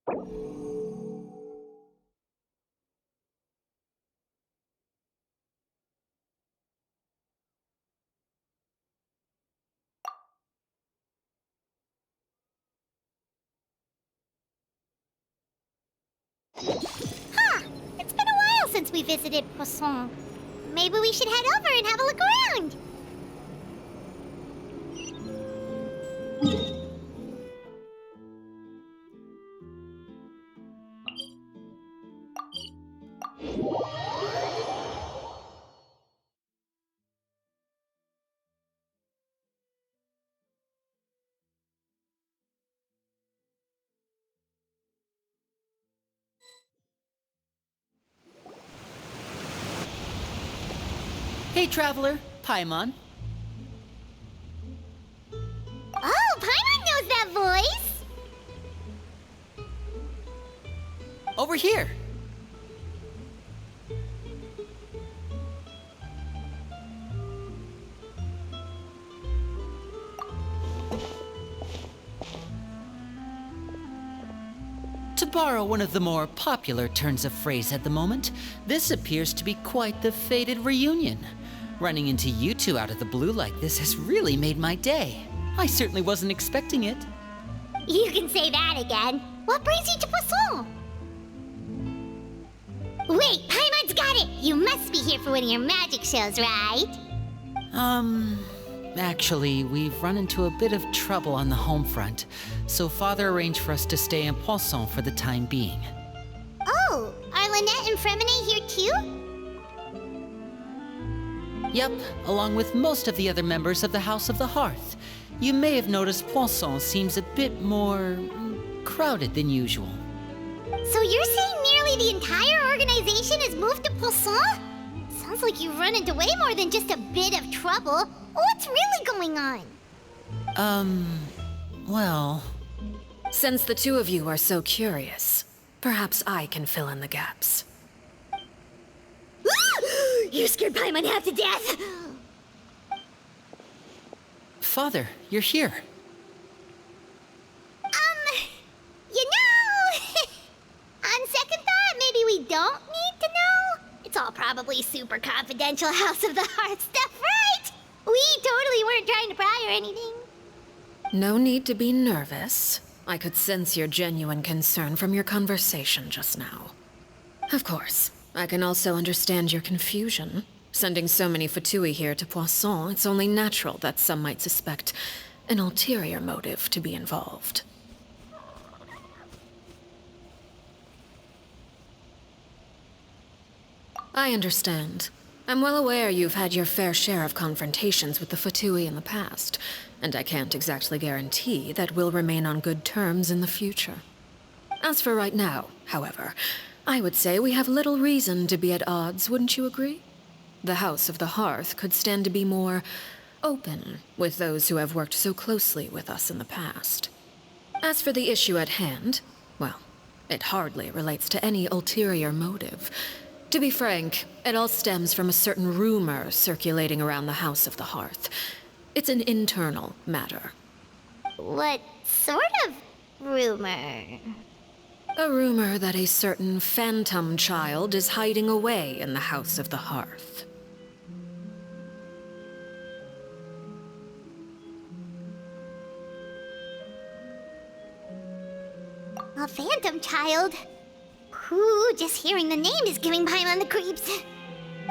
Huh! It's been a while since we visited Poisson. Maybe we should head over and have a look around. Hey, traveler, Paimon. Oh, Paimon knows that voice! Over here. To borrow one of the more popular turns of phrase at the moment, this appears to be quite the fated reunion. Running into you two out of the blue like this has really made my day. I certainly wasn't expecting it. You can say that again. What brings you to Poisson? Wait, Paimon's got it! You must be here for one of your magic shows, right? Actually, we've run into a bit of trouble on the home front, so Father arranged for us to stay in Poisson for the time being. Oh, are Lynette and Fremine here too? Yep, along with most of the other members of the House of the Hearth. You may have noticed Poisson seems a bit more crowded than usual. So you're saying nearly the entire organization has moved to Poisson? Sounds like you've run into way more than just a bit of trouble. What's really going on? Well... Since the two of you are so curious, perhaps I can fill in the gaps. You scared Paimon half to death! Father, you're here. You know... on second thought, maybe we don't need to know? It's all probably super confidential House of the Hearth stuff, right? We totally weren't trying to pry or anything. No need to be nervous. I could sense your genuine concern from your conversation just now. Of course, I can also understand your confusion. Sending so many Fatui here to Poisson, it's only natural that some might suspect an ulterior motive to be involved. I understand. I'm well aware you've had your fair share of confrontations with the Fatui in the past, and I can't exactly guarantee that we'll remain on good terms in the future. As for right now, however, I would say we have little reason to be at odds, wouldn't you agree? The House of the Hearth could stand to be more open with those who have worked so closely with us in the past. As for the issue at hand, well, it hardly relates to any ulterior motive. To be frank, it all stems from a certain rumor circulating around the House of the Hearth. It's an internal matter. What sort of rumor? A rumor that a certain phantom child is hiding away in the House of the Hearth. A phantom child? Ooh, just hearing the name is giving Paimon the creeps.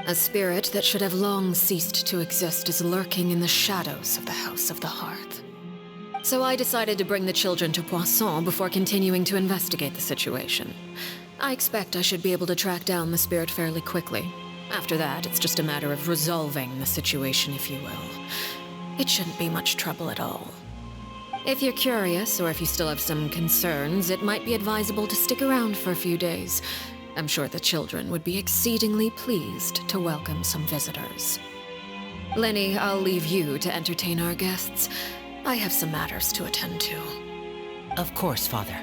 A spirit that should have long ceased to exist is lurking in the shadows of the House of the Hearth. So I decided to bring the children to Poisson before continuing to investigate the situation. I expect I should be able to track down the spirit fairly quickly. After that, it's just a matter of resolving the situation, if you will. It shouldn't be much trouble at all. If you're curious, or if you still have some concerns, it might be advisable to stick around for a few days. I'm sure the children would be exceedingly pleased to welcome some visitors. Lenny, I'll leave you to entertain our guests. I have some matters to attend to. Of course, Father.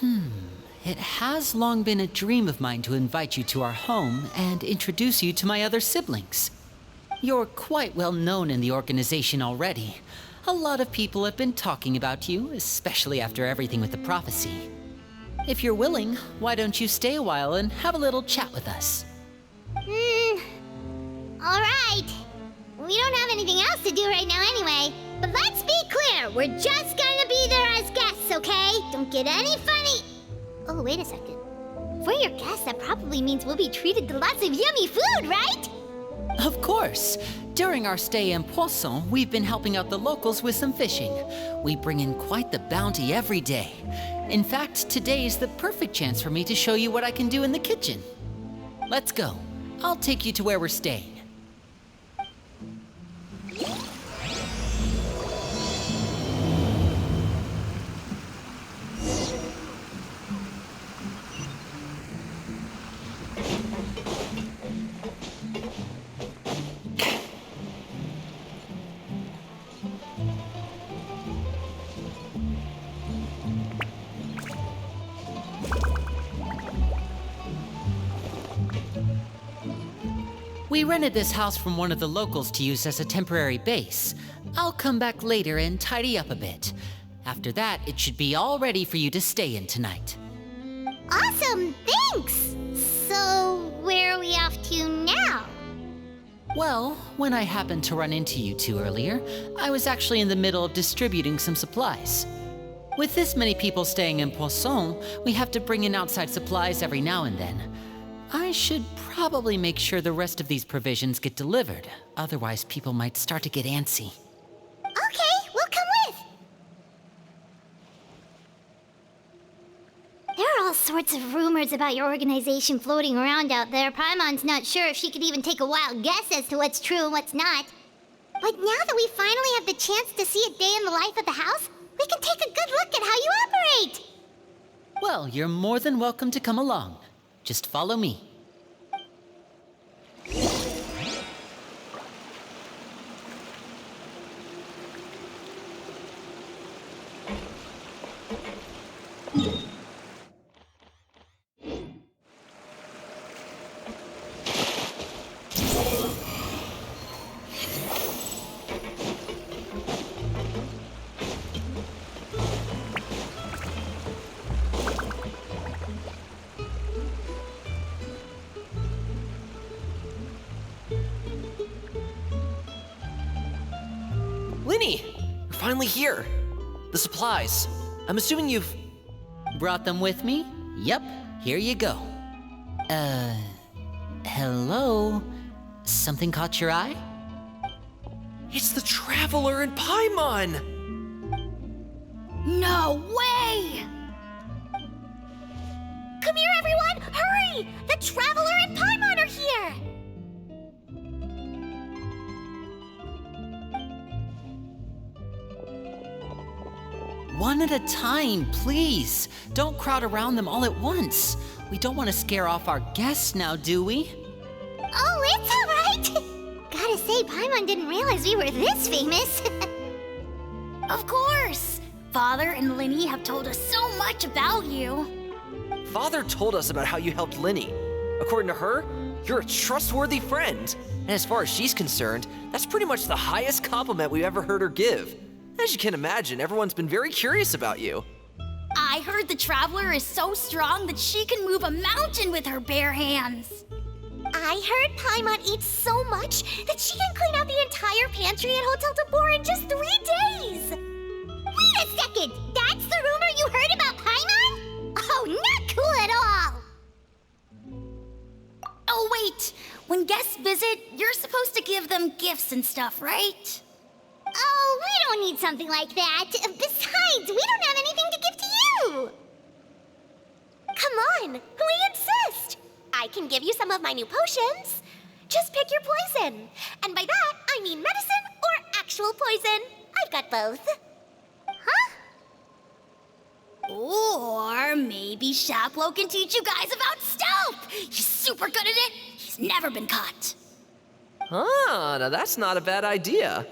It has long been a dream of mine to invite you to our home and introduce you to my other siblings. You're quite well known in the organization already. A lot of people have been talking about you, especially after everything with the prophecy. If you're willing, why don't you stay a while and have a little chat with us? Alright. We don't have anything else to do right now anyway. But let's be clear, we're just gonna be there as guests, okay? Don't get any funny... Oh, wait a second. For your guests, that probably means we'll be treated to lots of yummy food, right? Of course. During our stay in Poisson, we've been helping out the locals with some fishing. We bring in quite the bounty every day. In fact, today's the perfect chance for me to show you what I can do in the kitchen. Let's go. I'll take you to where we're staying. We rented this house from one of the locals to use as a temporary base. I'll come back later and tidy up a bit. After that, it should be all ready for you to stay in tonight. Awesome, thanks! So, where are we off to now? Well, when I happened to run into you two earlier, I was actually in the middle of distributing some supplies. With this many people staying in Poisson, we have to bring in outside supplies every now and then. I should probably make sure the rest of these provisions get delivered. Otherwise, people might start to get antsy. Okay, we'll come with. There are all sorts of rumors about your organization floating around out there. Paimon's not sure if she could even take a wild guess as to what's true and what's not. But now that we finally have the chance to see a day in the life of the house, we can take a good look at how you operate. Well, you're more than welcome to come along. Just follow me. Linny, you're finally here. The supplies. I'm assuming you've... Brought them with me? Yep, here you go. Hello? Something caught your eye? It's the Traveler in Paimon! No way! Come here, everyone! Hurry! The Traveler and Paimon are here! One at a time, please. Don't crowd around them all at once. We don't want to scare off our guests now, do we? Oh, it's all right! Gotta say, Paimon didn't realize we were this famous. Of course! Father and Linny have told us so much about you. Father told us about how you helped Linny. According to her, you're a trustworthy friend. And as far as she's concerned, that's pretty much the highest compliment we've ever heard her give. As you can imagine, everyone's been very curious about you. I heard the Traveler is so strong that she can move a mountain with her bare hands. I heard Paimon eats so much that she can clean out the entire pantry at Hotel de Boer in just 3 days. Wait a second! That's the rumor you heard about Paimon? Oh, not cool at all! Oh, wait. When guests visit, you're supposed to give them gifts and stuff, right? Oh, we don't need something like that. Besides, we don't have anything to give to you. Come on, we insist. I can give you some of my new potions. Just pick your poison. And by that, I mean medicine or actual poison. I've got both. Huh? Or maybe Shaplo can teach you guys about stealth. He's super good at it. He's never been caught. Ah, now that's not a bad idea.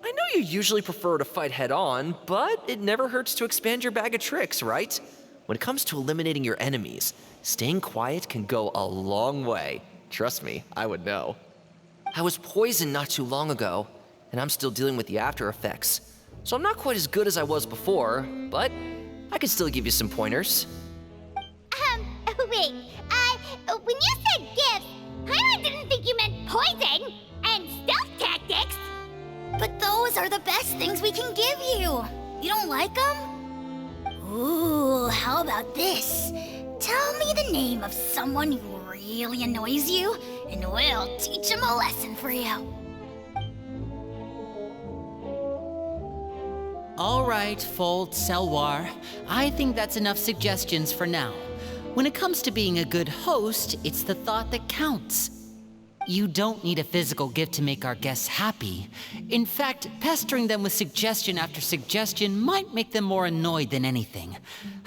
I know you usually prefer to fight head-on, but it never hurts to expand your bag of tricks, right? When it comes to eliminating your enemies, staying quiet can go a long way. Trust me, I would know. I was poisoned not too long ago, and I'm still dealing with the after effects. So I'm not quite as good as I was before, but I can still give you some pointers. Wait, when you said gifts, I didn't think you meant poison and stealth tactics. But those are the best things we can give you. You don't like them? Ooh, how about this? Tell me the name of someone who really annoys you, and we'll teach him a lesson for you. All right, Fold, Selwar. I think that's enough suggestions for now. When it comes to being a good host, it's the thought that counts. You don't need a physical gift to make our guests happy. In fact, pestering them with suggestion after suggestion might make them more annoyed than anything.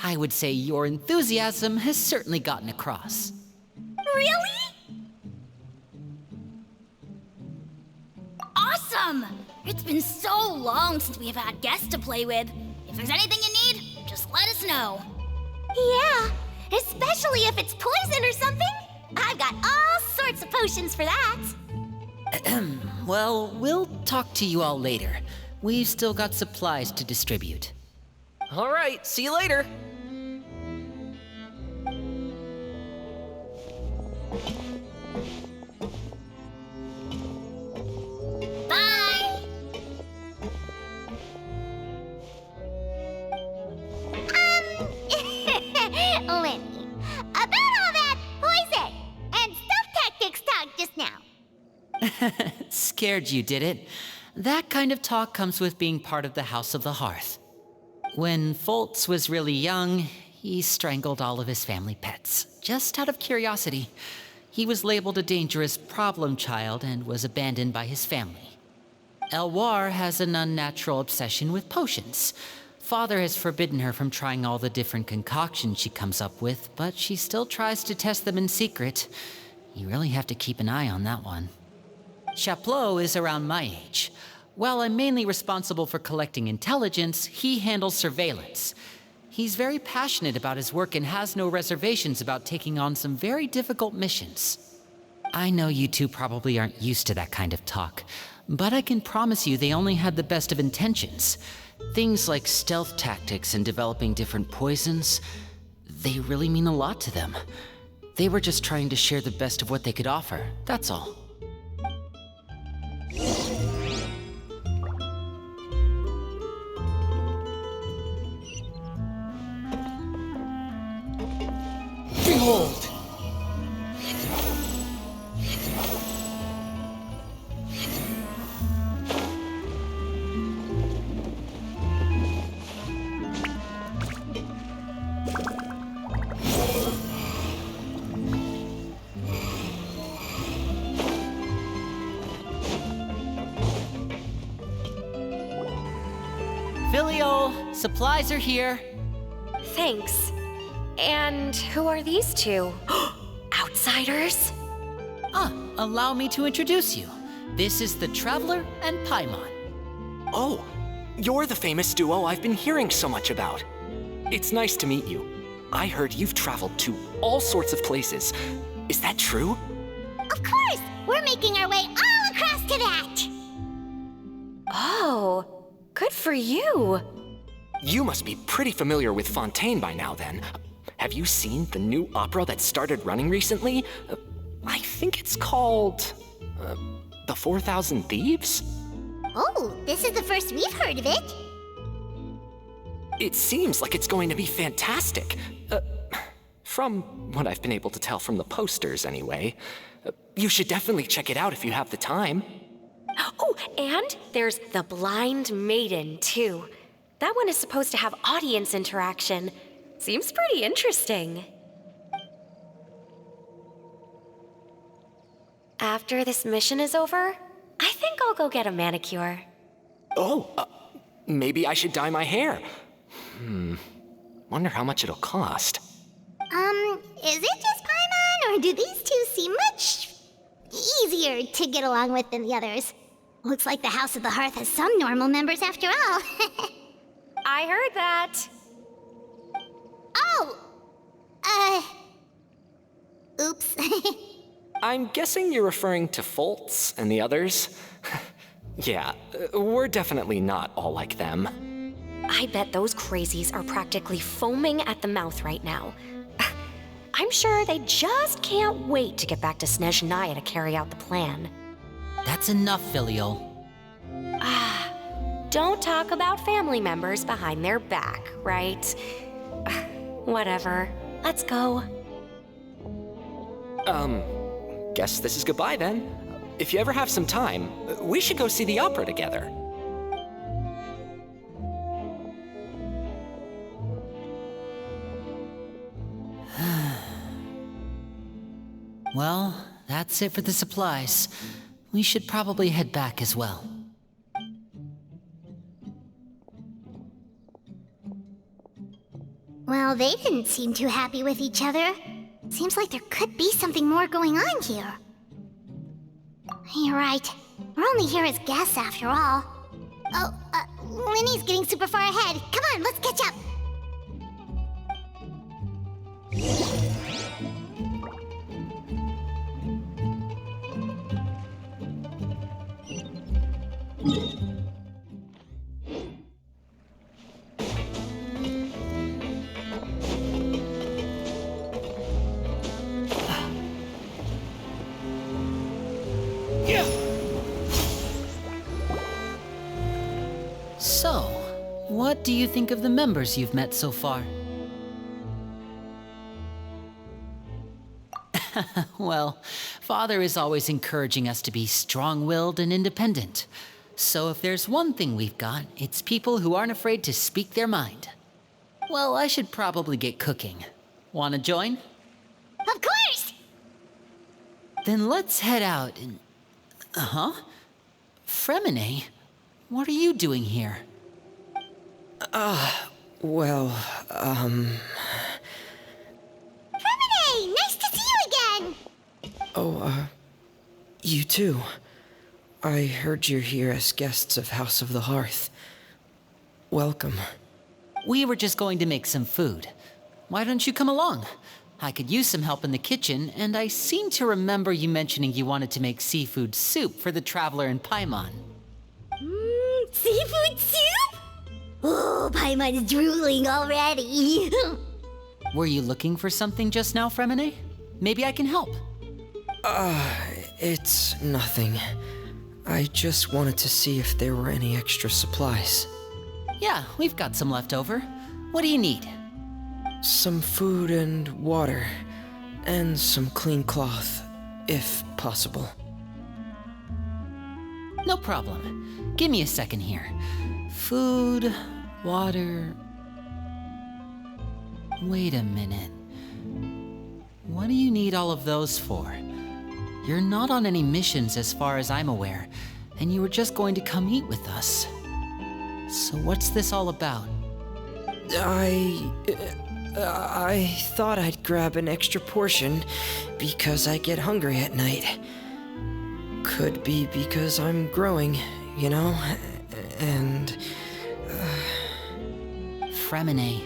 I would say your enthusiasm has certainly gotten across. Really? Awesome! It's been so long since we have had guests to play with. If there's anything you need, just let us know. Yeah, especially if it's poison or something. I've got all sorts of potions for that. Well, we'll talk to you all later. We've still got supplies to distribute. All right, see you later. Bye! Lenny, about all that poison and stealth tactics talk just now. Scared you, did it? That kind of talk comes with being part of the House of the Hearth. When Foltz was really young, he strangled all of his family pets, just out of curiosity. He was labeled a dangerous problem child and was abandoned by his family. Elwar has an unnatural obsession with potions. Father has forbidden her from trying all the different concoctions she comes up with, but she still tries to test them in secret. You really have to keep an eye on that one. Chaplot is around my age. While I'm mainly responsible for collecting intelligence, he handles surveillance. He's very passionate about his work and has no reservations about taking on some very difficult missions. I know you two probably aren't used to that kind of talk, but I can promise you they only had the best of intentions. Things like stealth tactics and developing different poisons, they really mean a lot to them. They were just trying to share the best of what they could offer, that's all. Behold! Filio, supplies are here. Thanks. And who are these two? Outsiders? Allow me to introduce you. This is the Traveler and Paimon. Oh, you're the famous duo I've been hearing so much about. It's nice to meet you. I heard you've traveled to all sorts of places. Is that true? Of course! We're making our way all across to that! Oh, good for you. You must be pretty familiar with Fontaine by now then. Have you seen the new opera that started running recently? I think it's called... The 4,000 Thieves? Oh, this is the first we've heard of it. It seems like it's going to be fantastic. From what I've been able to tell from the posters, anyway. You should definitely check it out if you have the time. Oh, and there's The Blind Maiden, too. That one is supposed to have audience interaction. Seems pretty interesting. After this mission is over, I think I'll go get a manicure. Oh, maybe I should dye my hair. Wonder how much it'll cost. Is it just Paimon, or do these two seem much easier to get along with than the others? Looks like the House of the Hearth has some normal members after all. I heard that. Oops. I'm guessing you're referring to Foltz and the others? Yeah, we're definitely not all like them. I bet those crazies are practically foaming at the mouth right now. I'm sure they just can't wait to get back to Snezhnaya to carry out the plan. That's enough, Filial. Don't talk about family members behind their back, right? Whatever. Let's go. Guess this is goodbye then. If you ever have some time, we should go see the opera together. Well, that's it for the supplies. We should probably head back as well. Well, they didn't seem too happy with each other. Seems like there could be something more going on here. You're right. We're only here as guests after all. Oh, Linny's getting super far ahead. Come on, let's catch up. So, what do you think of the members you've met so far? Well, Father is always encouraging us to be strong-willed and independent. So if there's one thing we've got, it's people who aren't afraid to speak their mind. Well, I should probably get cooking. Wanna join? Of course! Then let's head out and... Fremine? What are you doing here? Well, Fremine! Nice to see you again! you too. I heard you're here as guests of House of the Hearth. Welcome. We were just going to make some food. Why don't you come along? I could use some help in the kitchen, and I seem to remember you mentioning you wanted to make seafood soup for the traveler in Paimon. Seafood soup? Oh, Paimon's drooling already. Were you looking for something just now, Fremine? Maybe I can help. It's nothing. I just wanted to see if there were any extra supplies. Yeah, we've got some left over. What do you need? Some food and water, and some clean cloth, if possible. No problem. Give me a second here. Food, water... Wait a minute. What do you need all of those for? You're not on any missions as far as I'm aware, and you were just going to come eat with us. So what's this all about? I thought I'd grab an extra portion because I get hungry at night. Could be because I'm growing, you know? And... Fremine,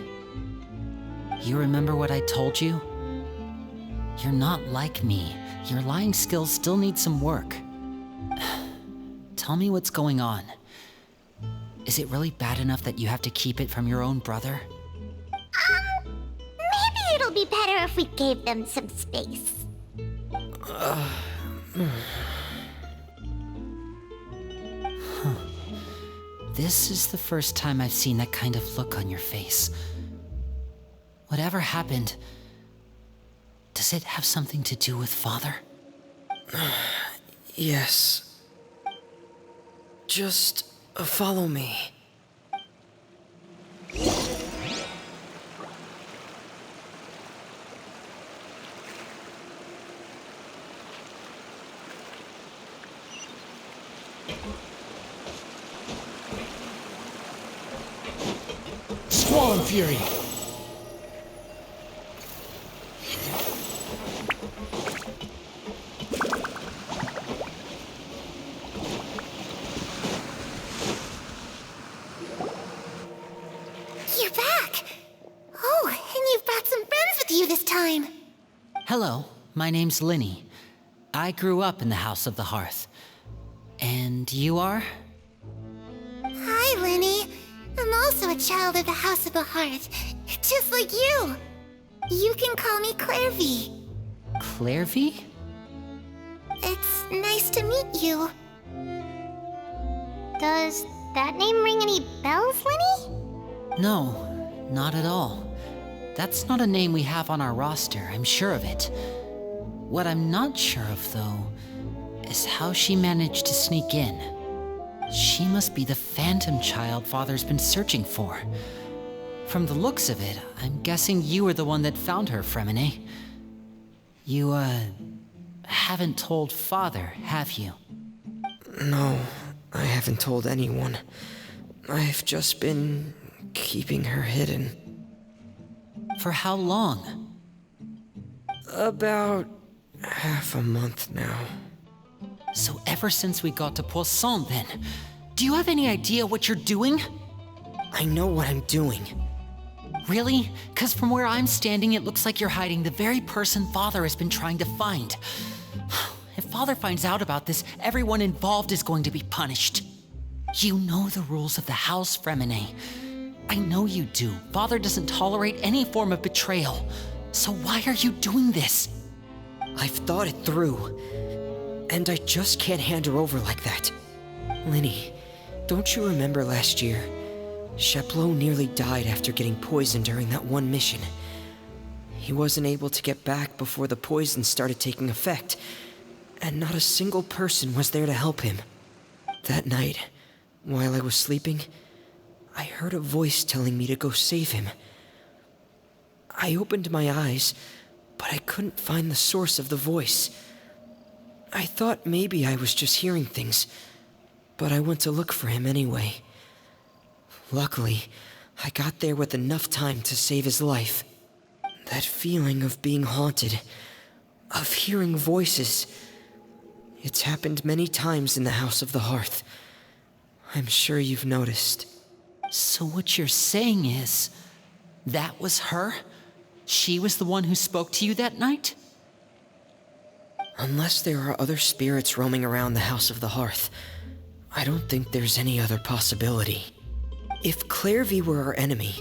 you remember what I told you? You're not like me. Your lying skills still need some work. Tell me what's going on. Is it really bad enough that you have to keep it from your own brother? Maybe it'll be better if we gave them some space. This is the first time I've seen that kind of look on your face. Whatever happened, does it have something to do with Father? yes. Just follow me. Squall and Fury! You're back! Oh, and you've brought Hello, my name's Linny. I grew up in the House of the Hearth. And you are? Hi, Linny. I'm also a child of the House of the Hearth, just like you. You can call me Clairvy. Clairvy? It's nice to meet you. Does that name ring any bells, Linny? No, not at all. That's not a name we have on our roster, I'm sure of it. What I'm not sure of, though, is how she managed to sneak in. She must be the phantom child Father's been searching for. From the looks of it, I'm guessing you were the one that found her, Fremine. You, haven't told Father, have you? No, I haven't told anyone. I've just been keeping her hidden. For how long? About half a month now. So ever since we got to Poisson, then, do you have any idea what you're doing? I know what I'm doing. Really? 'Cause from where I'm standing, it looks like you're hiding the very person Father has been trying to find. If Father finds out about this, everyone involved is going to be punished. You know the rules of the house, Fremine. I know you do. Father doesn't tolerate any form of betrayal. So why are you doing this? I've thought it through. And I just can't hand her over like that. Linny, don't you remember last year? Sheplo nearly died after getting poisoned during that one mission. He wasn't able to get back before the poison started taking effect, and not a single person was there to help him. That night, while I was sleeping, I heard a voice telling me to go save him. I opened my eyes, but I couldn't find the source of the voice. I thought maybe I was just hearing things, but I went to look for him anyway. Luckily, I got there with enough time to save his life. That feeling of being haunted, of hearing voices, it's happened many times in the House of the Hearth. I'm sure you've noticed. So what you're saying is, that was her? She was the one who spoke to you that night? Unless there are other spirits roaming around the House of the Hearth, I don't think there's any other possibility. If Clairvy were our enemy,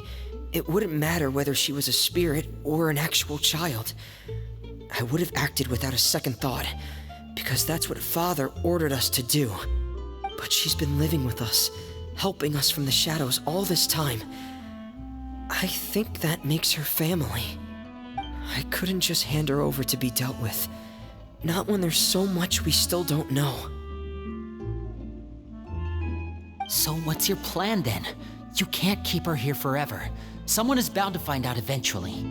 it wouldn't matter whether she was a spirit or an actual child. I would have acted without a second thought, because that's what Father ordered us to do. But she's been living with us, helping us from the shadows all this time. I think that makes her family. I couldn't just hand her over to be dealt with. Not when there's so much we still don't know. So what's your plan then? You can't keep her here forever. Someone is bound to find out eventually.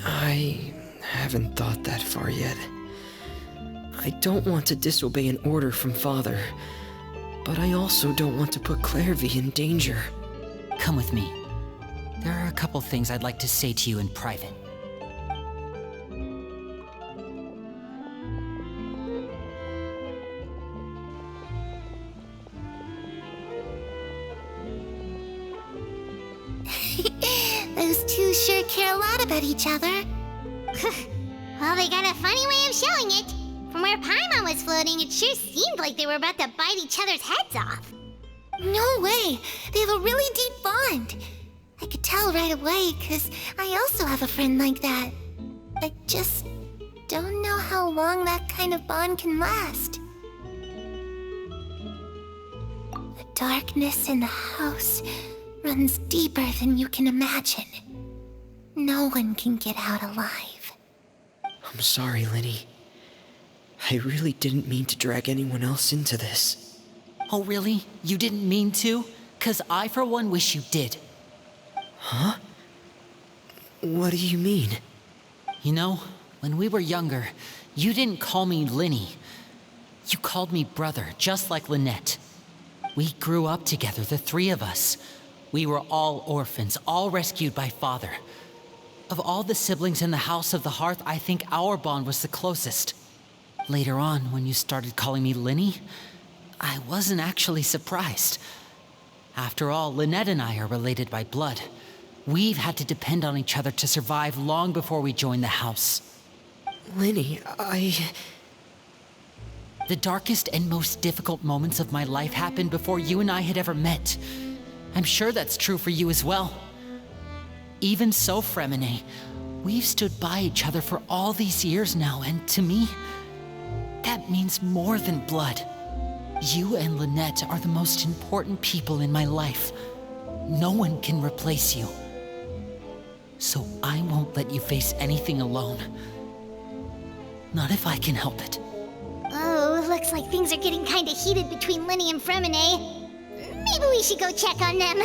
I haven't thought that far yet. I don't want to disobey an order from Father, but I also don't want to put Clairvy in danger. Come with me. There are a couple things I'd like to say to you in private. Those two sure care a lot about each other. Well, they got a funny way of showing it. From where Paimon was floating, it sure seemed like they were about to bite each other's heads off. No way! They have a really deep bond. I could tell right away, because I also have a friend like that. I just don't know how long that kind of bond can last. The darkness in the house runs deeper than you can imagine. No one can get out alive. I'm sorry, Linny. I really didn't mean to drag anyone else into this. Oh, really? You didn't mean to? 'Cause I, for one, wish you did. Huh? What do you mean? You know, when we were younger, you didn't call me Linny. You called me brother, just like Lynette. We grew up together, the three of us. We were all orphans, all rescued by Father. Of all the siblings in the House of the Hearth, I think our bond was the closest. Later on, when you started calling me Linny, I wasn't actually surprised. After all, Lynette and I are related by blood. We've had to depend on each other to survive long before we joined the house. Linny, The darkest and most difficult moments of my life happened before you and I had ever met. I'm sure that's true for you as well. Even so, Fremine, we've stood by each other for all these years now, and to me, that means more than blood. You and Lynette are the most important people in my life. No one can replace you. So I won't let you face anything alone. Not if I can help it. Oh, looks like things are getting kinda heated between Linny and Fremine. Maybe we should go check on them.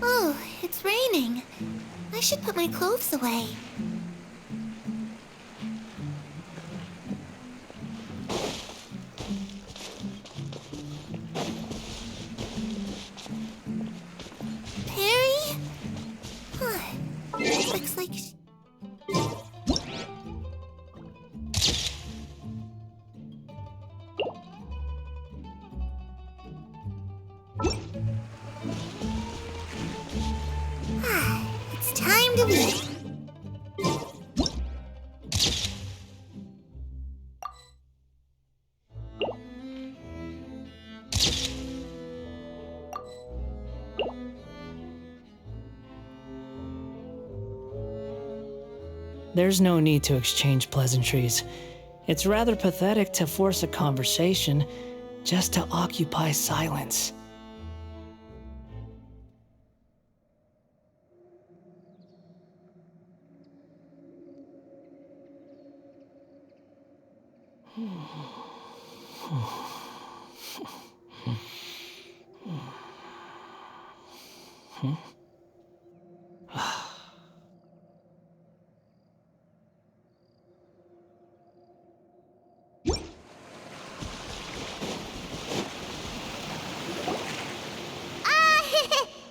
Oh, it's raining. I should put my clothes away. Perry? Looks like... It's time to leave. There's no need to exchange pleasantries. It's rather pathetic to force a conversation just to occupy silence.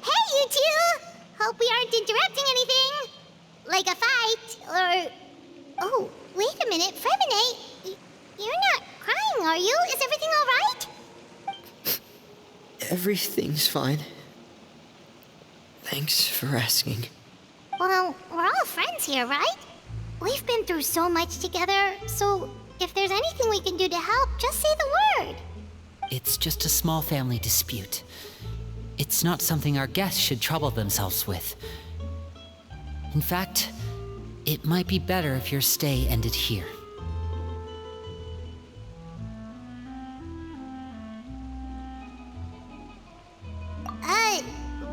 Hey, you two! Hope we aren't interrupting anything. Like a fight, or... Oh, wait a minute, Fremine. You're not crying, are you? Is everything all right? everything's fine. Thanks for asking. Well, we're all friends here, right? We've been through so much together, so if there's anything we can do to help, just say the word. It's just a small family dispute. It's not something our guests should trouble themselves with. In fact, it might be better if your stay ended here.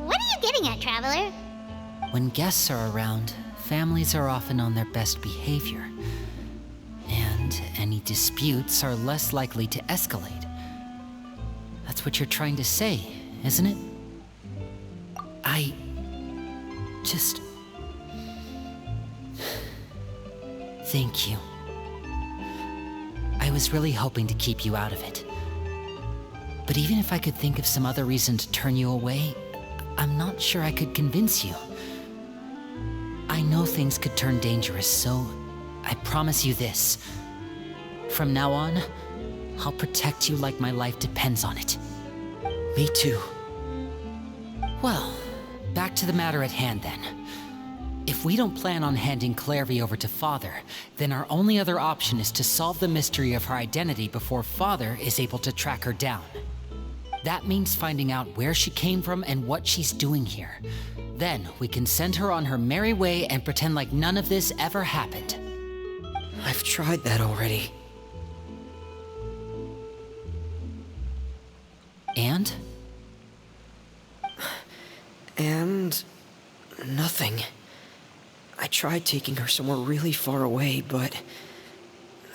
What are you getting at, Traveler? When guests are around, families are often on their best behavior. And any disputes are less likely to escalate. That's what you're trying to say, isn't it? I just... Thank you. I was really hoping to keep you out of it. But even if I could think of some other reason to turn you away, I'm not sure I could convince you. I know things could turn dangerous, so I promise you this. From now on, I'll protect you like my life depends on it. Me too. Well, back to the matter at hand then. If we don't plan on handing Clairvy over to Father, then our only other option is to solve the mystery of her identity before Father is able to track her down. That means finding out where she came from and what she's doing here. Then we can send her on her merry way and pretend like none of this ever happened. I've tried that already. And? And... nothing. I tried taking her somewhere really far away, but...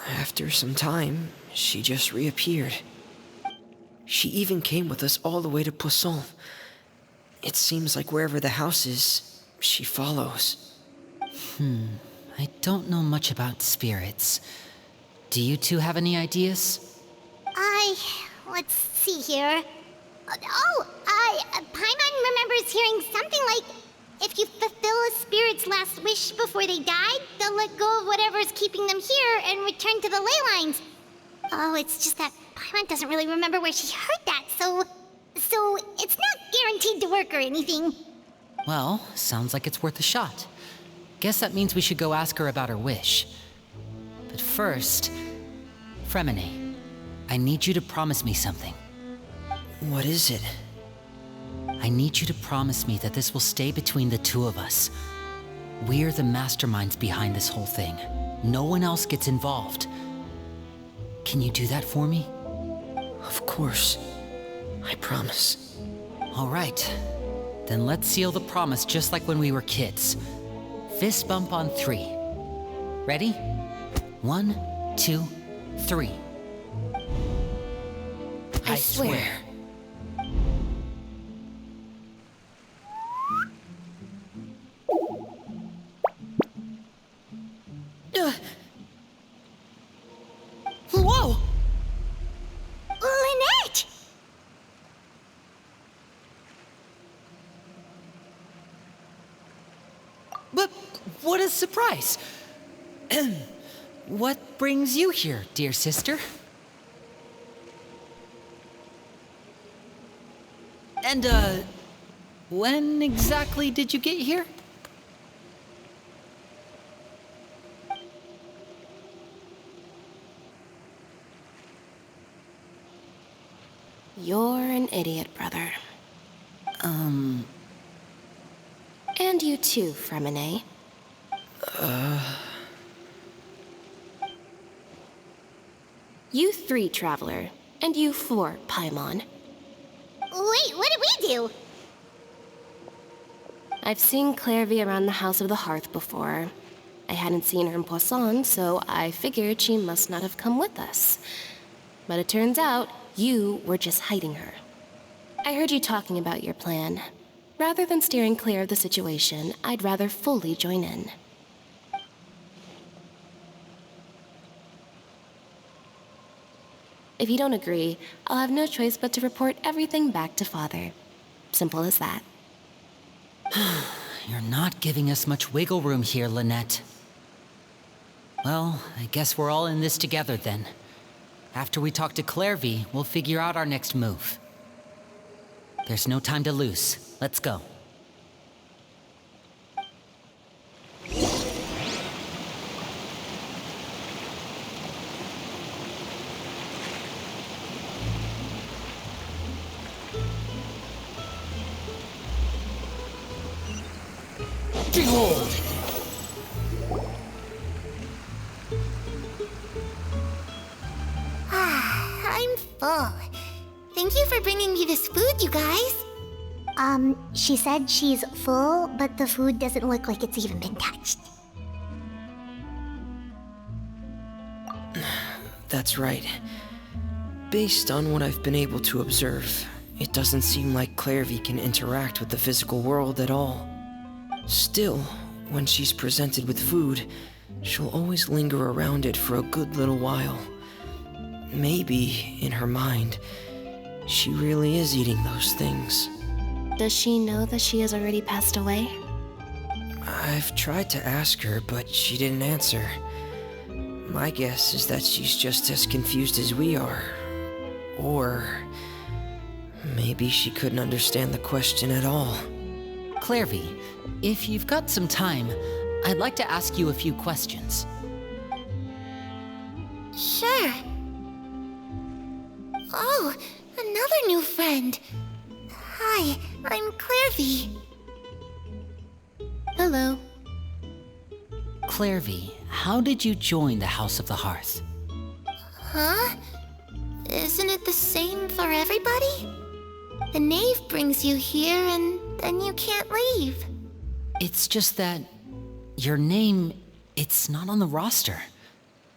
after some time, she just reappeared. She even came with us all the way to Poisson. It seems like wherever the house is, she follows. I don't know much about spirits. Do you two have any ideas? Let's see here. Paimon remembers hearing something like, if you fulfill a spirit's last wish before they died, they'll let go of whatever's keeping them here and return to the ley lines. Oh, it's just that Paimon doesn't really remember where she heard that, so it's not guaranteed to work or anything. Well, sounds like it's worth a shot. Guess that means we should go ask her about her wish. But first, Fremine, I need you to promise me something. What is it? I need you to promise me that this will stay between the two of us. We're the masterminds behind this whole thing. No one else gets involved. Can you do that for me? Of course. I promise. All right. Then let's seal the promise just like when we were kids. Fist bump on 3. Ready? 1, 2, 3. I swear. Whoa! Lynette! But what a surprise! What brings you here, dear sister? And, when exactly did you get here? You're an idiot, brother. And you too, Fremine. You 3, Traveler. And you 4, Paimon. Wait, what did we do? I've seen Clairvy around the House of the Hearth before. I hadn't seen her in Poisson, so I figured she must not have come with us. But it turns out, you were just hiding her. I heard you talking about your plan. Rather than steering clear of the situation, I'd rather fully join in. If you don't agree, I'll have no choice but to report everything back to Father. Simple as that. You're not giving us much wiggle room here, Lynette. Well, I guess we're all in this together then. After we talk to Clairvy, we'll figure out our next move. There's no time to lose. Let's go. Behold! I'm full. Thank you for bringing me this food, you guys. She said she's full, but the food doesn't look like it's even been touched. That's right. Based on what I've been able to observe, it doesn't seem like Clairvy can interact with the physical world at all. Still, when she's presented with food, she'll always linger around it for a good little while. Maybe, in her mind, she really is eating those things. Does she know that she has already passed away? I've tried to ask her, but she didn't answer. My guess is that she's just as confused as we are. Or maybe she couldn't understand the question at all. Clairvy, if you've got some time, I'd like to ask you a few questions. Sure. Oh, another new friend. Hi, I'm Clairvy. Hello. Clairvy, how did you join the House of the Hearth? Huh? Isn't it the same for everybody? The knave brings you here and then you can't leave. It's just that your name, it's not on the roster.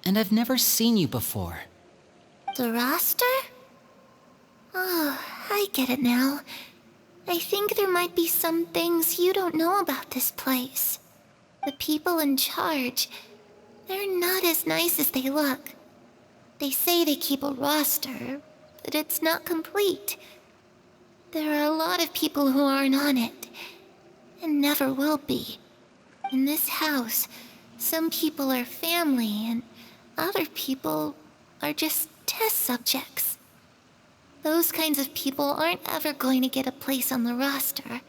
And I've never seen you before. The roster? Oh, I get it now. I think there might be some things you don't know about this place. The people in charge, they're not as nice as they look. They say they keep a roster, but it's not complete. There are a lot of people who aren't on it, and never will be. In this house, some people are family, and other people are just test subjects. Those kinds of people aren't ever going to get a place on the roster.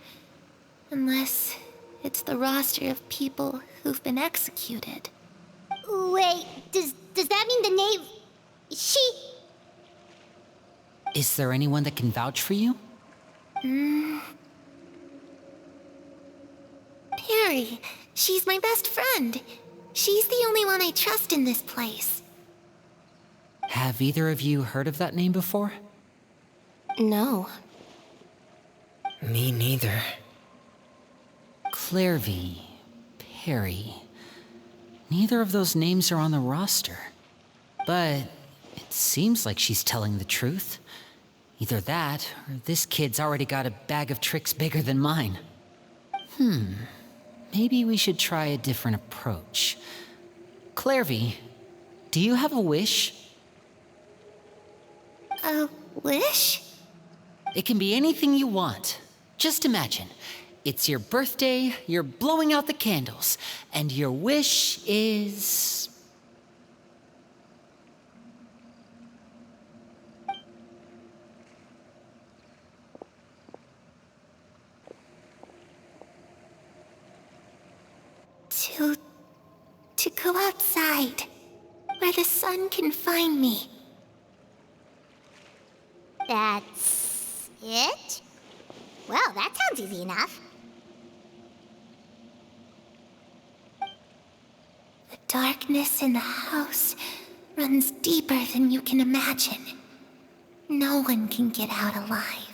Unless It's the roster of people who've been executed. Wait, does that mean the name... She... Is there anyone that can vouch for you? Perry. She's my best friend. She's the only one I trust in this place. Have either of you heard of that name before? No. Me neither. Clairvy, Perry. Neither of those names are on the roster. But it seems like she's telling the truth. Either that, or this kid's already got a bag of tricks bigger than mine. Maybe we should try a different approach. Clairvy, do you have a wish? A wish? It can be anything you want. Just imagine. It's your birthday, you're blowing out the candles, and your wish is... To go outside, where the sun can find me. That's... it? Well, that sounds easy enough. The darkness in the house runs deeper than you can imagine. No one can get out alive.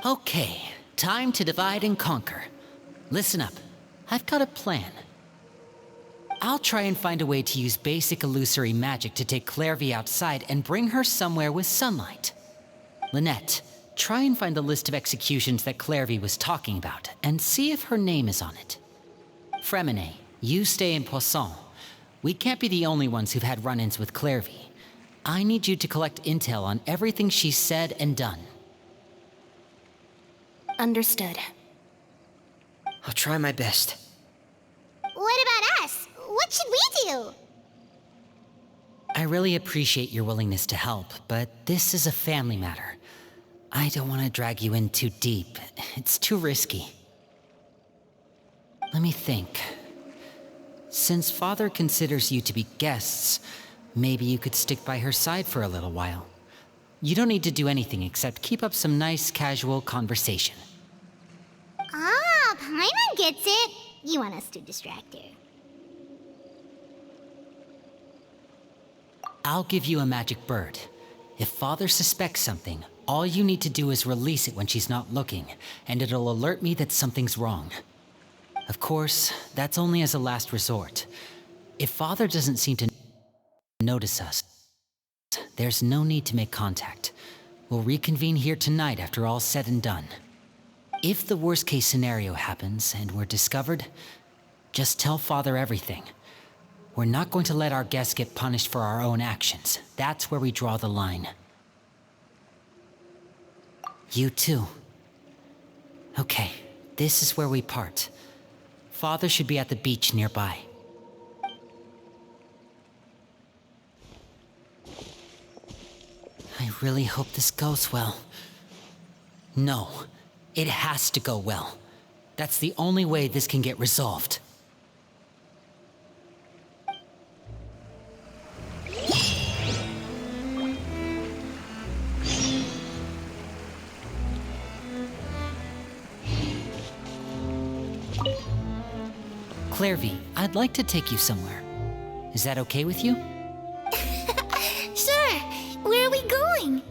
Okay, time to divide and conquer. Listen up, I've got a plan. I'll try and find a way to use basic illusory magic to take Clairvy outside and bring her somewhere with sunlight. Lynette, try and find the list of executions that Clairvy was talking about, and see if her name is on it. Fremine, you stay in Poisson. We can't be the only ones who've had run-ins with Clairvy. I need you to collect intel on everything she's said and done. Understood. I'll try my best. What about us? What should we do? I really appreciate your willingness to help, but this is a family matter. I don't want to drag you in too deep. It's too risky. Let me think. Since Father considers you to be guests, maybe you could stick by her side for a little while. You don't need to do anything except keep up some nice, casual conversation. Ah, Paimon gets it. You want us to distract her. I'll give you a magic bird. If Father suspects something, all you need to do is release it when she's not looking, and it'll alert me that something's wrong. Of course, that's only as a last resort. If Father doesn't seem to notice us, there's no need to make contact. We'll reconvene here tonight after all's said and done. If the worst-case scenario happens and we're discovered, just tell Father everything. We're not going to let our guests get punished for our own actions. That's where we draw the line. You too. Okay, this is where we part. Father should be at the beach nearby. I really hope this goes well. No, it has to go well. That's the only way this can get resolved. Clairvy, I'd like to take you somewhere. Is that okay with you? Sure. Where are we going?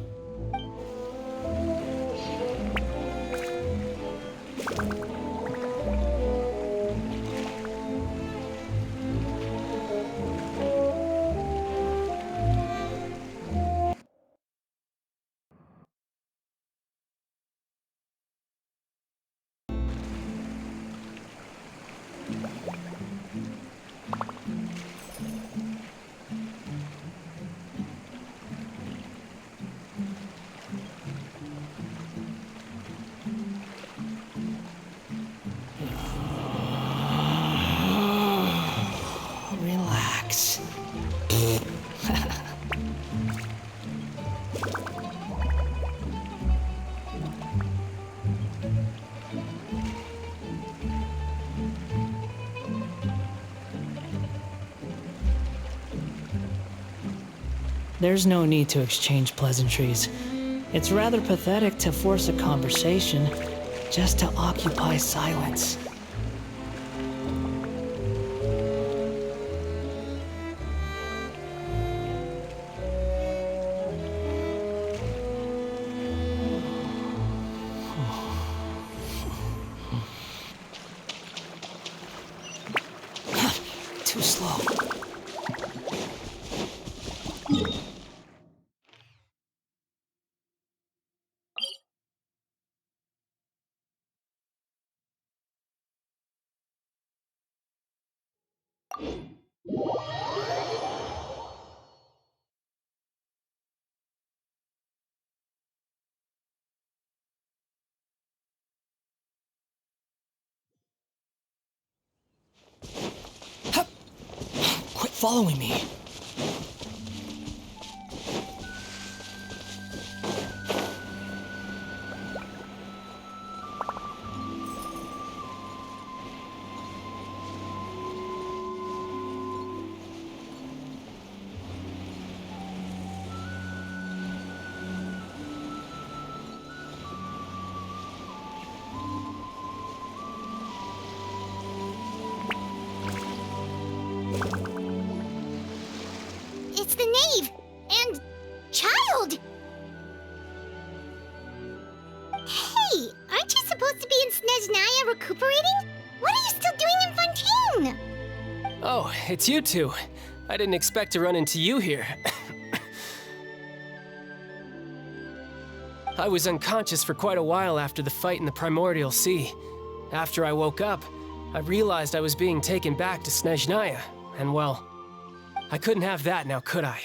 There's no need to exchange pleasantries. It's rather pathetic to force a conversation just to occupy silence. Too slow. Quit following me. It's the knave! And... child! Hey, aren't you supposed to be in Snezhnaya recuperating? What are you still doing in Fontaine? Oh, it's you two. I didn't expect to run into you here. I was unconscious for quite a while after the fight in the Primordial Sea. After I woke up, I realized I was being taken back to Snezhnaya, and well, I couldn't have that now, could I?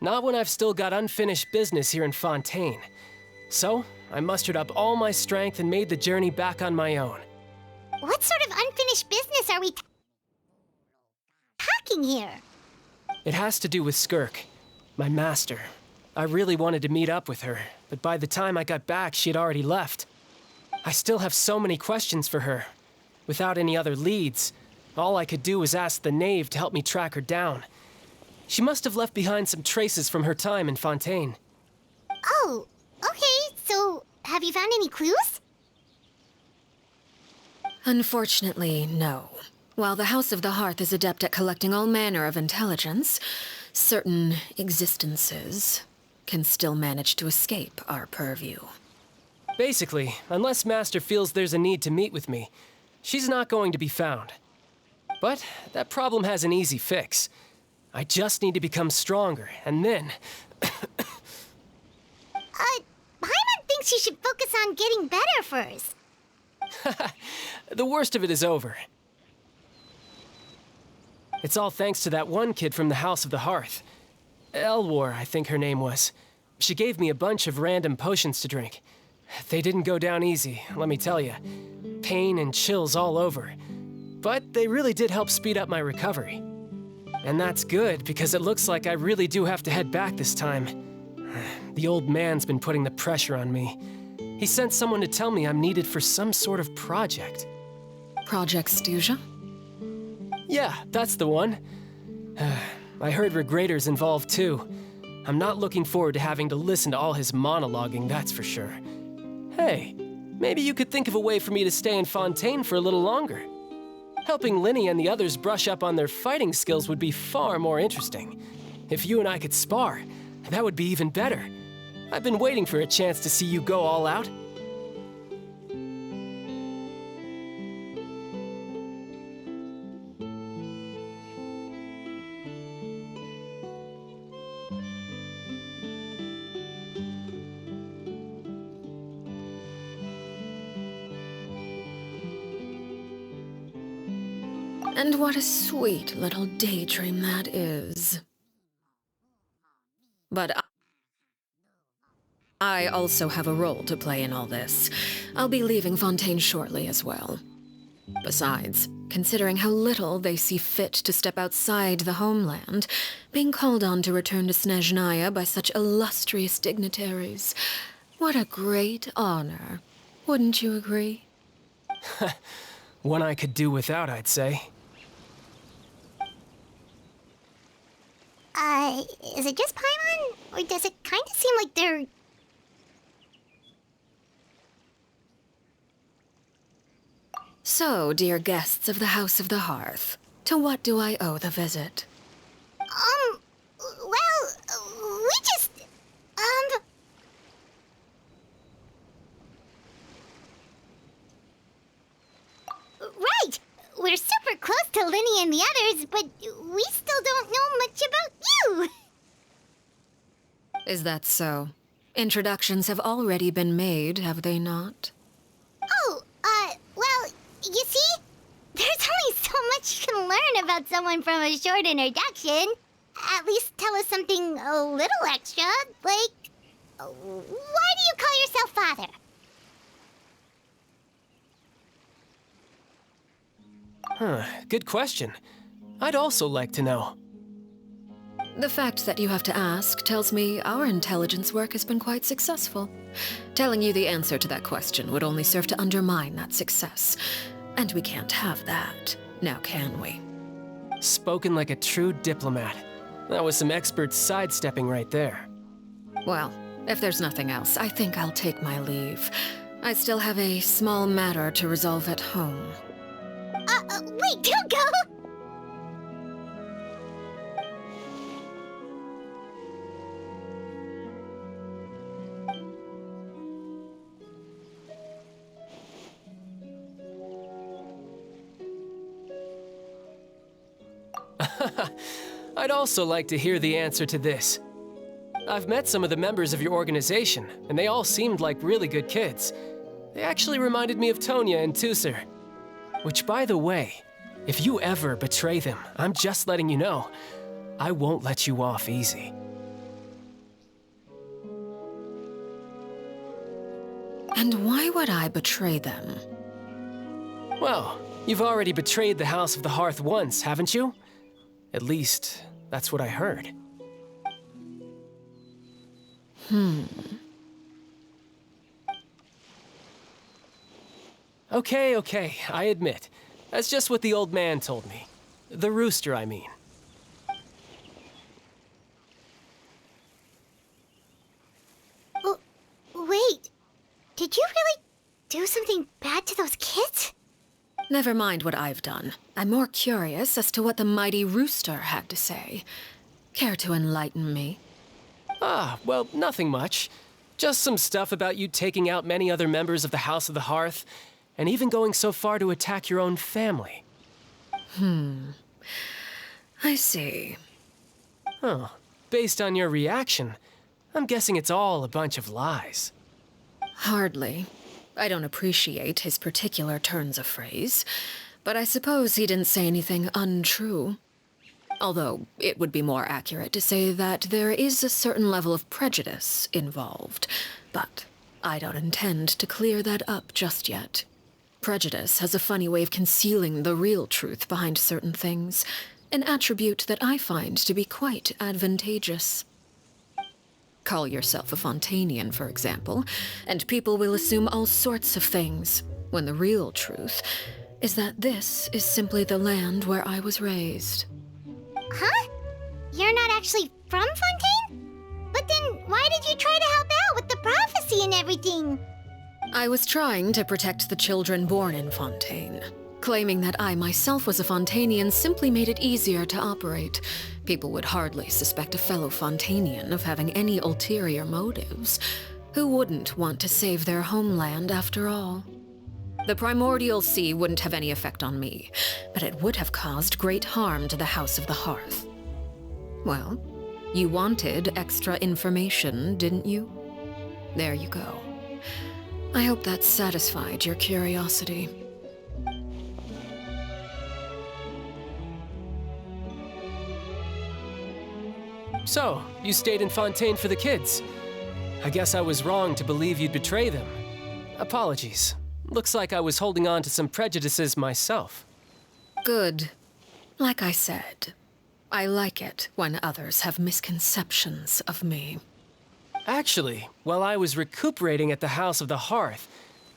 Not when I've still got unfinished business here in Fontaine. So, I mustered up all my strength and made the journey back on my own. What sort of unfinished business are we talking here? It has to do with Skirk, my master. I really wanted to meet up with her, but by the time I got back, she had already left. I still have so many questions for her. Without any other leads, all I could do was ask the knave to help me track her down. She must have left behind some traces from her time in Fontaine. Oh, okay, so have you found any clues? Unfortunately, no. While the House of the Hearth is adept at collecting all manner of intelligence, certain existences can still manage to escape our purview. Basically, unless Master feels there's a need to meet with me, she's not going to be found. But that problem has an easy fix. I just need to become stronger, and then... Paimon thinks you should focus on getting better first. The worst of it is over. It's all thanks to that one kid from the House of the Hearth. Elwar, I think her name was. She gave me a bunch of random potions to drink. They didn't go down easy, let me tell you. Pain and chills all over. But they really did help speed up my recovery. And that's good, because it looks like I really do have to head back this time. The old man's been putting the pressure on me. He sent someone to tell me I'm needed for some sort of project. Project Stuja? Yeah, that's the one. I heard Regrader's involved too. I'm not looking forward to having to listen to all his monologuing, that's for sure. Hey, maybe you could think of a way for me to stay in Fontaine for a little longer. Helping Linny and the others brush up on their fighting skills would be far more interesting. If you and I could spar, that would be even better. I've been waiting for a chance to see you go all out. And what a sweet little daydream that is. But I also have a role to play in all this. I'll be leaving Fontaine shortly as well. Besides, considering how little they see fit to step outside the homeland, being called on to return to Snezhnaya by such illustrious dignitaries, what a great honor. Wouldn't you agree? One I could do without, I'd say. Is it just Paimon? Or does it kind of seem like they're... So, dear guests of the House of the Hearth, to what do I owe the visit? Well, we just... Right! We're super close to Linny and the others, but we still don't know much about you! Is that so? Introductions have already been made, have they not? Oh, well, you see? There's only so much you can learn about someone from a short introduction. At least tell us something a little extra, like... Why do you call yourself father? Huh, good question. I'd also like to know. The fact that you have to ask tells me our intelligence work has been quite successful. Telling you the answer to that question would only serve to undermine that success. And we can't have that, now can we? Spoken like a true diplomat. That was some expert sidestepping right there. Well, if there's nothing else, I think I'll take my leave. I still have a small matter to resolve at home. Wait, don't go! I'd also like to hear the answer to this. I've met some of the members of your organization, and they all seemed like really good kids. They actually reminded me of Tonya and Tusser. Which, by the way, if you ever betray them, I'm just letting you know, I won't let you off easy. And why would I betray them? Well, you've already betrayed the House of the Hearth once, haven't you? At least, that's what I heard. Okay, I admit. That's just what the old man told me. The rooster, I mean. Wait, did you really do something bad to those kids? Never mind what I've done. I'm more curious as to what the mighty rooster had to say. Care to enlighten me? Ah, well, nothing much. Just some stuff about you taking out many other members of the House of the Hearth, and even going so far to attack your own family. I see. Huh. Based on your reaction, I'm guessing it's all a bunch of lies. Hardly. I don't appreciate his particular turns of phrase, but I suppose he didn't say anything untrue. Although, it would be more accurate to say that there is a certain level of prejudice involved, but I don't intend to clear that up just yet. Prejudice has a funny way of concealing the real truth behind certain things, an attribute that I find to be quite advantageous. Call yourself a Fontanian, for example, and people will assume all sorts of things, when the real truth is that this is simply the land where I was raised. Huh? You're not actually from Fontaine? But then why did you try to help out with the prophecy and everything? I was trying to protect the children born in Fontaine. Claiming that I myself was a Fontanian simply made it easier to operate. People would hardly suspect a fellow Fontanian of having any ulterior motives. Who wouldn't want to save their homeland after all? The primordial sea wouldn't have any effect on me, but it would have caused great harm to the House of the Hearth. Well, you wanted extra information, didn't you? There you go. I hope that satisfied your curiosity. So, you stayed in Fontaine for the kids. I guess I was wrong to believe you'd betray them. Apologies. Looks like I was holding on to some prejudices myself. Good. Like I said, I like it when others have misconceptions of me. Actually, while I was recuperating at the House of the Hearth,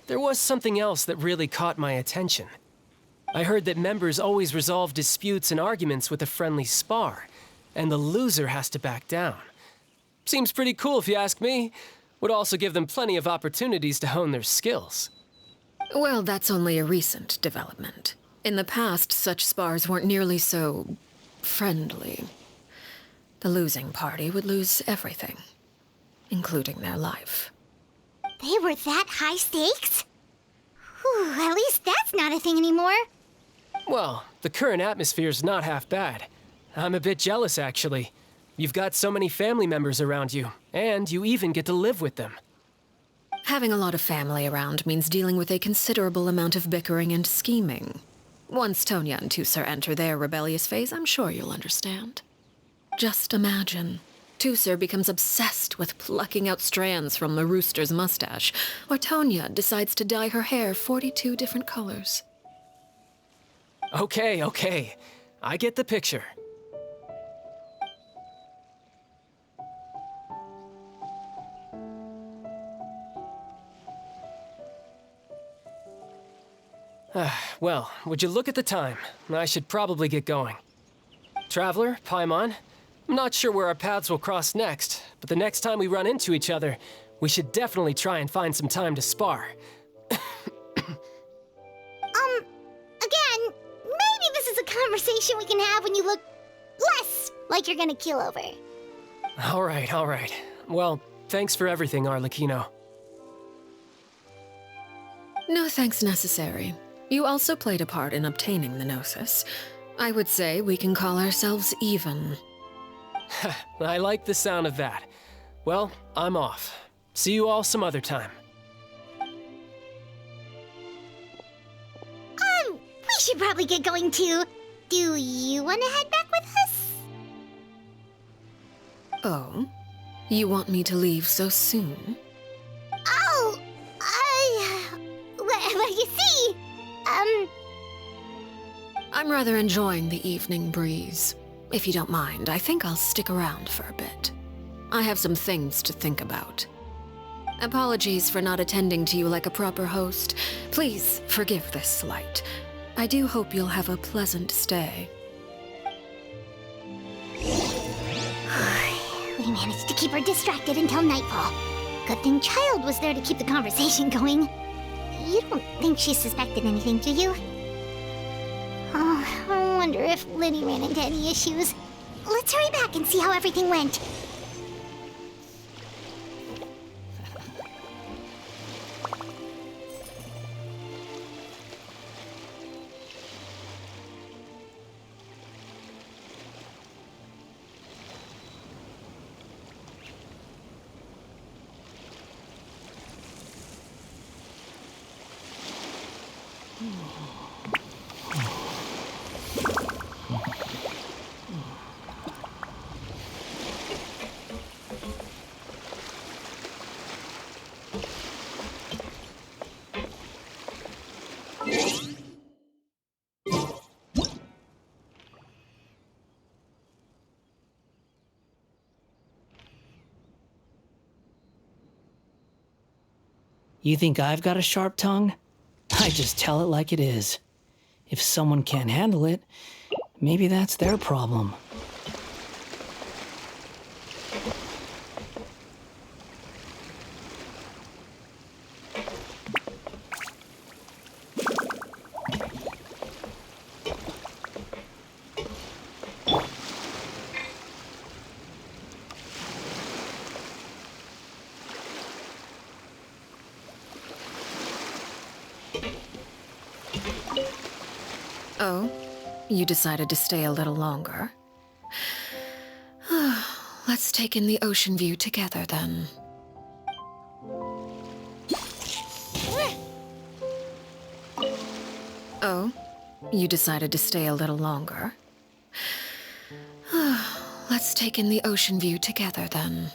there was something else that really caught my attention. I heard that members always resolve disputes and arguments with a friendly spar, and the loser has to back down. Seems pretty cool if you ask me. Would also give them plenty of opportunities to hone their skills. Well, that's only a recent development. In the past, such spars weren't nearly so friendly. The losing party would lose everything, including their life. They were that high stakes? Whew, at least that's not a thing anymore. Well, the current atmosphere's not half bad. I'm a bit jealous, actually. You've got so many family members around you, and you even get to live with them. Having a lot of family around means dealing with a considerable amount of bickering and scheming. Once Tonya and Tusser enter their rebellious phase, I'm sure you'll understand. Just imagine. Tusser becomes obsessed with plucking out strands from the rooster's mustache, or Tonya decides to dye her hair 42 different colors. Okay. I get the picture. Well, would you look at the time? I should probably get going. Traveler, Paimon, I'm not sure where our paths will cross next, but the next time we run into each other, we should definitely try and find some time to spar. Again, maybe this is a conversation we can have when you look less like you're gonna keel over. All right. Well, thanks for everything, Arlecchino. No thanks necessary. You also played a part in obtaining the Gnosis. I would say we can call ourselves even. I like the sound of that. Well, I'm off. See you all some other time. We should probably get going too. Do you want to head back with us? Oh? You want me to leave so soon? Oh, well, you see, I'm rather enjoying the evening breeze. If you don't mind, I think I'll stick around for a bit. I have some things to think about. Apologies for not attending to you like a proper host. Please forgive this slight. I do hope you'll have a pleasant stay. We managed to keep her distracted until nightfall. Good thing Child was there to keep the conversation going. You don't think she suspected anything, do you? Oh, I wonder if Liddy ran into any issues. Let's hurry back and see how everything went. You think I've got a sharp tongue? I just tell it like it is. If someone can't handle it, maybe that's their problem. Oh? You decided to stay a little longer? Let's take in the ocean view together, then. Oh? You decided to stay a little longer? Let's take in the ocean view together, then.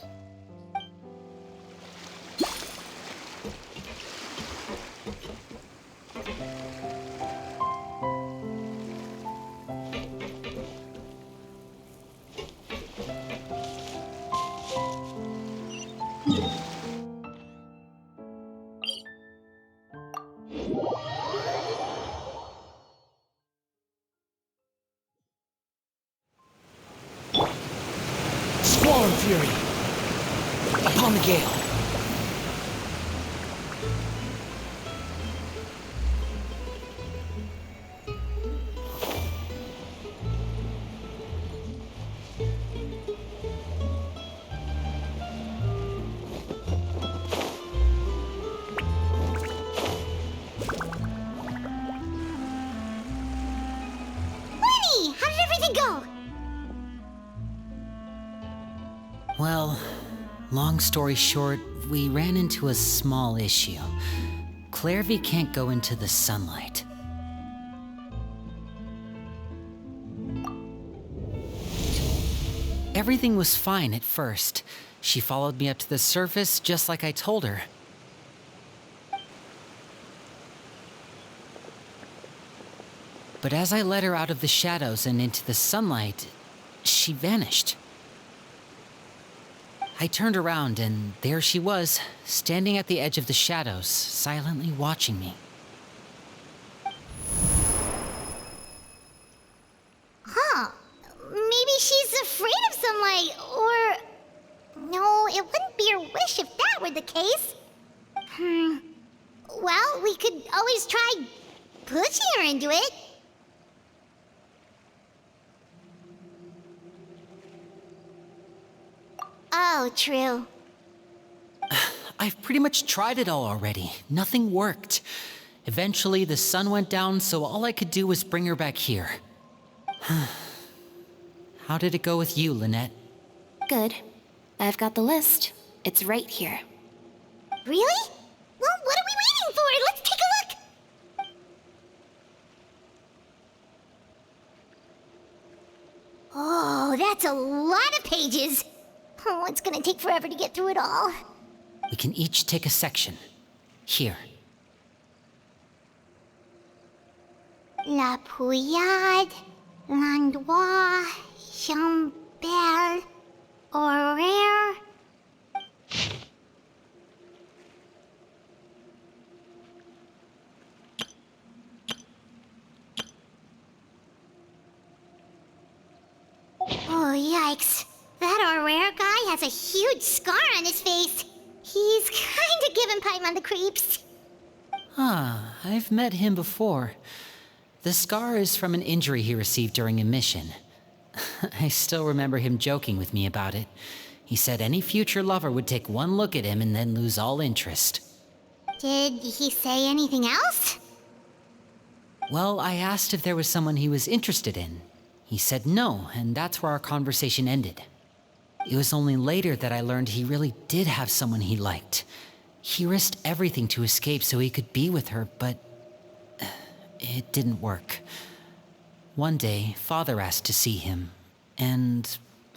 Squall and Fury. Upon the gale. Lenny, how did everything go? Well, long story short, we ran into a small issue. Clairvy can't go into the sunlight. Everything was fine at first. She followed me up to the surface just like I told her. But as I led her out of the shadows and into the sunlight, she vanished. I turned around and there she was, standing at the edge of the shadows, silently watching me. Huh. Maybe she's afraid of sunlight, or... No, it wouldn't be her wish if that were the case. Well, we could always try pushing her into it. Oh, true. I've pretty much tried it all already. Nothing worked. Eventually, the sun went down, so all I could do was bring her back here. How did it go with you, Lynette? Good. I've got the list. It's right here. Really? Well, what are we waiting for? Let's take a look! Oh, that's a lot of pages. Oh, it's gonna take forever to get through it all. We can each take a section. Here. La Pouillade, l'endroit, Chambel, horaire. Oh, yikes. That Aurore guy has a huge scar on his face. He's kinda giving Paimon the creeps. Ah, I've met him before. The scar is from an injury he received during a mission. I still remember him joking with me about it. He said any future lover would take one look at him and then lose all interest. Did he say anything else? Well, I asked if there was someone he was interested in. He said no, and that's where our conversation ended. It was only later that I learned he really did have someone he liked. He risked everything to escape so he could be with her, but it didn't work. One day, Father asked to see him, and,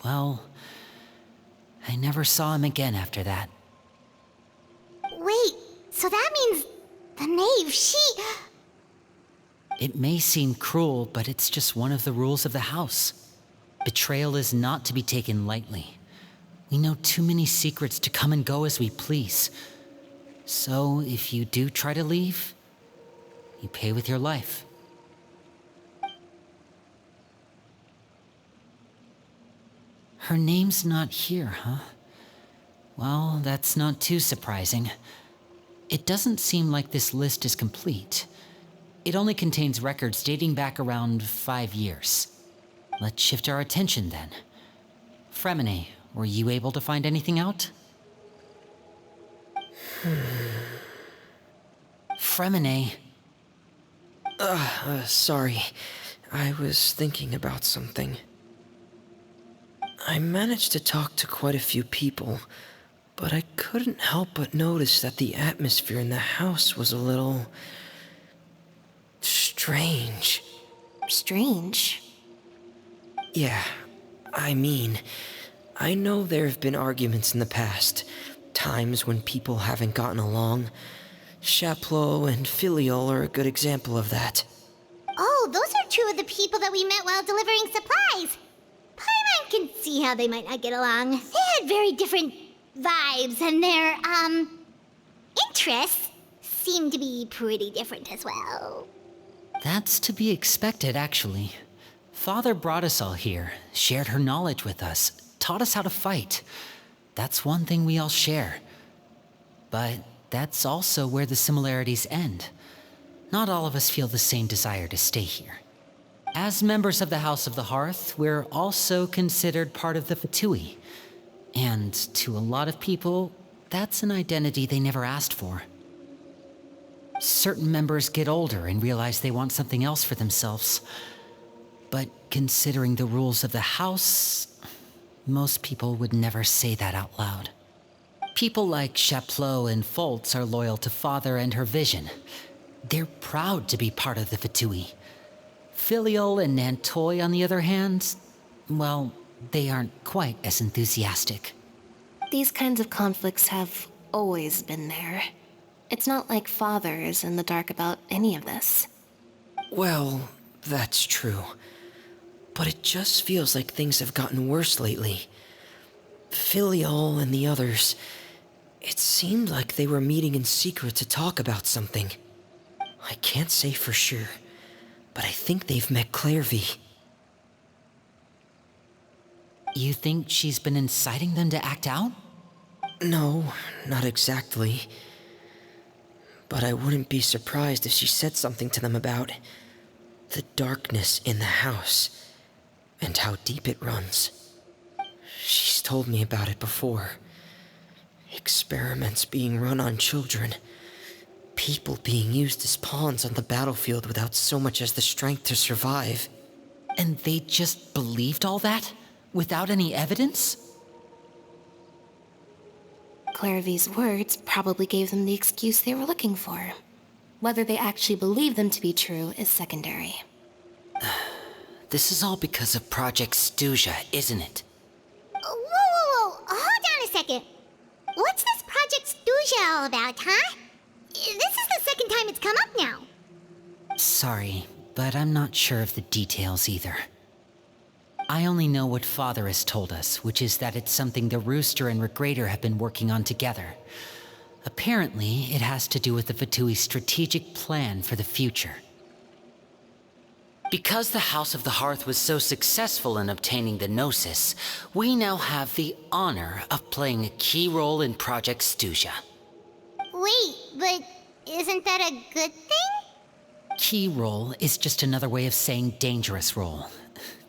well, I never saw him again after that. Wait, so that means the knave, she... It may seem cruel, but it's just one of the rules of the house. Betrayal is not to be taken lightly. We know too many secrets to come and go as we please. So, if you do try to leave, you pay with your life. Her name's not here, huh? Well, that's not too surprising. It doesn't seem like this list is complete. It only contains records dating back around 5 years. Let's shift our attention then. Fremine, were you able to find anything out? Fremine. Sorry. I was thinking about something. I managed to talk to quite a few people, but I couldn't help but notice that the atmosphere in the house was a little... strange. Strange? Yeah, I mean, I know there have been arguments in the past, times when people haven't gotten along. Chaplot and Filiol are a good example of that. Oh, those are two of the people that we met while delivering supplies. Paimon can see how they might not get along. They had very different vibes, and their, interests seem to be pretty different as well. That's to be expected, actually. Father brought us all here, shared her knowledge with us, taught us how to fight. That's one thing we all share. But that's also where the similarities end. Not all of us feel the same desire to stay here. As members of the House of the Hearth, we're also considered part of the Fatui. And to a lot of people, that's an identity they never asked for. Certain members get older and realize they want something else for themselves. But considering the rules of the house, most people would never say that out loud. People like Chaplot and Foltz are loyal to Father and her vision. They're proud to be part of the Fatui. Filial and Nantoy, on the other hand, well, they aren't quite as enthusiastic. These kinds of conflicts have always been there. It's not like Father is in the dark about any of this. Well, that's true. But it just feels like things have gotten worse lately. Filial and the others, it seemed like they were meeting in secret to talk about something. I can't say for sure, but I think they've met Clairvy. You think she's been inciting them to act out? No, not exactly. But I wouldn't be surprised if she said something to them about the darkness in the house and how deep it runs. She's told me about it before. Experiments being run on children. People being used as pawns on the battlefield without so much as the strength to survive. And they just believed all that? Without any evidence? Clairvy's words probably gave them the excuse they were looking for. Whether they actually believe them to be true is secondary. This is all because of Project Stuja, isn't it? Whoa. Hold on a second. What's this Project Stuja all about, huh? This is the second time it's come up now. Sorry, but I'm not sure of the details either. I only know what Father has told us, which is that it's something the Rooster and Regrader have been working on together. Apparently, it has to do with the Fatui's strategic plan for the future. Because the House of the Hearth was so successful in obtaining the Gnosis, we now have the honor of playing a key role in Project Stuja. Wait, but isn't that a good thing? Key role is just another way of saying dangerous role.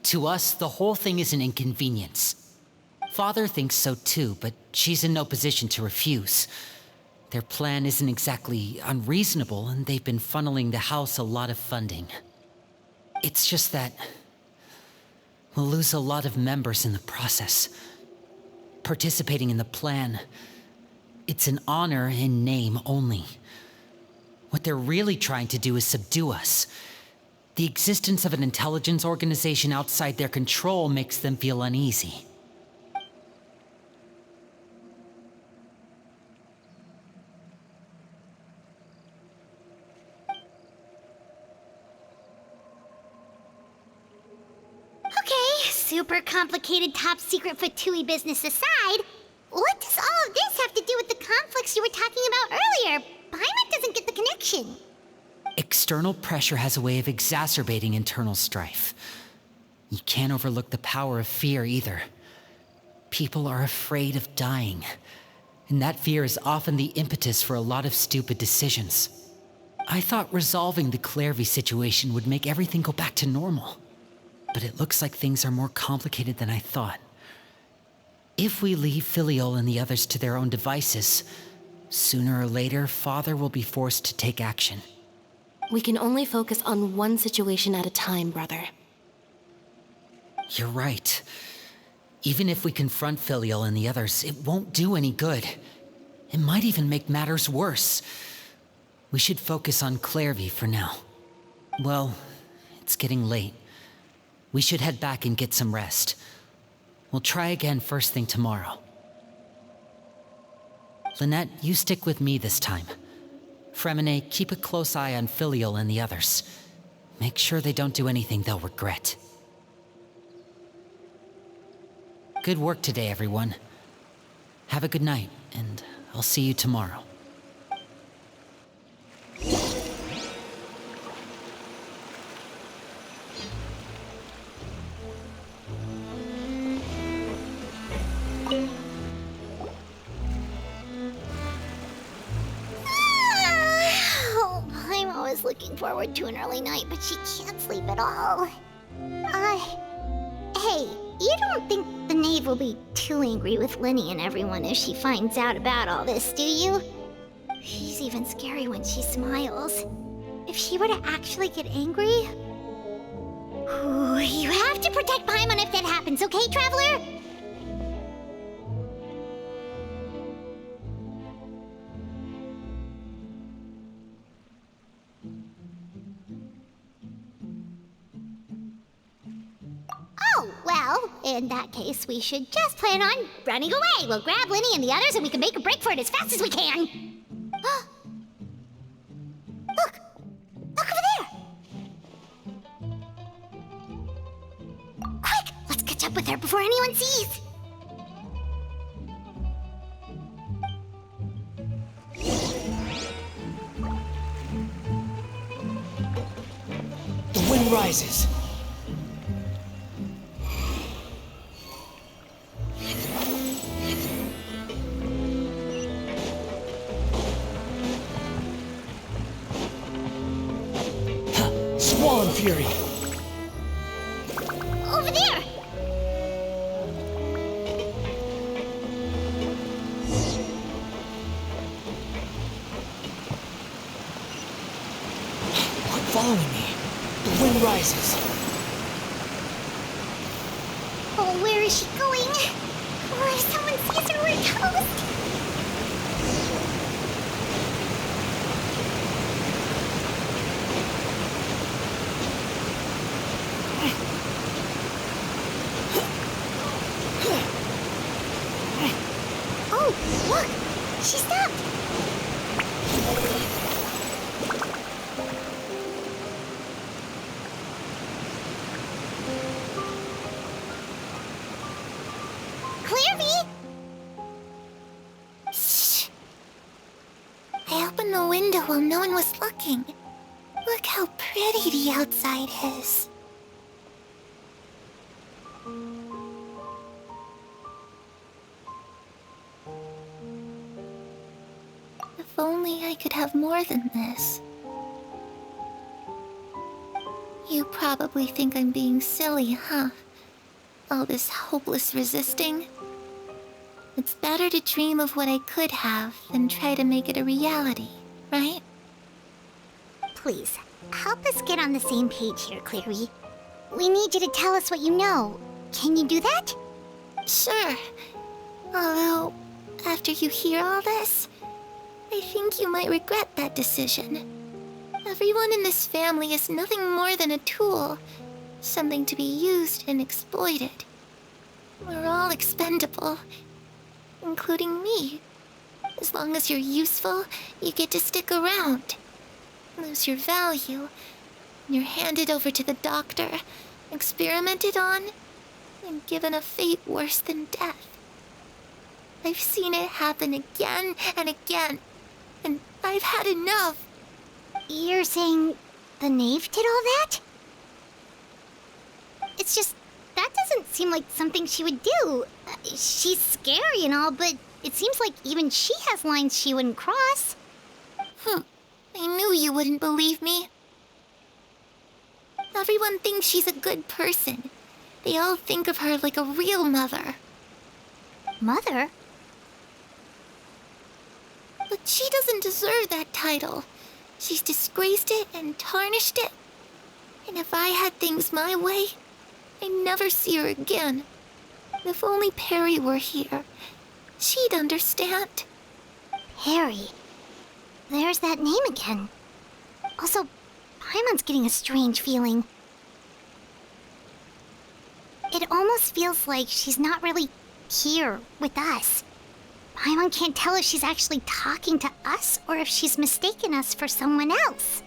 To us, the whole thing is an inconvenience. Father thinks so too, but she's in no position to refuse. Their plan isn't exactly unreasonable, and they've been funneling the house a lot of funding. It's just that we'll lose a lot of members in the process. Participating in the plan, it's an honor in name only. What they're really trying to do is subdue us. The existence of an intelligence organization outside their control makes them feel uneasy. Okay, super complicated top secret Fatui business aside, what does all of this have to do with the conflicts you were talking about earlier? Paimon doesn't get the connection. External pressure has a way of exacerbating internal strife. You can't overlook the power of fear either. People are afraid of dying, and that fear is often the impetus for a lot of stupid decisions. I thought resolving the Clairvy situation would make everything go back to normal, but it looks like things are more complicated than I thought. If we leave Filial and the others to their own devices, sooner or later, Father will be forced to take action. We can only focus on one situation at a time, brother. You're right. Even if we confront Filial and the others, it won't do any good. It might even make matters worse. We should focus on Clairvy for now. Well, it's getting late. We should head back and get some rest. We'll try again first thing tomorrow. Lynette, you stick with me this time. Fremine, keep a close eye on Filial and the others. Make sure they don't do anything they'll regret. Good work today, everyone. Have a good night, and I'll see you tomorrow. Oh, I'm always looking forward to an early night, but she can't sleep at all. Hey, you don't think the knave will be too angry with Linny and everyone if she finds out about all this, do you? She's even scary when she smiles. If she were to actually get angry... Ooh, you have to protect Paimon if that happens, okay, Traveler? Oh, well, in that case, we should just plan on running away. We'll grab Linny and the others and we can make a break for it as fast as we can. Look! Look over there! Quick! Let's catch up with her before anyone sees! The wind rises. Squall and Fury. Over there! Quit following me. The wind rises. Oh, where is she going? Oh, if someone sees her, we're toast! Oh, look! She stopped! Clearly! Shh. I opened the window while no one was looking. Look how pretty the outside is. If only I could have more than this. You probably think I'm being silly, huh? All this hopeless resisting. It's better to dream of what I could have than try to make it a reality, right? Please, help us get on the same page here, Clary. We need you to tell us what you know. Can you do that? Sure. Although, after you hear all this, I think you might regret that decision. Everyone in this family is nothing more than a tool, something to be used and exploited. We're all expendable, including me. As long as you're useful, you get to stick around. Lose your value, and you're handed over to the doctor, experimented on, and given a fate worse than death. I've seen it happen again and again, and I've had enough. You're saying the knave did all that? It's just, that doesn't seem like something she would do. She's scary and all, but it seems like even she has lines she wouldn't cross. I knew you wouldn't believe me. Everyone thinks she's a good person. They all think of her like a real mother. Mother? But she doesn't deserve that title. She's disgraced it and tarnished it. And if I had things my way, I'd never see her again. If only Perry were here, she'd understand. Perry. There's that name again. Also, Paimon's getting a strange feeling. It almost feels like she's not really here with us. Paimon can't tell if she's actually talking to us or if she's mistaken us for someone else.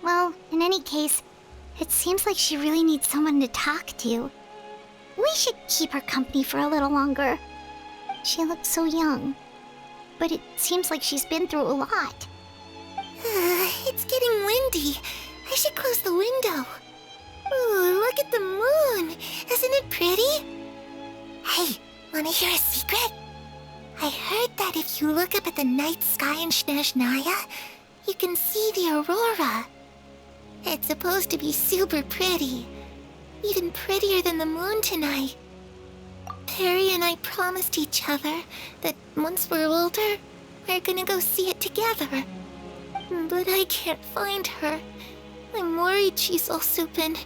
Well, in any case, it seems like she really needs someone to talk to. We should keep her company for a little longer. She looks so young, but it seems like she's been through a lot. It's getting windy. I should close the window. Ooh, look at the moon. pretty? Hey, wanna hear a secret? I heard that if you look up at the night sky in Snezhnaya, you can see the aurora. It's supposed to be super pretty. Even prettier than the moon tonight. Perry and I promised each other that once we're older, we're gonna go see it together. But I can't find her. I'm worried she's also been...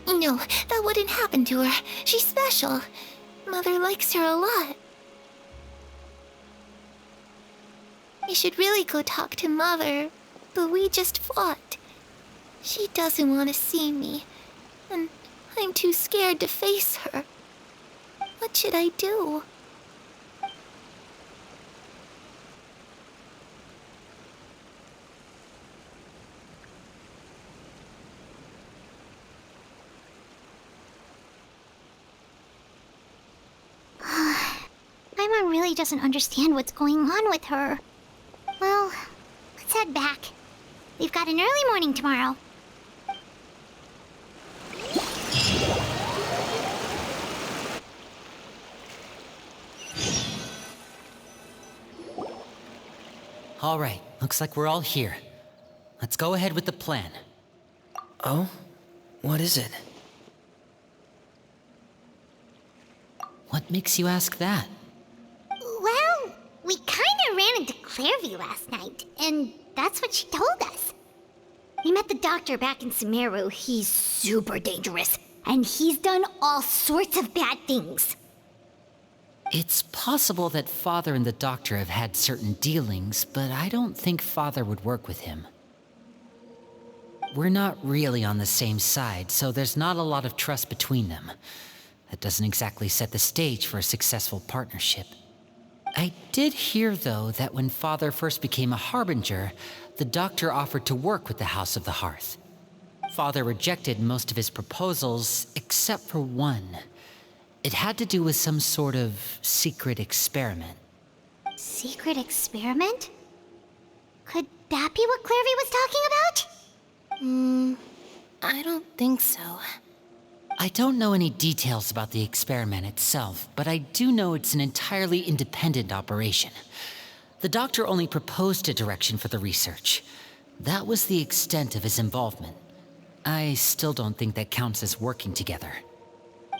No, that wouldn't happen to her. She's special. Mother likes her a lot. We should really go talk to Mother, but we just fought. She doesn't want to see me, and I'm too scared to face her. What should I do? My mom really doesn't understand what's going on with her. Well, let's head back. We've got an early morning tomorrow. All right, looks like we're all here. Let's go ahead with the plan. Oh? What is it? What makes you ask that? Well, we kinda ran into Clairvy last night, and that's what she told us. We met the doctor back in Sumeru. He's super dangerous, and he's done all sorts of bad things. It's possible that Father and the Doctor have had certain dealings, but I don't think Father would work with him. We're not really on the same side, so there's not a lot of trust between them. That doesn't exactly set the stage for a successful partnership. I did hear, though, that when Father first became a Harbinger, the Doctor offered to work with the House of the Hearth. Father rejected most of his proposals, except for one. It had to do with some sort of secret experiment. Secret experiment? Could that be what Clairvy was talking about? I don't think so. I don't know any details about the experiment itself, but I do know it's an entirely independent operation. The Doctor only proposed a direction for the research. That was the extent of his involvement. I still don't think that counts as working together.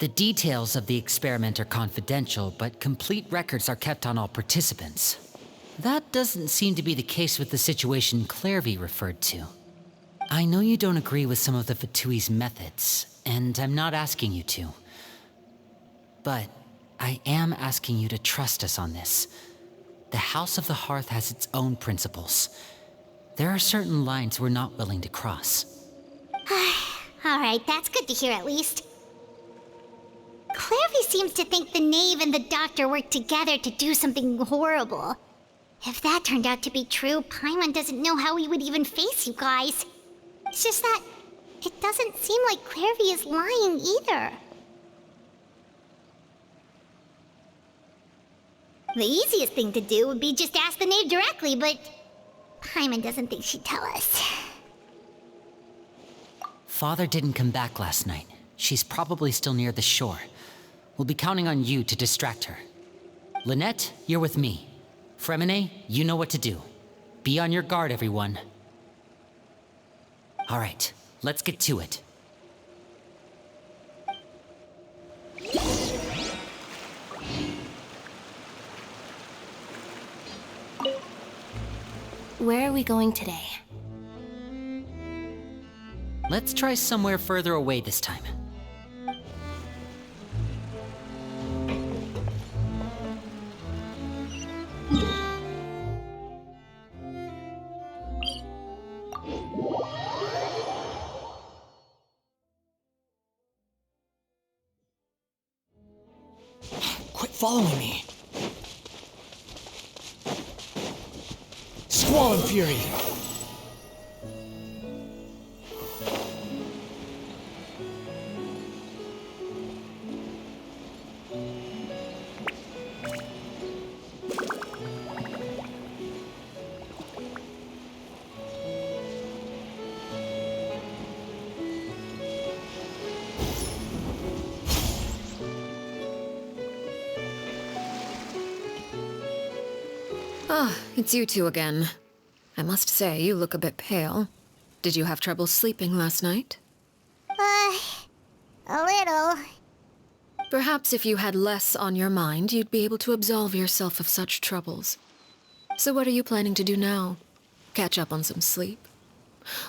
The details of the experiment are confidential, but complete records are kept on all participants. That doesn't seem to be the case with the situation Clairvy referred to. I know you don't agree with some of the Fatui's methods, and I'm not asking you to. But I am asking you to trust us on this. The House of the Hearth has its own principles. There are certain lines we're not willing to cross. Alright, that's good to hear at least. Clairvy seems to think the Knave and the Doctor worked together to do something horrible. If that turned out to be true, Paimon doesn't know how we would even face you guys. It's just that it doesn't seem like Clairvy is lying either. The easiest thing to do would be just ask the Knave directly, but Paimon doesn't think she'd tell us. Father didn't come back last night. She's probably still near the shore. We'll be counting on you to distract her. Lynette, you're with me. Fremine, you know what to do. Be on your guard, everyone. All right, let's get to it. Where are we going today? Let's try somewhere further away this time. Quit following me. Squall and Fury! Ah, it's you two again. I must say, you look a bit pale. Did you have trouble sleeping last night? A little. Perhaps if you had less on your mind, you'd be able to absolve yourself of such troubles. So what are you planning to do now? Catch up on some sleep?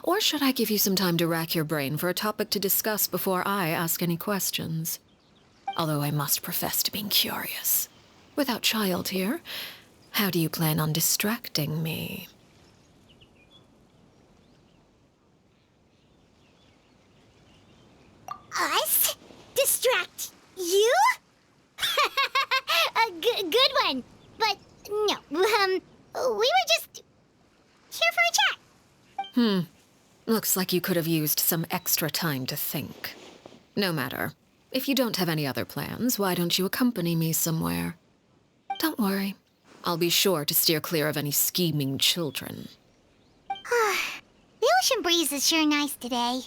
Or should I give you some time to rack your brain for a topic to discuss before I ask any questions? Although I must profess to being curious. Without child here, how do you plan on distracting me? Us? Distract you? A good one. But no, we were just here for a chat. Looks like you could have used some extra time to think. No matter. If you don't have any other plans, why don't you accompany me somewhere? Don't worry. I'll be sure to steer clear of any scheming children. The ocean breeze is sure nice today.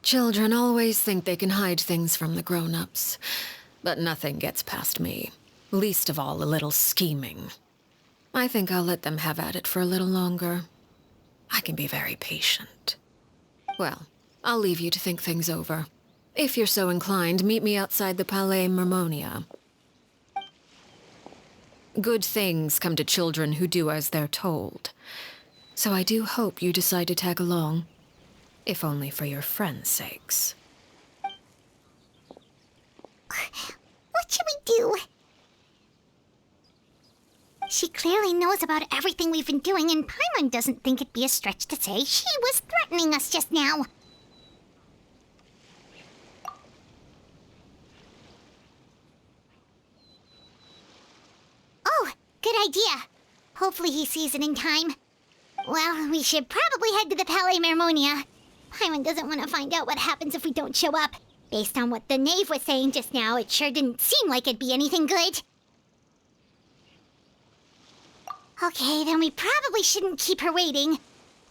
Children always think they can hide things from the grown-ups. But nothing gets past me. Least of all a little scheming. I think I'll let them have at it for a little longer. I can be very patient. Well, I'll leave you to think things over. If you're so inclined, meet me outside the Palais Mermonia. Good things come to children who do as they're told. So I do hope you decide to tag along. If only for your friends' sakes. What should we do? She clearly knows about everything we've been doing, and Paimon doesn't think it'd be a stretch to say she was threatening us just now. Oh, good idea. Hopefully he sees it in time. Well, we should probably head to the Palais Mermonia. Paimon doesn't want to find out what happens if we don't show up. Based on what the knave was saying just now, it sure didn't seem like it'd be anything good. Okay, then we probably shouldn't keep her waiting.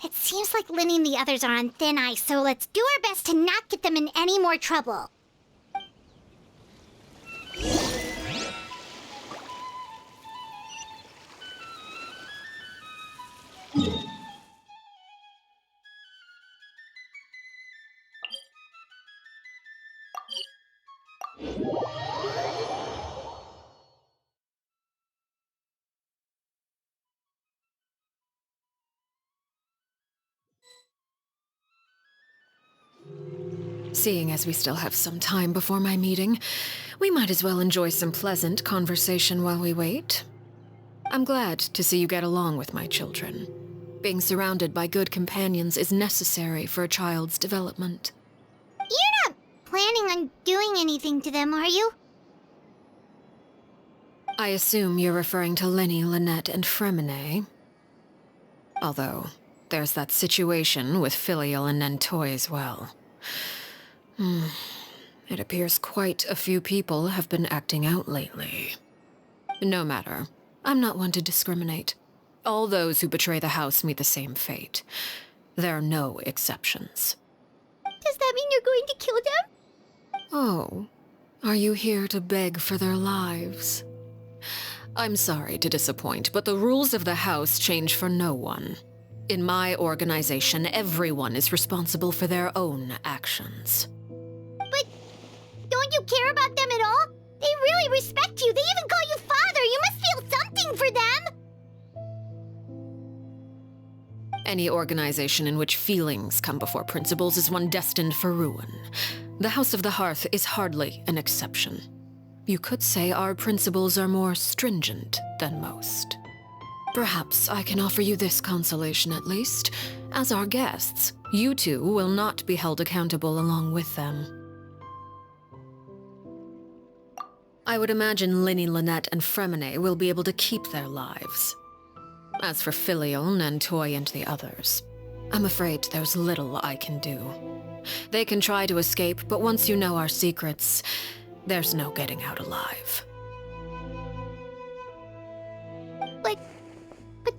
It seems like Linny and the others are on thin ice, so let's do our best to not get them in any more trouble. Seeing as we still have some time before my meeting, we might as well enjoy some pleasant conversation while we wait. I'm glad to see you get along with my children. Being surrounded by good companions is necessary for a child's development. You're not planning on doing anything to them, are you? I assume you're referring to Linny, Lynette, and Fremine. Although, there's that situation with Filial and Nentoy as well. It appears quite a few people have been acting out lately. No matter. I'm not one to discriminate. All those who betray the house meet the same fate. There are no exceptions. Does that mean you're going to kill them? Oh, are you here to beg for their lives? I'm sorry to disappoint, but the rules of the house change for no one. In my organization, everyone is responsible for their own actions. But don't you care about them at all? They really respect you. They even call you father. You must feel something for them. Any organization in which feelings come before principles is one destined for ruin. The House of the Hearth is hardly an exception. You could say our principles are more stringent than most. Perhaps I can offer you this consolation at least. As our guests, you two will not be held accountable along with them. I would imagine Linny, Lynette, and Fremine will be able to keep their lives. As for Filial, Nentoy, and the others, I'm afraid there's little I can do. They can try to escape, but once you know our secrets, there's no getting out alive. But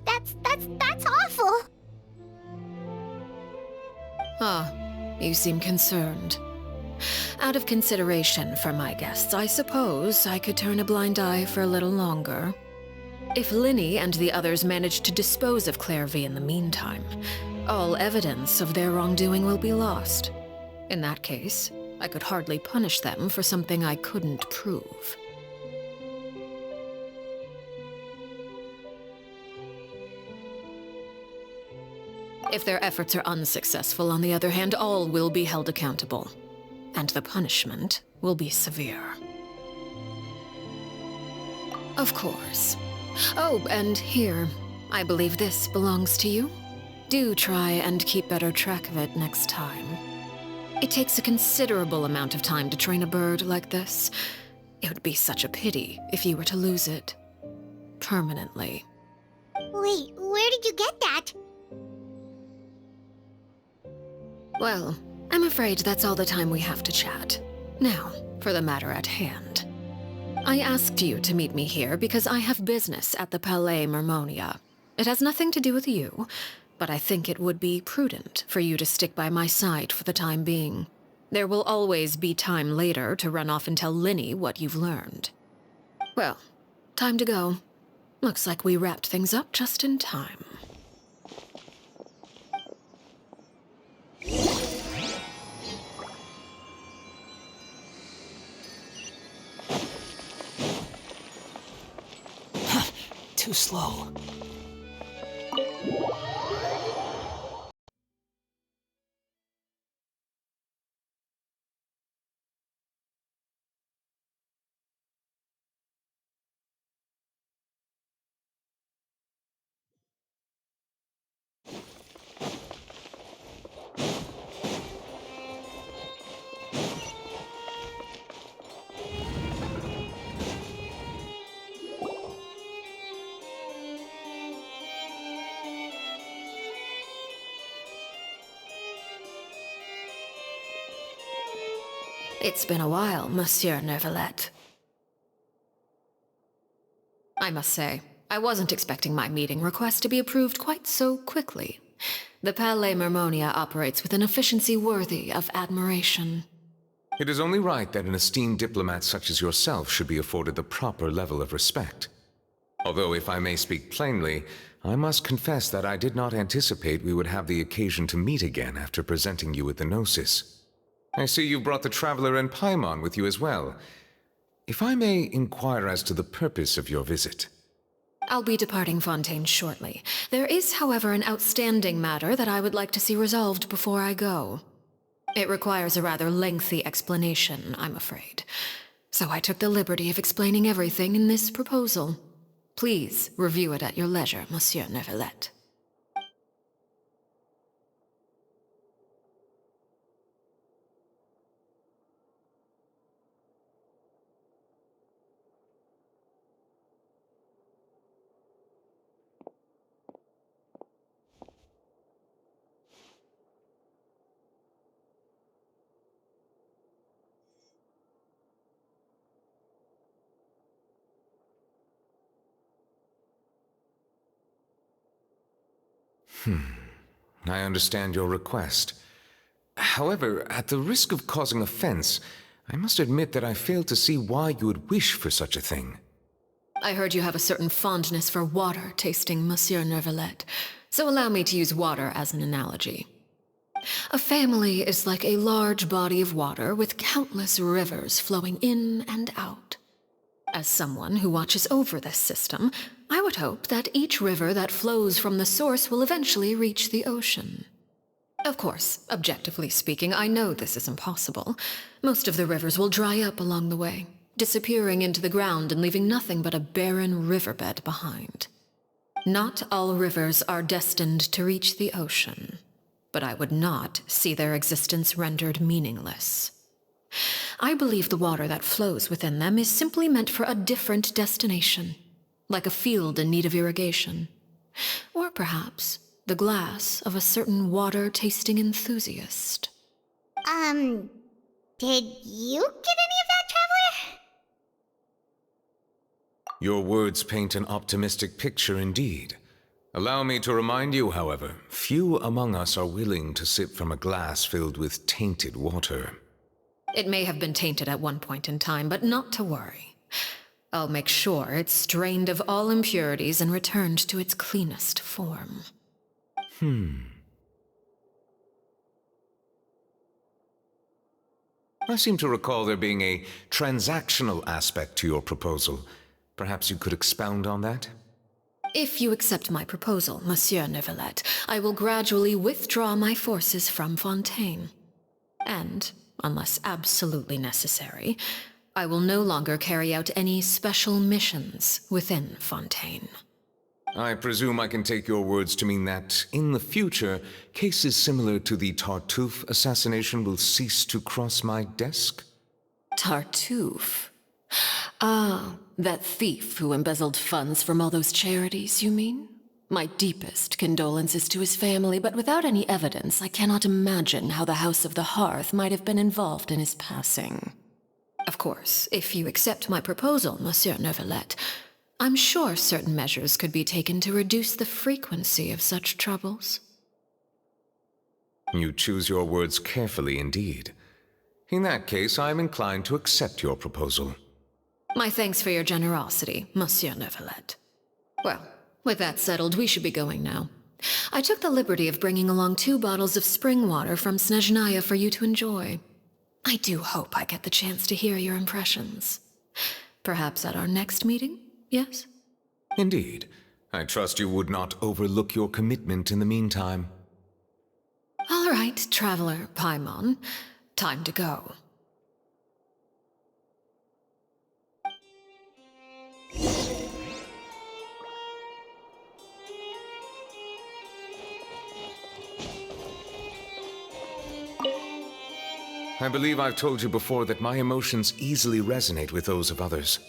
that's awful. Ah, you seem concerned. Out of consideration for my guests, I suppose I could turn a blind eye for a little longer. If Linny and the others manage to dispose of Clairvy in the meantime, all evidence of their wrongdoing will be lost. In that case, I could hardly punish them for something I couldn't prove. If their efforts are unsuccessful, on the other hand, all will be held accountable. And the punishment will be severe. Of course. Oh, and here, I believe this belongs to you. Do try and keep better track of it next time. It takes a considerable amount of time to train a bird like this. It would be such a pity if you were to lose it. Permanently. Wait, where did you get that? Well, I'm afraid that's all the time we have to chat. Now, for the matter at hand. I asked you to meet me here because I have business at the Palais Mermonia. It has nothing to do with you, but I think it would be prudent for you to stick by my side for the time being. There will always be time later to run off and tell Linny what you've learned. Well, time to go. Looks like we wrapped things up just in time. Too slow. It's been a while, Monsieur Neuvillette. I must say, I wasn't expecting my meeting request to be approved quite so quickly. The Palais Mermonia operates with an efficiency worthy of admiration. It is only right that an esteemed diplomat such as yourself should be afforded the proper level of respect. Although, if I may speak plainly, I must confess that I did not anticipate we would have the occasion to meet again after presenting you with the Gnosis. I see you've brought the Traveler and Paimon with you as well. If I may inquire as to the purpose of your visit. I'll be departing Fontaine shortly. There is, however, an outstanding matter that I would like to see resolved before I go. It requires a rather lengthy explanation, I'm afraid. So I took the liberty of explaining everything in this proposal. Please review it at your leisure, Monsieur Neuvillette. I understand your request. However, at the risk of causing offense, I must admit that I fail to see why you would wish for such a thing. I heard you have a certain fondness for water tasting, Monsieur Neuvillette, so allow me to use water as an analogy. A family is like a large body of water with countless rivers flowing in and out. As someone who watches over this system, I would hope that each river that flows from the source will eventually reach the ocean. Of course, objectively speaking, I know this is impossible. Most of the rivers will dry up along the way, disappearing into the ground and leaving nothing but a barren riverbed behind. Not all rivers are destined to reach the ocean, but I would not see their existence rendered meaningless. I believe the water that flows within them is simply meant for a different destination, like a field in need of irrigation. Or perhaps the glass of a certain water-tasting enthusiast. Did you get any of that, Traveler? Your words paint an optimistic picture indeed. Allow me to remind you, however, few among us are willing to sip from a glass filled with tainted water. It may have been tainted at one point in time, but not to worry. I'll make sure it's strained of all impurities and returned to its cleanest form. I seem to recall there being a transactional aspect to your proposal. Perhaps you could expound on that? If you accept my proposal, Monsieur Neuvillette, I will gradually withdraw my forces from Fontaine. And, unless absolutely necessary, I will no longer carry out any special missions within Fontaine. I presume I can take your words to mean that, in the future, cases similar to the Tartuffe assassination will cease to cross my desk? Tartuffe? Ah, that thief who embezzled funds from all those charities, you mean? My deepest condolences to his family, but without any evidence, I cannot imagine how the House of the Hearth might have been involved in his passing. Of course, if you accept my proposal, Monsieur Neuvillette, I'm sure certain measures could be taken to reduce the frequency of such troubles. You choose your words carefully indeed. In that case, I am inclined to accept your proposal. My thanks for your generosity, Monsieur Neuvillette. Well, with that settled, we should be going now. I took the liberty of bringing along 2 bottles of spring water from Snezhnaya for you to enjoy. I do hope I get the chance to hear your impressions. Perhaps at our next meeting? Yes? Indeed. I trust you would not overlook your commitment in the meantime. All right, Traveler Paimon. Time to go. I believe I've told you before that my emotions easily resonate with those of others.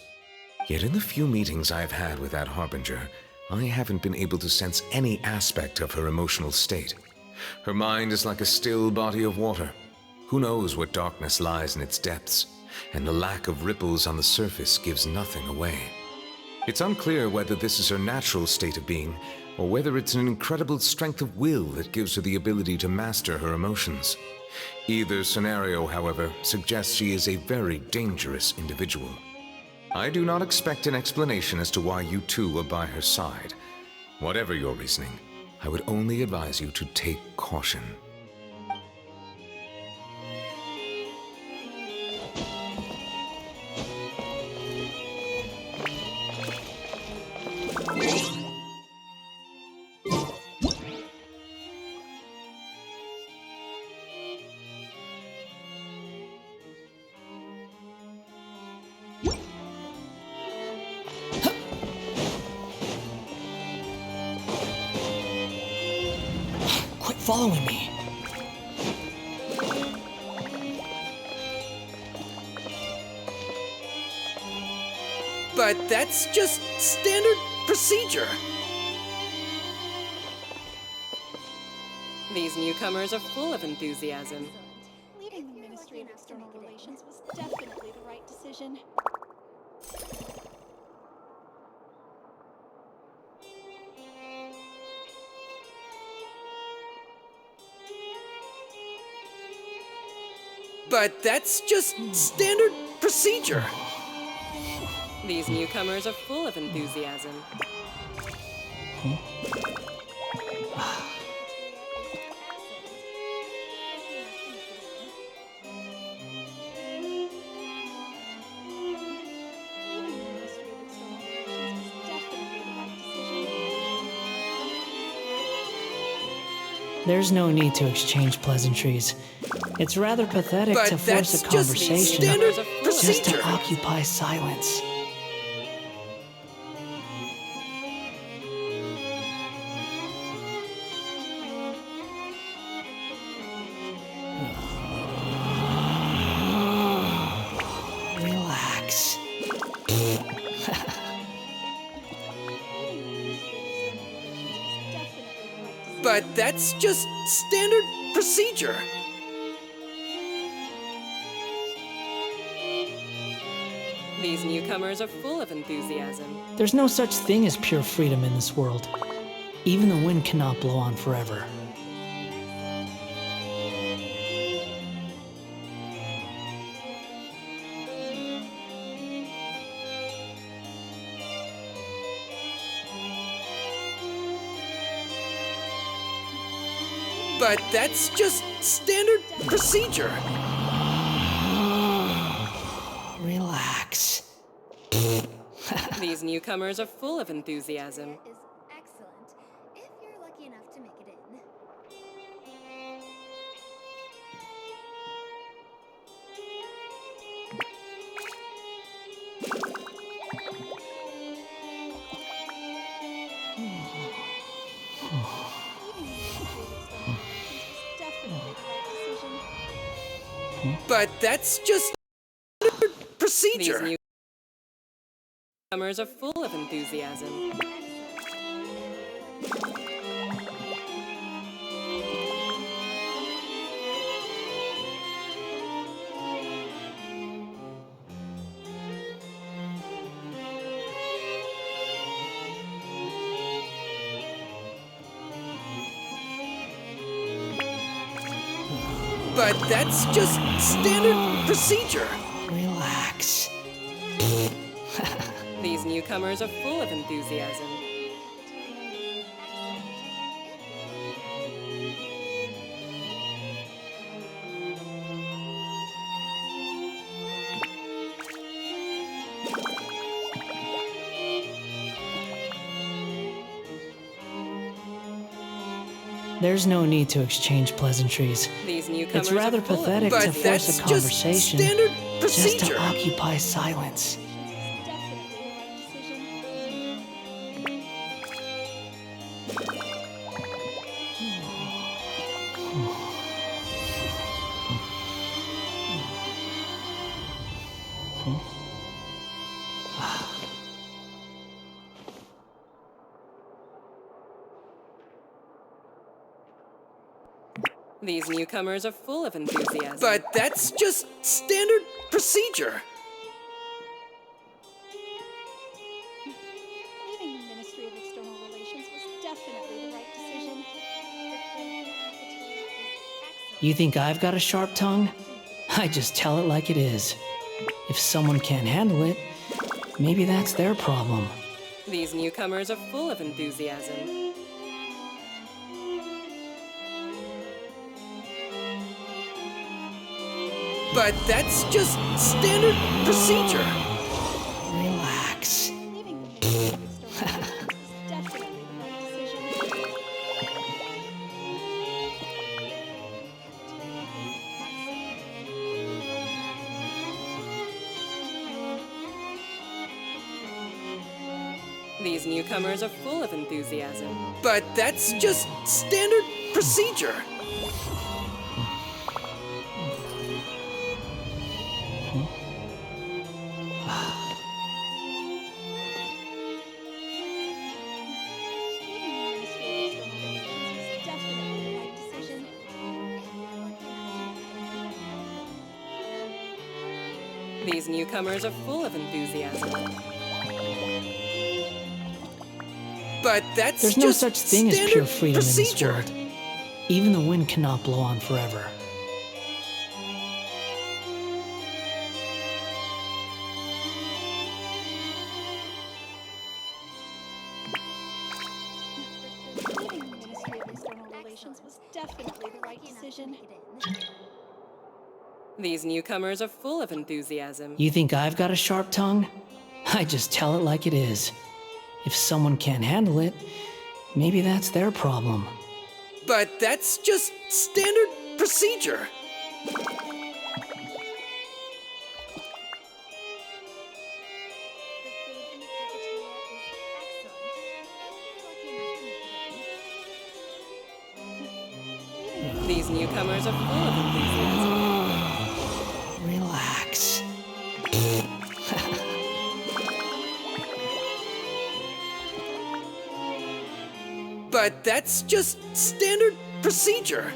Yet in the few meetings I've had with that Harbinger, I haven't been able to sense any aspect of her emotional state. Her mind is like a still body of water. Who knows what darkness lies in its depths, and the lack of ripples on the surface gives nothing away. It's unclear whether this is her natural state of being, or whether it's an incredible strength of will that gives her the ability to master her emotions. Either scenario, however, suggests she is a very dangerous individual. I do not expect an explanation as to why you two are by her side. Whatever your reasoning, I would only advise you to take caution. Quit following me. But that's just standard procedure. These newcomers are full of enthusiasm. Leading the Ministry of External Relations was definitely the right decision. But that's just standard procedure. These newcomers are full of enthusiasm. There's no need to exchange pleasantries. It's rather pathetic But to force that's a just conversation standard just procedure. to occupy silence. Relax. But that's just standard procedure. These newcomers are full of enthusiasm. There's no such thing as pure freedom in this world. Even the wind cannot blow on forever. But that's just standard procedure. Relax. These newcomers are full of enthusiasm. Is excellent if you're lucky enough to make it in. But that's just procedure. These newcomers are full of enthusiasm. But that's just standard procedure. Relax. These newcomers are full of enthusiasm. There's no need to exchange pleasantries. These newcomers It's rather are full of pathetic to But force that's a just conversation standard just procedure. to occupy silence. These newcomers are full of enthusiasm. But that's just standard procedure. Leaving the Ministry of External Relations was definitely the right decision. You think I've got a sharp tongue? I just tell it like it is. If someone can't handle it, maybe that's their problem. These newcomers are full of enthusiasm. But that's just standard procedure. Relax. Leaving the Ministry of External Relations was definitely the right decision. These newcomers are full of enthusiasm. But that's just standard procedure. These newcomers are full of enthusiasm. But that's There's no just such thing as standard pure freedom procedure. in this world. Even the wind cannot blow on forever. Leaving the Ministry of External Relations was definitely the right decision. These newcomers are full of enthusiasm. You think I've got a sharp tongue? I just tell it like it is. If someone can't handle it, maybe that's their problem. But that's just standard procedure. These newcomers are full of enthusiasm. Relax. But that's just standard procedure.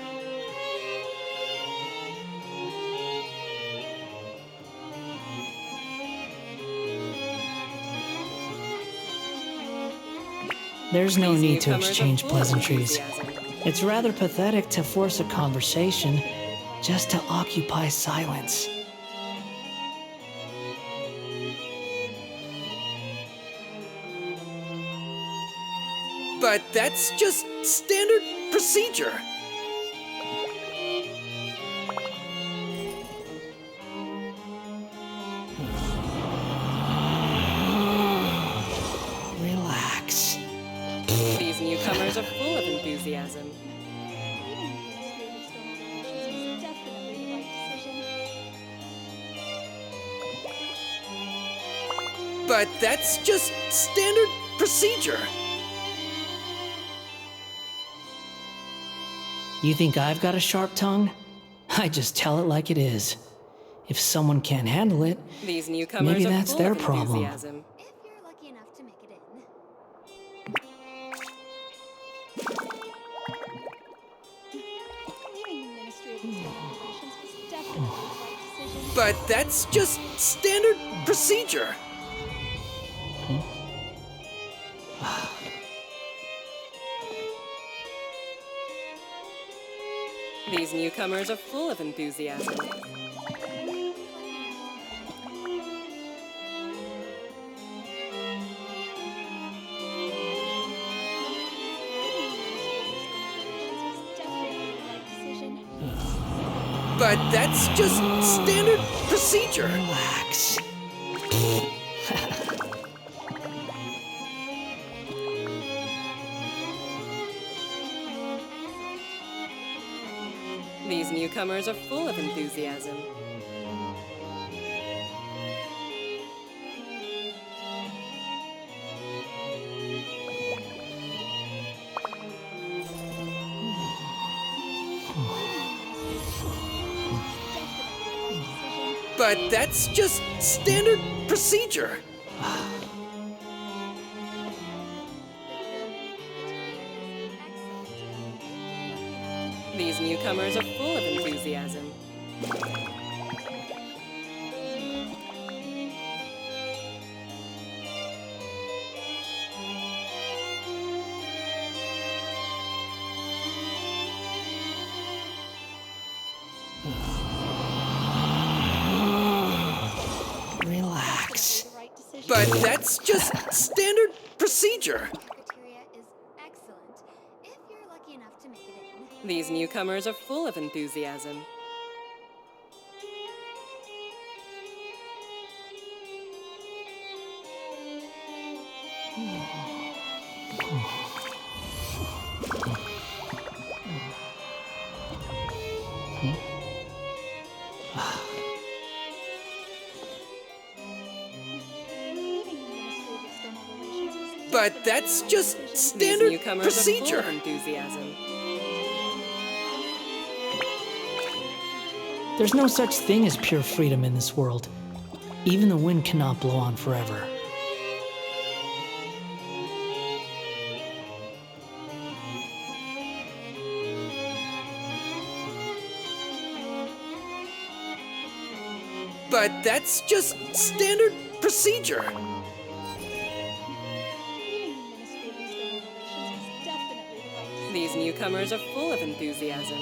There's no These need to newcomers are exchange full of pleasantries. enthusiasm. It's rather pathetic to force a conversation just to occupy silence. But that's just standard procedure. enthusiasm. Leaving the Ministry of External Relations was definitely the right decision. But that's just standard procedure. You think I've got a sharp tongue? I just tell it like it is. If someone can't handle it, These newcomers maybe are that's full their of problem. enthusiasm. If you're lucky enough to make it in. Leaving the Ministry of External Relations was definitely the right decision. But that's just standard procedure. These newcomers are full of enthusiasm. But that's just standard procedure. Relax. These newcomers are full of enthusiasm. But that's just standard procedure. These newcomers are full of enthusiasm. Relax. But that's just standard procedure. Cafeteria is excellent. If you're lucky enough to make it in. These newcomers are full of enthusiasm. But that's just These standard newcomers are full procedure. of enthusiasm. There's no such thing as pure freedom in this world. Even the wind cannot blow on forever. But that's just standard procedure. These newcomers are full of enthusiasm.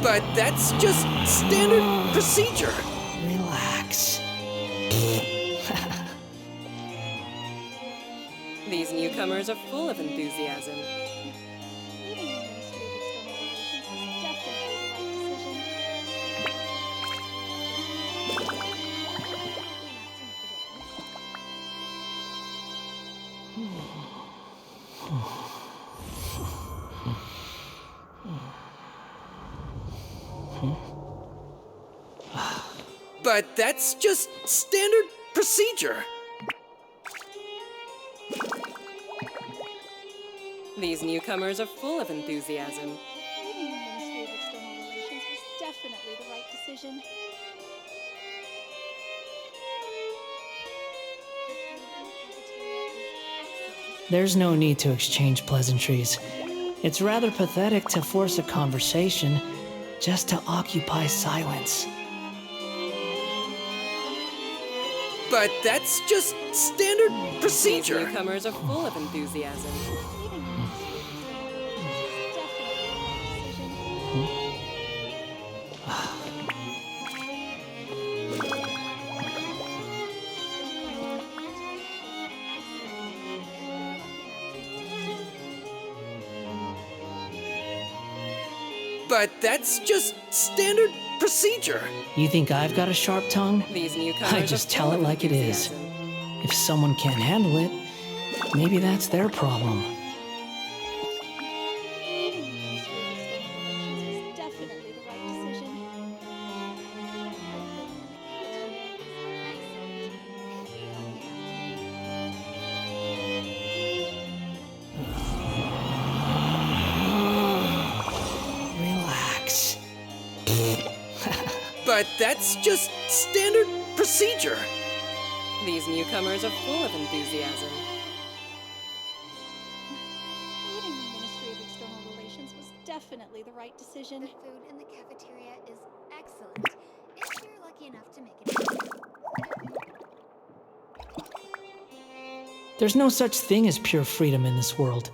But that's just standard procedure. Relax. These newcomers are full of enthusiasm. Leaving the Ministry of External Relations was definitely the right decision. But that's just standard procedure. These newcomers are full of enthusiasm. Leaving the Ministry of External Relations was definitely the right decision. There's no need to exchange pleasantries. It's rather pathetic to force a conversation just to occupy silence. But that's just standard These procedure. newcomers are full of enthusiasm. Leaving the Ministry of External Relations was definitely the right decision. But that's just standard procedure. You think I've got a sharp tongue? These newcomers I are just full tell it of like it is. enthusiasm. If someone can't handle it, maybe that's their problem. Leaving the Ministry of External Relations was definitely the right decision. Relax. But that's just standard procedure. These newcomers are full of enthusiasm. Leaving the Ministry of External Relations was definitely the right decision. The food in the cafeteria is excellent, if you're lucky enough to make it. There's no such thing as pure freedom in this world.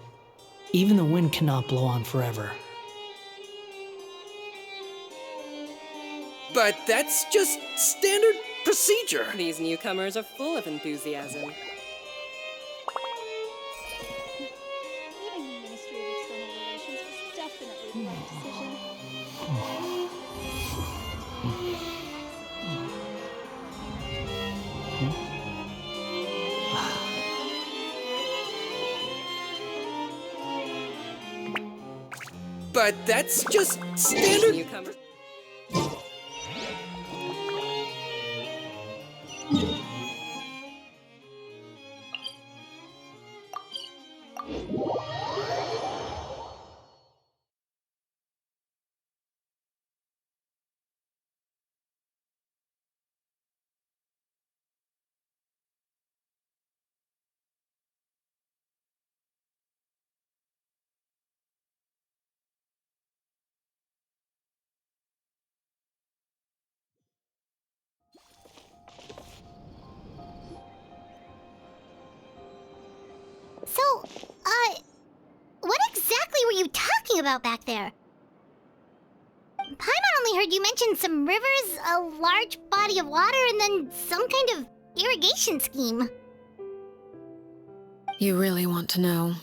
Even the wind cannot blow on forever. But that's just standard procedure. These newcomers are full of enthusiasm. Leaving the Ministry of External Relations was definitely the right decision. But that's just These standard. newcomers. So, what exactly were you talking about back there? Paimon only heard you mention some rivers, a large body of water, and then some kind of irrigation scheme. You really want to know?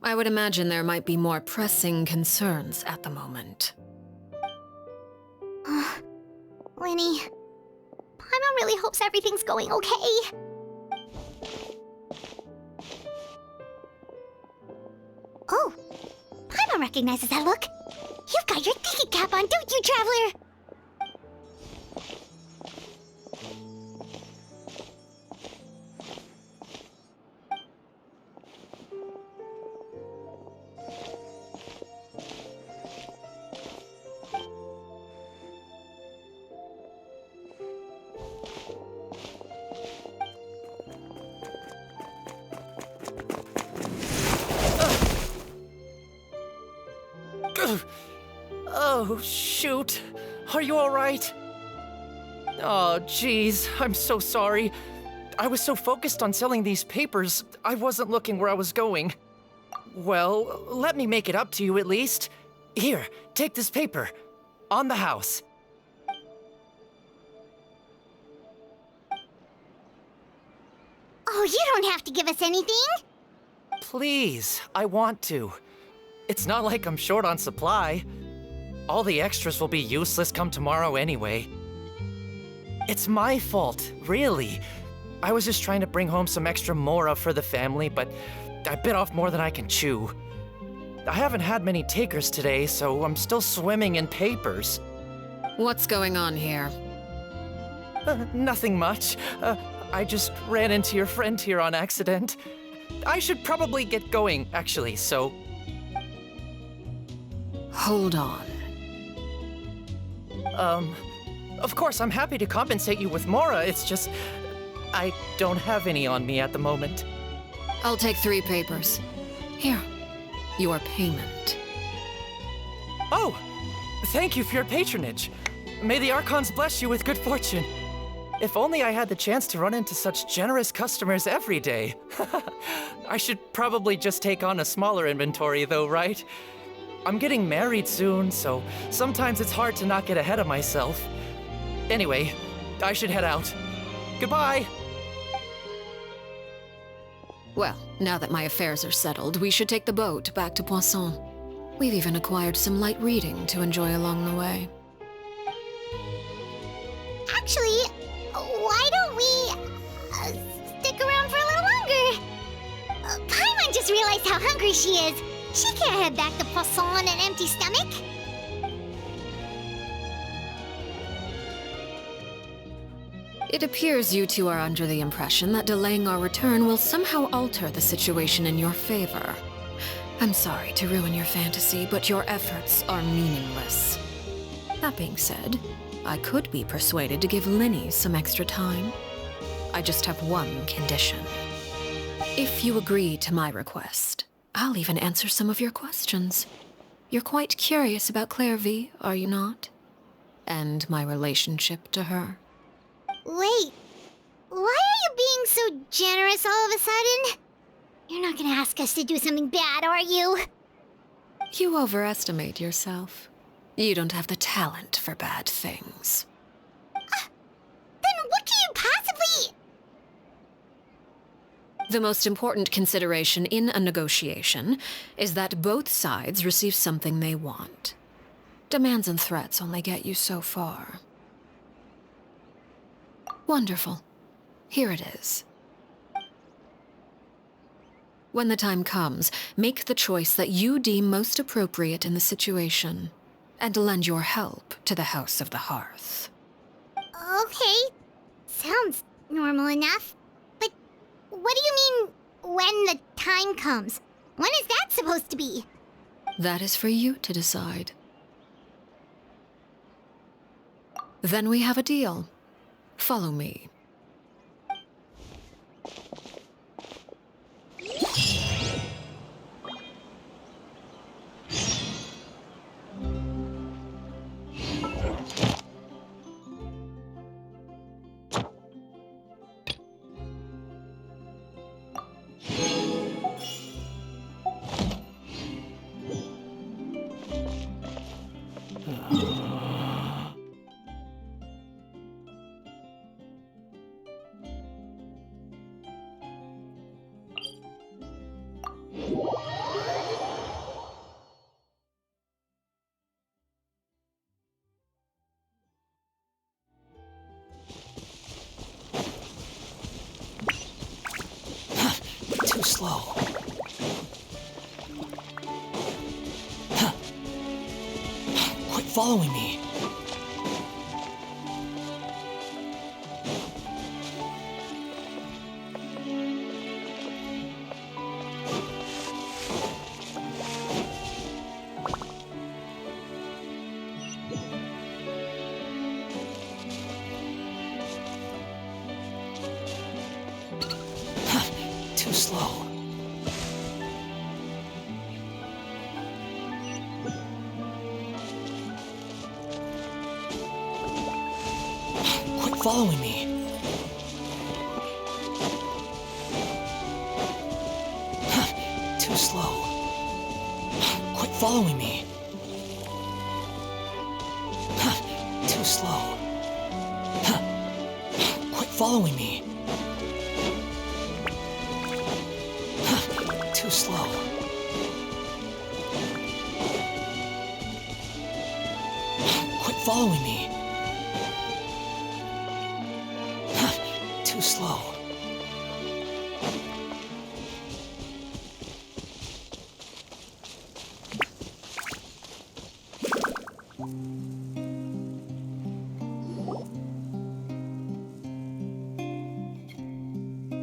I would imagine there might be more pressing concerns at the moment. Winnie, Paimon really hopes everything's going okay. Oh, Paimon recognizes that look. You've got your thinking cap on, don't you, Traveler? Oh, shoot. Are you alright? Oh, jeez. I'm so sorry. I was so focused on selling these papers, I wasn't looking where I was going. Well, let me make it up to you at least. Here, take this paper. On the house. Oh, you don't have to give us anything. Please, I want to. It's not like I'm short on supply. All the extras will be useless come tomorrow anyway. It's my fault, really. I was just trying to bring home some extra mora for the family, but I bit off more than I can chew. I haven't had many takers today, so I'm still swimming in papers. What's going on here? Nothing much. I just ran into your friend here on accident. I should probably get going, actually, so... Hold on. Of course, I'm happy to compensate you with mora, it's just... I don't have any on me at the moment. I'll take 3 papers. Here, your payment. Oh! Thank you for your patronage. May the Archons bless you with good fortune. If only I had the chance to run into such generous customers every day. I should probably just take on a smaller inventory though, right? I'm getting married soon, so sometimes it's hard to not get ahead of myself. Anyway, I should head out. Goodbye! Well, now that my affairs are settled, we should take the boat back to Poisson. We've even acquired some light reading to enjoy along the way. Actually, why don't we stick around for a little longer? Paimon just realized how hungry she is. She can't head back to Poisson on an empty stomach. It appears you two are under the impression that delaying our return will somehow alter the situation in your favor. I'm sorry to ruin your fantasy, but your efforts are meaningless. That being said, I could be persuaded to give Linny some extra time. I just have one condition. If you agree to my request, I'll even answer some of your questions. You're quite curious about Clairvy, are you not? And my relationship to her. Wait, why are you being so generous all of a sudden? You're not gonna ask us to do something bad, are you? You overestimate yourself. You don't have the talent for bad things. Then what can you possibly... The most important consideration in a negotiation is that both sides receive something they want. Demands and threats only get you so far. Wonderful. Here it is. When the time comes, make the choice that you deem most appropriate in the situation, and lend your help to the House of the Hearth. Okay, sounds normal enough. But what do you mean, when the time comes? When is that supposed to be? That is for you to decide. Then we have a deal. Follow me. Too slow. Huh. Quit following me. Too slow. Quit following me. Too slow. Quit following me. Too slow. Quit following me. Too slow. Quit following me. Too slow.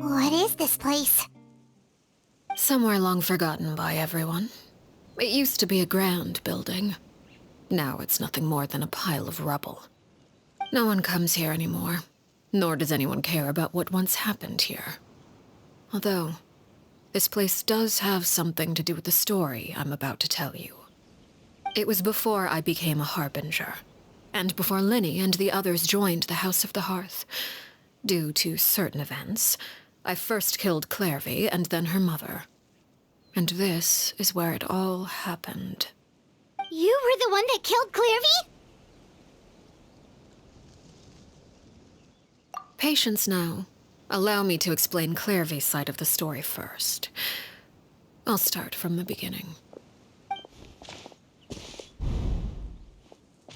What is this place? Somewhere long forgotten by everyone. It used to be a grand building. Now it's nothing more than a pile of rubble. No one comes here anymore, nor does anyone care about what once happened here. Although, this place does have something to do with the story I'm about to tell you. It was before I became a Harbinger, and before Linny and the others joined the House of the Hearth. Due to certain events, I first killed Clairvy and then her mother. And this is where it all happened. You were the one that killed Clairvy? Patience now. Allow me to explain Clairvy's side of the story first. I'll start from the beginning.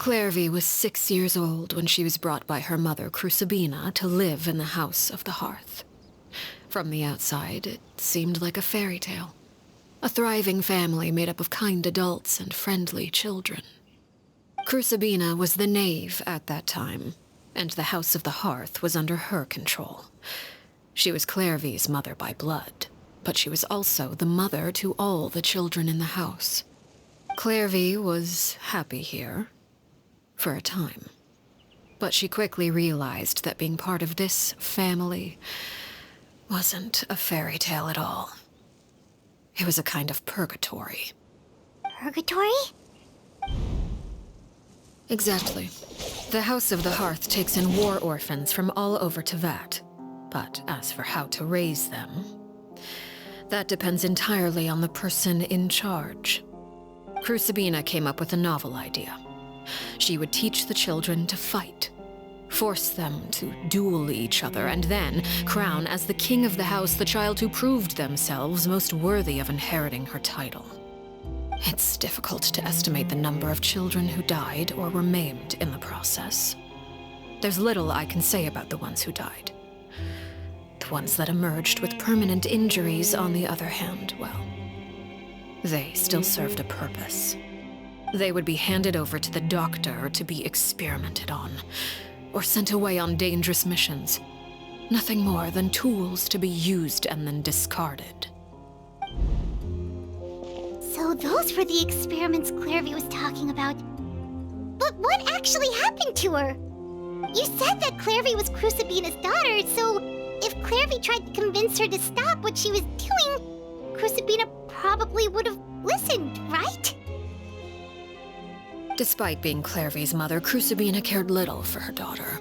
Clairvy was 6 years old when she was brought by her mother, Crucibina, to live in the House of the Hearth. From the outside, it seemed like a fairy tale. A thriving family made up of kind adults and friendly children. Crucibina was the knave at that time, and the House of the Hearth was under her control. She was Clairvy's mother by blood, but she was also the mother to all the children in the house. Clairvy was happy here, for a time. But she quickly realized that being part of this family wasn't a fairy tale at all. It was a kind of purgatory. Purgatory? Exactly. The House of the Hearth takes in war orphans from all over Tevat. But as for how to raise them, that depends entirely on the person in charge. Crucibina came up with a novel idea. She would teach the children to fight, force them to duel each other, and then crown as the king of the house the child who proved themselves most worthy of inheriting her title. It's difficult to estimate the number of children who died or were maimed in the process. There's little I can say about the ones who died. The ones that emerged with permanent injuries, on the other hand, well, they still served a purpose. They would be handed over to the doctor to be experimented on, or sent away on dangerous missions. Nothing more than tools to be used and then discarded. So those were the experiments Clairvy was talking about. But what actually happened to her? You said that Clairvy was Crucibina's daughter, so if Clairvy tried to convince her to stop what she was doing, Crucibina probably would have listened, right? Despite being Clairvy's mother, Crucibina cared little for her daughter.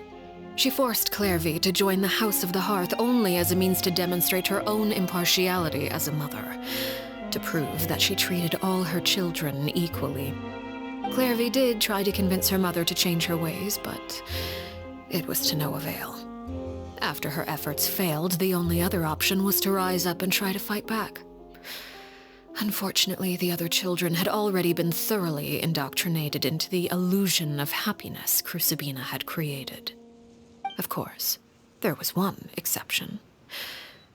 She forced Clairvy to join the House of the Hearth only as a means to demonstrate her own impartiality as a mother, to prove that she treated all her children equally. Clairvy did try to convince her mother to change her ways, but it was to no avail. After her efforts failed, the only other option was to rise up and try to fight back. Unfortunately, the other children had already been thoroughly indoctrinated into the illusion of happiness Crucibina had created. Of course, there was one exception.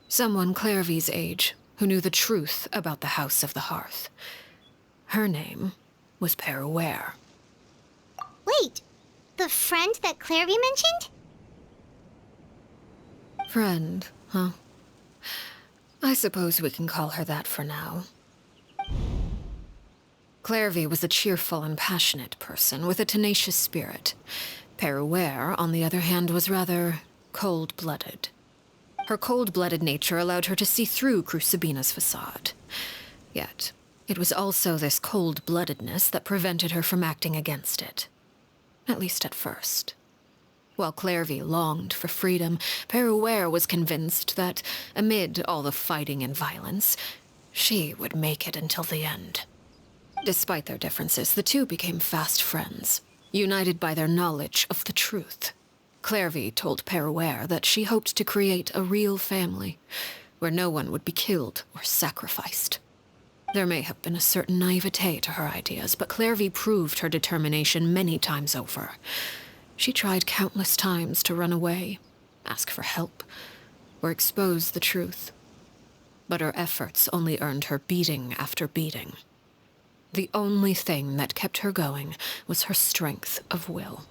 Someone Clairvy's age who knew the truth about the House of the Hearth. Her name was Peruere. Wait, the friend that Clairvy mentioned? Friend, huh? I suppose we can call her that for now. Clairvy was a cheerful and passionate person with a tenacious spirit. Peruere, on the other hand, was rather cold-blooded. Her cold-blooded nature allowed her to see through Crucibina's facade. Yet, it was also this cold-bloodedness that prevented her from acting against it. At least at first. While Clairvy longed for freedom, Peruere was convinced that, amid all the fighting and violence, she would make it until the end. Despite their differences, the two became fast friends, united by their knowledge of the truth. Clairvy told Peruere that she hoped to create a real family, where no one would be killed or sacrificed. There may have been a certain naivete to her ideas, but Clairvy proved her determination many times over. She tried countless times to run away, ask for help, or expose the truth. But her efforts only earned her beating after beating. The only thing that kept her going was her strength of will.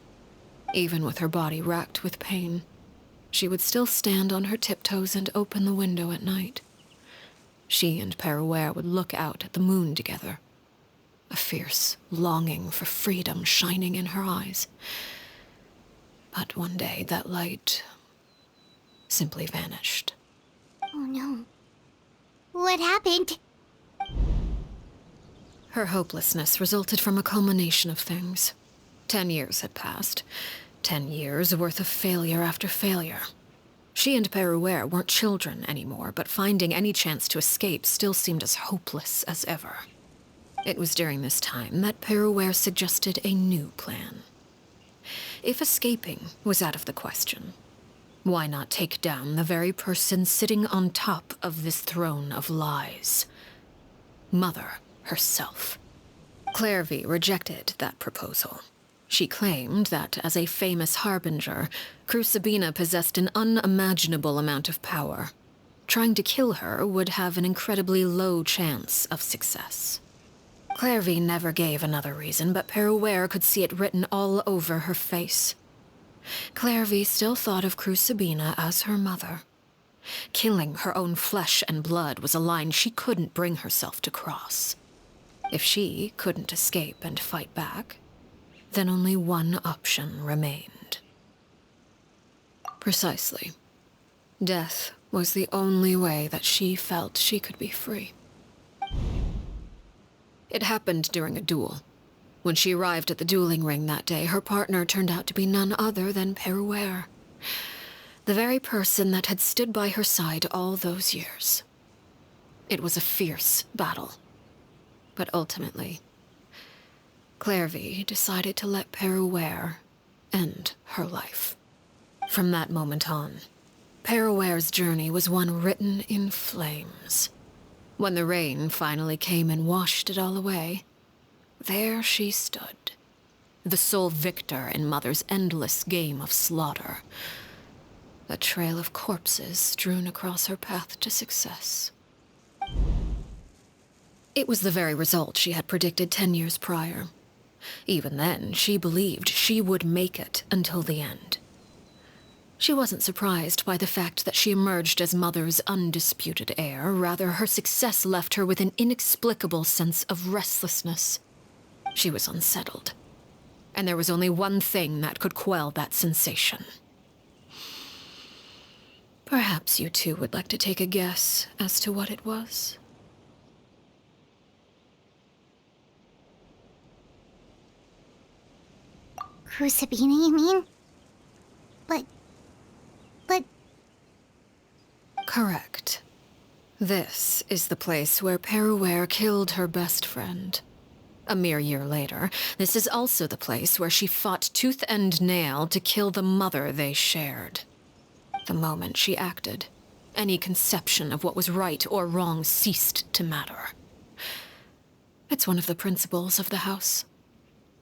Even with her body racked with pain, she would still stand on her tiptoes and open the window at night. She and Peruere would look out at the moon together, a fierce longing for freedom shining in her eyes. But one day that light simply vanished. Oh no. What happened? Her hopelessness resulted from a culmination of things. 10 years had passed. 10 years worth of failure after failure. She and Peruere weren't children anymore, but finding any chance to escape still seemed as hopeless as ever. It was during this time that Peruere suggested a new plan. If escaping was out of the question, why not take down the very person sitting on top of this throne of lies? Mother herself. Clairvy rejected that proposal. She claimed that, as a famous harbinger, Crucibina possessed an unimaginable amount of power. Trying to kill her would have an incredibly low chance of success. Clairvy never gave another reason, but Peruere could see it written all over her face. Clairvy still thought of Crucibina as her mother. Killing her own flesh and blood was a line she couldn't bring herself to cross. If she couldn't escape and fight back, then only one option remained. Precisely. Death was the only way that she felt she could be free. It happened during a duel. When she arrived at the dueling ring that day, her partner turned out to be none other than Peruere, the very person that had stood by her side all those years. It was a fierce battle. But ultimately, Clairvy decided to let Peruere end her life. From that moment on, Peruere's journey was one written in flames. When the rain finally came and washed it all away, there she stood, the sole victor in Mother's endless game of slaughter. A trail of corpses strewn across her path to success. It was the very result she had predicted 10 years prior. Even then, she believed she would make it until the end. She wasn't surprised by the fact that she emerged as Mother's undisputed heir. Rather, her success left her with an inexplicable sense of restlessness. She was unsettled, and there was only one thing that could quell that sensation. Perhaps you two would like to take a guess as to what it was? Crucibina, you mean? But... Correct. This is the place where Peruere killed her best friend. A mere year later, this is also the place where she fought tooth and nail to kill the mother they shared. The moment she acted, any conception of what was right or wrong ceased to matter. It's one of the principles of the house.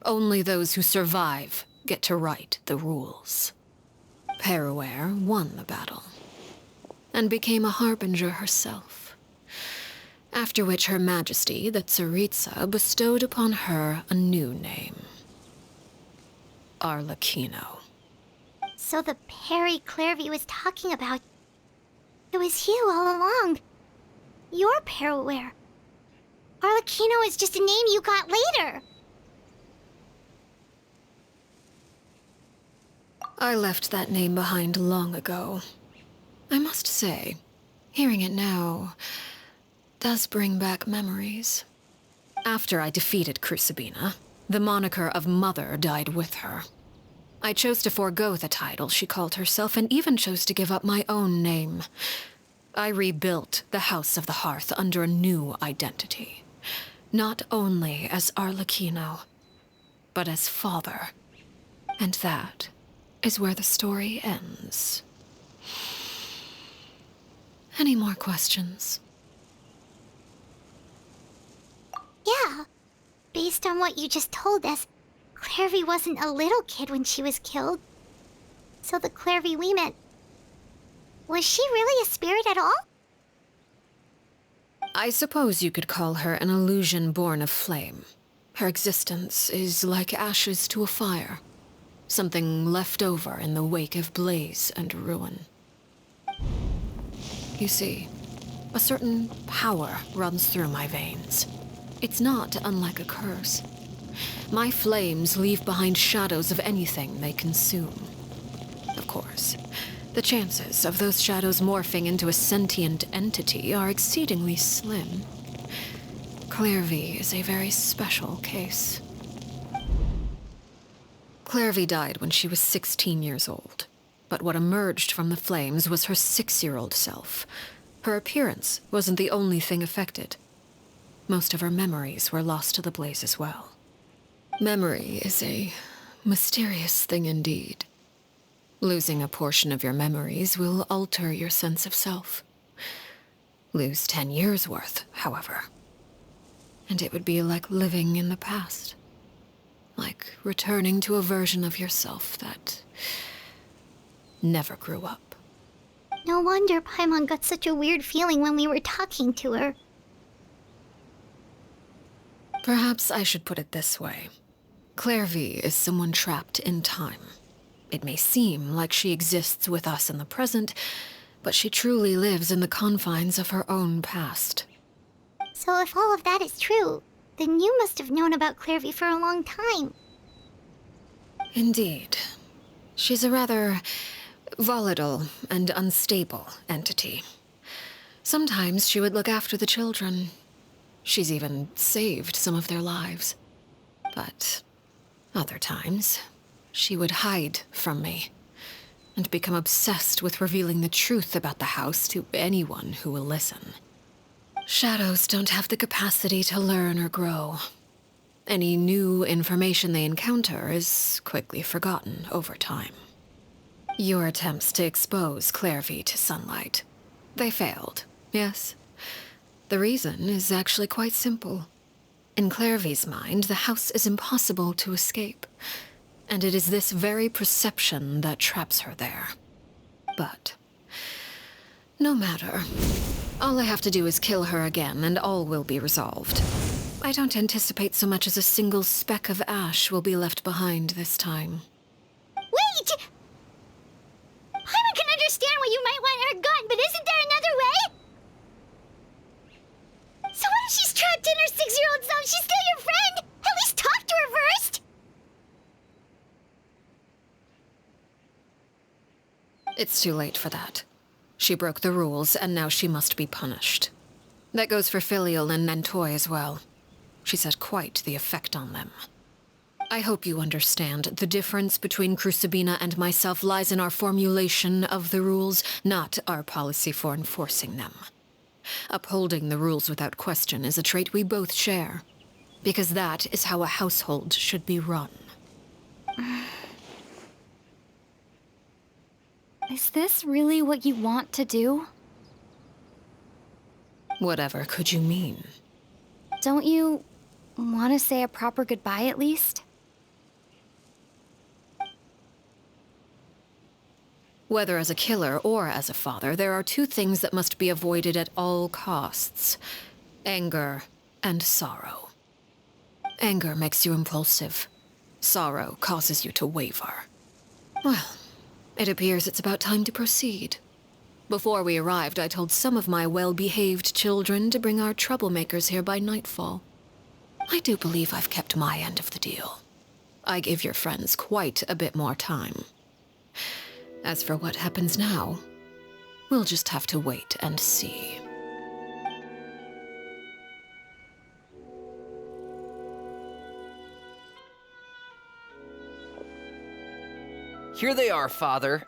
Only those who survive get to write the rules. Peruere won the battle, and became a harbinger herself. After which Her Majesty, the Tsaritsa, bestowed upon her a new name. Arlecchino. So the Perry Clairvy was talking about... It was you all along. You're Peruere. Arlecchino is just a name you got later. I left that name behind long ago. I must say, hearing it now does bring back memories. After I defeated Crucibina, the moniker of Mother died with her. I chose to forego the title she called herself, and even chose to give up my own name. I rebuilt the House of the Hearth under a new identity. Not only as Arlecchino, but as father. And that is where the story ends. Any more questions? Yeah. Based on what you just told us, Clairvy wasn't a little kid when she was killed. So the Clairvy we met... Was she really a spirit at all? I suppose you could call her an illusion born of flame. Her existence is like ashes to a fire. Something left over in the wake of blaze and ruin. You see, a certain power runs through my veins. It's not unlike a curse. My flames leave behind shadows of anything they consume. Of course, the chances of those shadows morphing into a sentient entity are exceedingly slim. Clairvy is a very special case. Clairvy died when she was 16 years old. But what emerged from the flames was her 6-year-old self. Her appearance wasn't the only thing affected. Most of her memories were lost to the blaze as well. Memory is a mysterious thing indeed. Losing a portion of your memories will alter your sense of self. Lose 10 years' worth, however, and it would be like living in the past. Like returning to a version of yourself that never grew up. No wonder Paimon got such a weird feeling when we were talking to her. Perhaps I should put it this way. Clairvy is someone trapped in time. It may seem like she exists with us in the present, but she truly lives in the confines of her own past. So if all of that is true, then you must have known about Clairvy for a long time. Indeed. She's a rather volatile and unstable entity. Sometimes she would look after the children. She's even saved some of their lives. But other times, she would hide from me and become obsessed with revealing the truth about the house to anyone who will listen. Shadows don't have the capacity to learn or grow. Any new information they encounter is quickly forgotten over time. Your attempts to expose Clairvy to sunlight, they failed, yes? The reason is actually quite simple. In Clairvy's mind, the house is impossible to escape, and it is this very perception that traps her there. But no matter. All I have to do is kill her again, and all will be resolved. I don't anticipate so much as a single speck of ash will be left behind this time. Wait! Paimon can understand why you might want her gone, but isn't there another way? So what if she's trapped in her 6-year-old self? She's still your friend! At least talk to her first! It's too late for that. She broke the rules, and now she must be punished. That goes for Filial and Nantoy as well. She's had quite the effect on them. I hope you understand the difference between Crucibina and myself lies in our formulation of the rules, not our policy for enforcing them. Upholding the rules without question is a trait we both share, because that is how a household should be run. Is this really what you want to do? Whatever could you mean? Don't you want to say a proper goodbye at least? Whether as a killer or as a father, there are two things that must be avoided at all costs: anger and sorrow. Anger makes you impulsive. Sorrow causes you to waver. Well, it appears it's about time to proceed. Before we arrived, I told some of my well-behaved children to bring our troublemakers here by nightfall. I do believe I've kept my end of the deal. I give your friends quite a bit more time. As for what happens now, we'll just have to wait and see. Here they are, Father.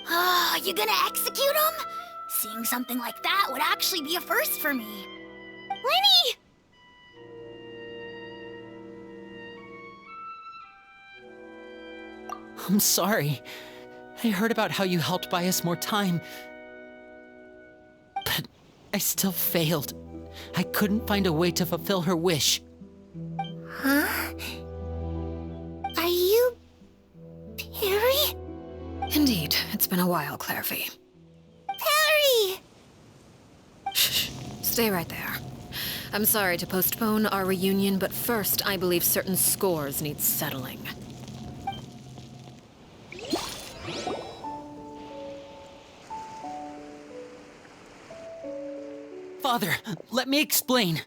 Ah, you gonna execute him? Seeing something like that would actually be a first for me. Lenny! I'm sorry. I heard about how you helped buy us more time. But I still failed. I couldn't find a way to fulfill her wish. Huh? Are you... Perry? Indeed, it's been a while, Clairvy. Perry! Shh, stay right there. I'm sorry to postpone our reunion, but first I believe certain scores need settling. Father, let me explain.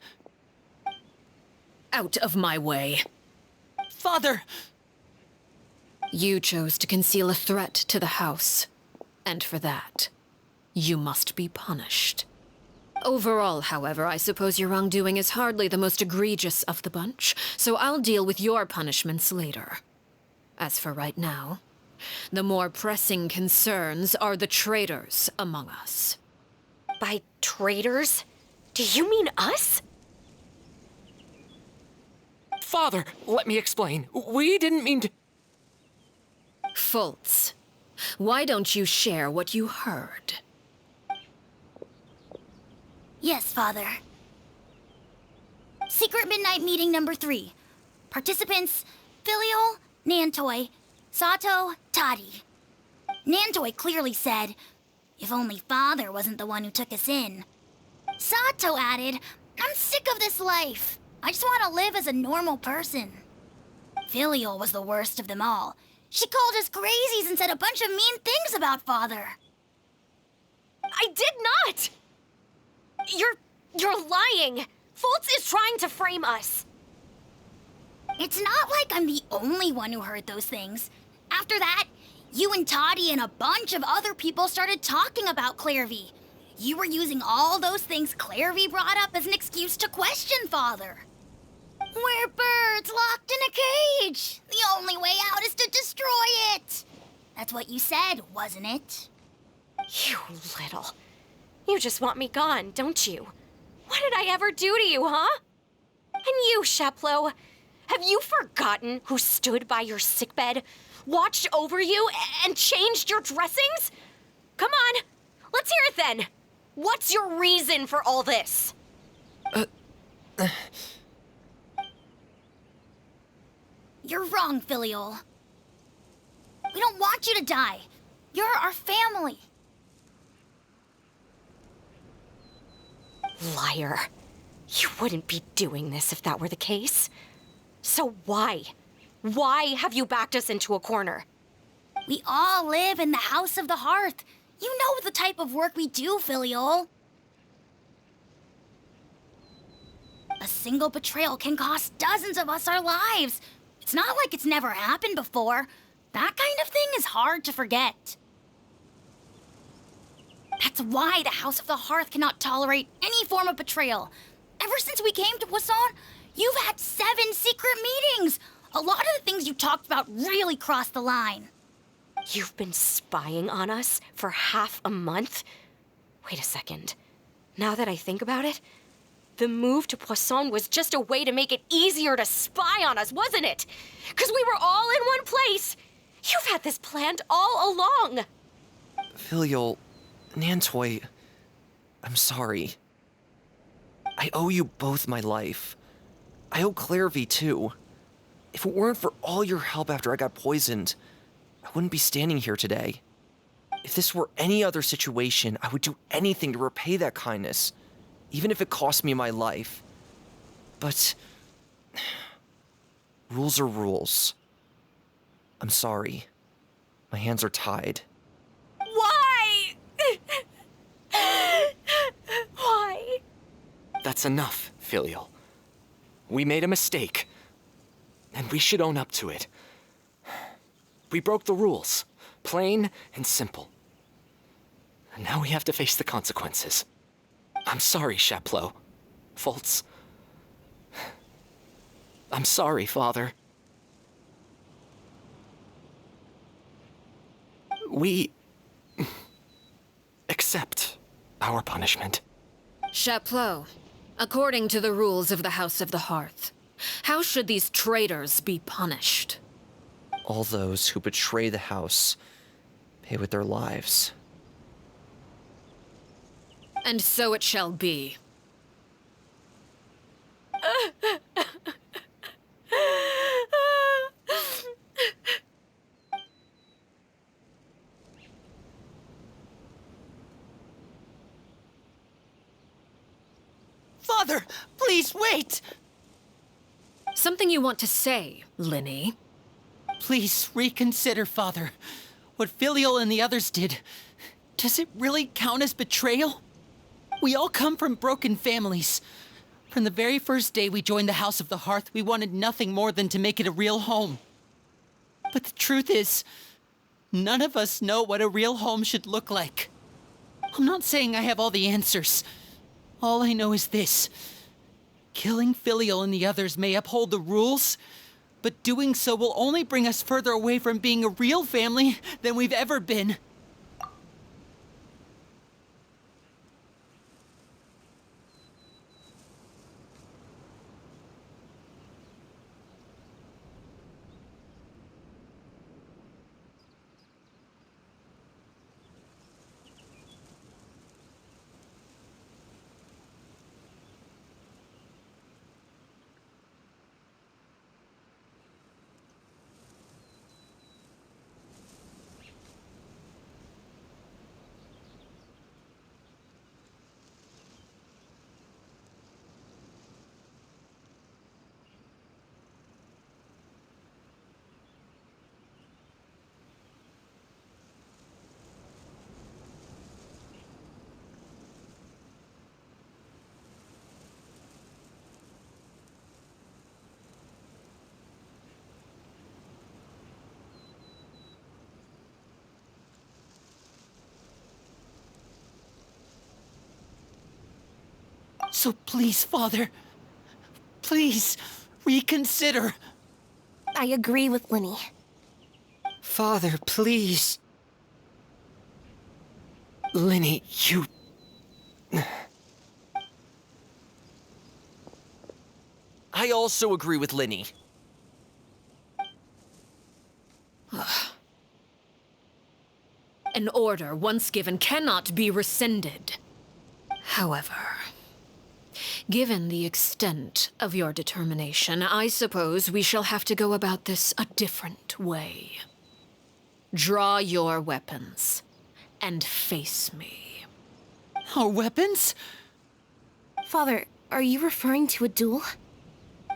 Out of my way. Father! You chose to conceal a threat to the house, and for that, you must be punished. Overall, however, I suppose your wrongdoing is hardly the most egregious of the bunch, so I'll deal with your punishments later. As for right now, the more pressing concerns are the traitors among us. By traitors? Do you mean us? Father, let me explain. We didn't mean to... Fultz, why don't you share what you heard? Yes, Father. Secret midnight meeting number 3. Participants, Filial, Nantoi, Sato, Toddy. Nantoi clearly said, if only Father wasn't the one who took us in. Sato added, I'm sick of this life. I just want to live as a normal person. Filial was the worst of them all. She called us crazies and said a bunch of mean things about Father. I did not! You're lying! Fultz is trying to frame us. It's not like I'm the only one who heard those things. After that, you and Toddy and a bunch of other people started talking about Clairvy. You were using all those things Clairvy brought up as an excuse to question Father. We're birds locked in a cage. The only way out is to destroy it. That's what you said, wasn't it? You little. You just want me gone, don't you? What did I ever do to you, huh? And you, Sheplo, have you forgotten who stood by your sickbed, watched over you, and changed your dressings? Come on, let's hear it then. What's your reason for all this? You're wrong, Filial. We don't want you to die. You're our family. Liar. You wouldn't be doing this if that were the case. So why? Why have you backed us into a corner? We all live in the House of the Hearth. You know the type of work we do, Filial. A single betrayal can cost dozens of us our lives. It's not like it's never happened before. That kind of thing is hard to forget. That's why the House of the Hearth cannot tolerate any form of betrayal. Ever since we came to Poisson, you've had 7 secret meetings. A lot of the things you talked about really crossed the line. You've been spying on us for half a month? Wait a second. Now that I think about it, the move to Poisson was just a way to make it easier to spy on us, wasn't it? Because we were all in one place. You've had this planned all along. Filial, Nantoi, I'm sorry. I owe you both my life. I owe Clairvy too. If it weren't for all your help after I got poisoned, I wouldn't be standing here today. If this were any other situation, I would do anything to repay that kindness, even if it cost me my life. But rules are rules. I'm sorry. My hands are tied. Why? Why? That's enough, Filial. We made a mistake, and we should own up to it. We broke the rules, plain and simple. And now we have to face the consequences. I'm sorry, Sheplo. Fultz. I'm sorry, Father. We accept our punishment. Chapleau, according to the rules of the House of the Hearth, how should these traitors be punished? All those who betray the house pay with their lives. And so it shall be. Father, please wait! Something you want to say, Linny? Please reconsider, Father. What Filial and the others did, does it really count as betrayal? We all come from broken families. From the very first day we joined the House of the Hearth, we wanted nothing more than to make it a real home. But the truth is, none of us know what a real home should look like. I'm not saying I have all the answers. All I know is this. Killing Filial and the others may uphold the rules, but doing so will only bring us further away from being a real family than we've ever been. So please, Father, please reconsider. I agree with Linny. Father, please. Linny, you... I also agree with Linny. An order once given cannot be rescinded. However, given the extent of your determination, I suppose we shall have to go about this a different way. Draw your weapons and face me. Our weapons? Father, are you referring to a duel?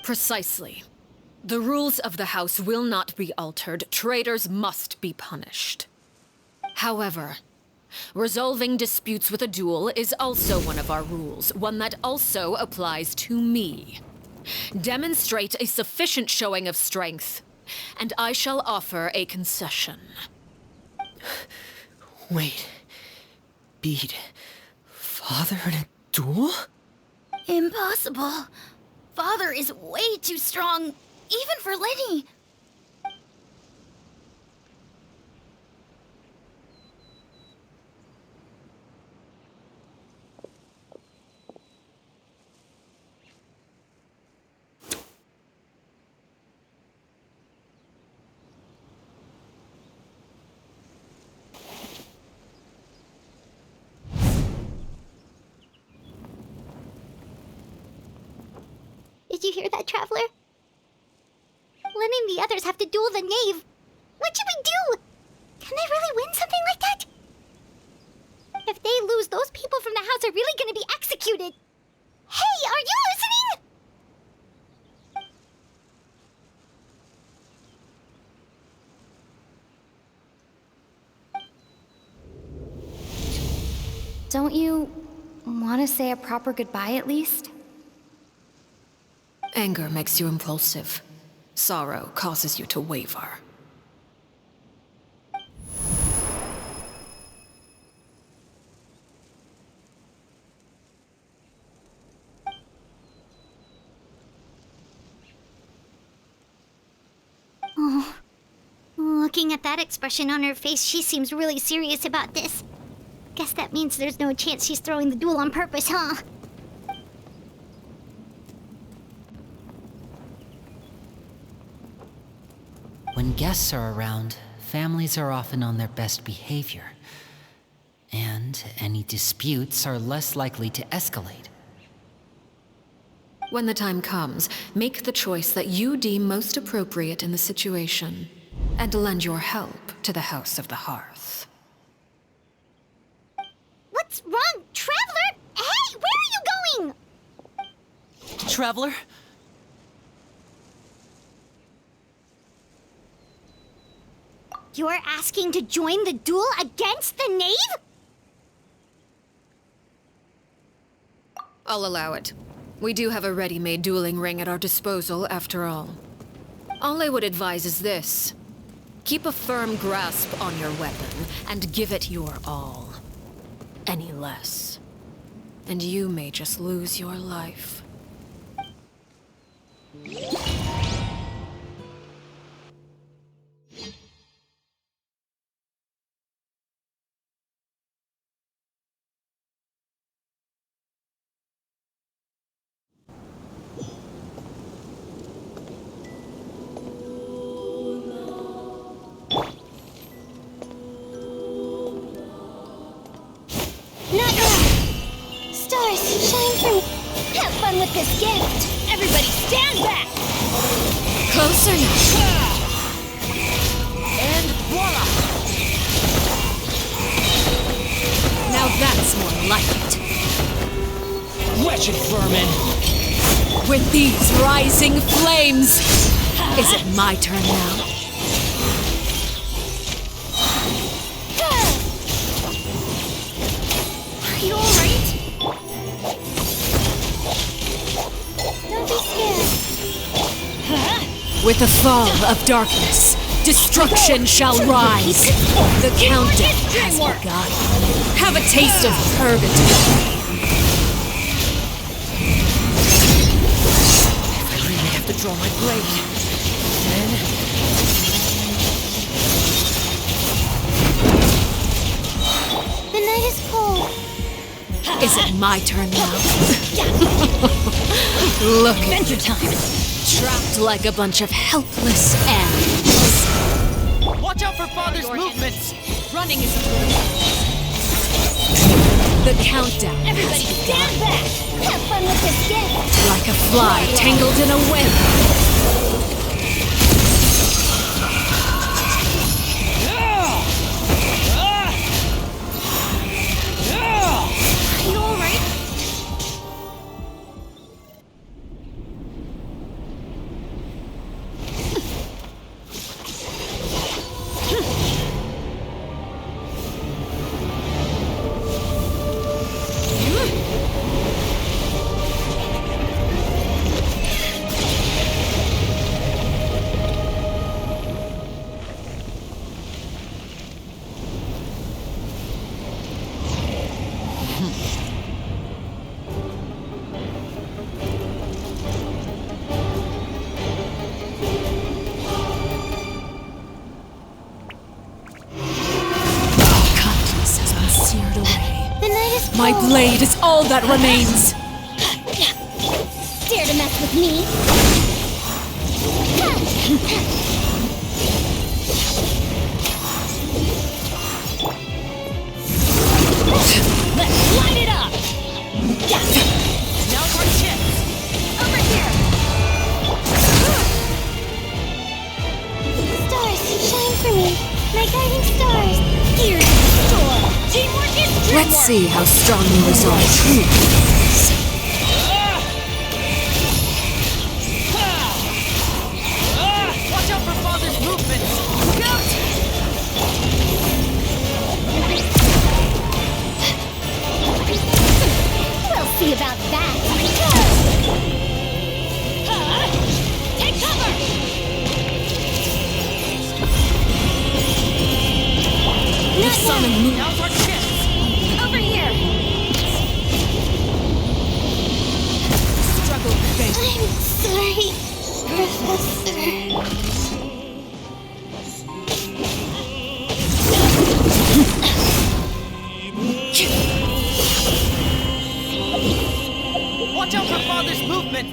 Precisely. The rules of the house will not be altered. Traitors must be punished. However, resolving disputes with a duel is also one of our rules, one that also applies to me. Demonstrate a sufficient showing of strength, and I shall offer a concession. Wait. Beat Father in a duel? Impossible. Father is way too strong, even for Lenny. Did you hear that, Traveler? Lenny and the others have to duel the knave. What should we do? Can they really win something like that? If they lose, those people from the house are really gonna be executed. Hey, are you listening? Don't you want to say a proper goodbye at least? Anger makes you impulsive. Sorrow causes you to waver. Oh, looking at that expression on her face, she seems really serious about this. Guess that means there's no chance she's throwing the duel on purpose, huh? When guests are around, families are often on their best behavior. And any disputes are less likely to escalate. When the time comes, make the choice that you deem most appropriate in the situation, and lend your help to the House of the Hearth. What's wrong, Traveler? Hey, where are you going? Traveler? You're asking to join the duel against the knave? I'll allow it. We do have a ready-made dueling ring at our disposal, after all. All I would advise is this. Keep a firm grasp on your weapon, and give it your all. Any less, and you may just lose your life. Stars, shine for me. Have fun with this gift. Everybody stand back. Closer now. And voila! Now that's more like it. Wretched vermin! With these rising flames, is it my turn now? Are you alright? Don't be scared. With the fall of darkness, destruction shall rise. The countdown has begun. Have a taste of purgatory. Draw my blade. Then... The night is cold. Is it my turn now? Look at Adventure time. trapped like a bunch of helpless animals. Watch out for Father's movements! Running is the countdown. Everybody stand back. Have fun with this gift. Like a fly tangled in a web. You all right? Kindness has been seared away. The night is cold. My blade is all that remains. Dare to mess with me? Let's light it up. Now for chips! Over here. Stars, shine for me. My guiding stars. Here's the store. Teamwork is teamwork. Let's see how strong you resolve truth. Watch out for Father's movements! Look out! We'll see about that. Take cover. Not Summon me. Now for chips! Over here. Struggle with fate. I'm sorry, Professor. Watch out for Father's movement!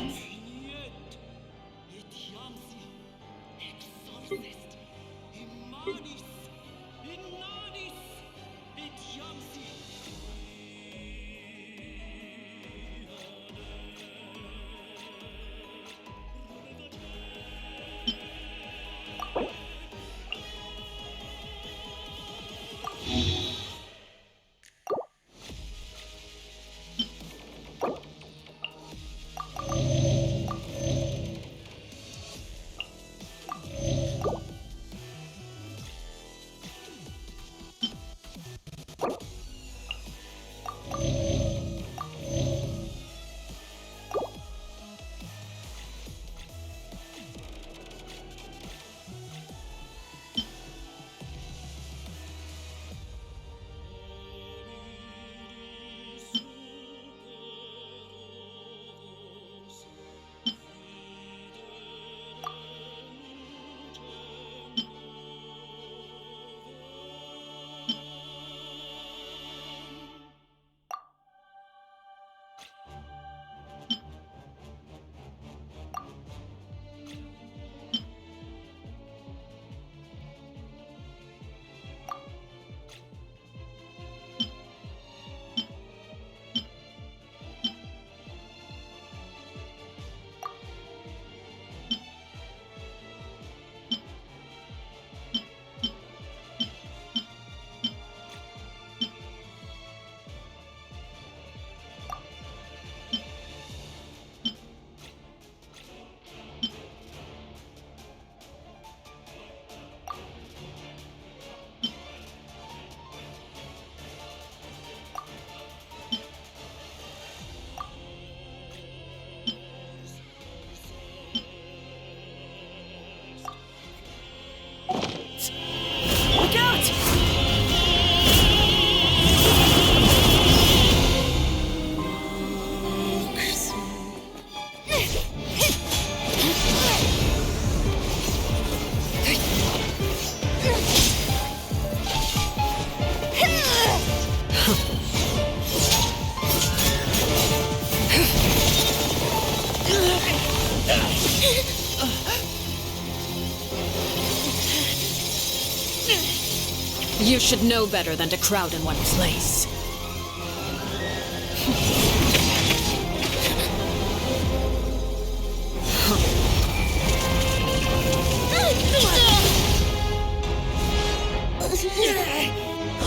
You should know better than to crowd in one place.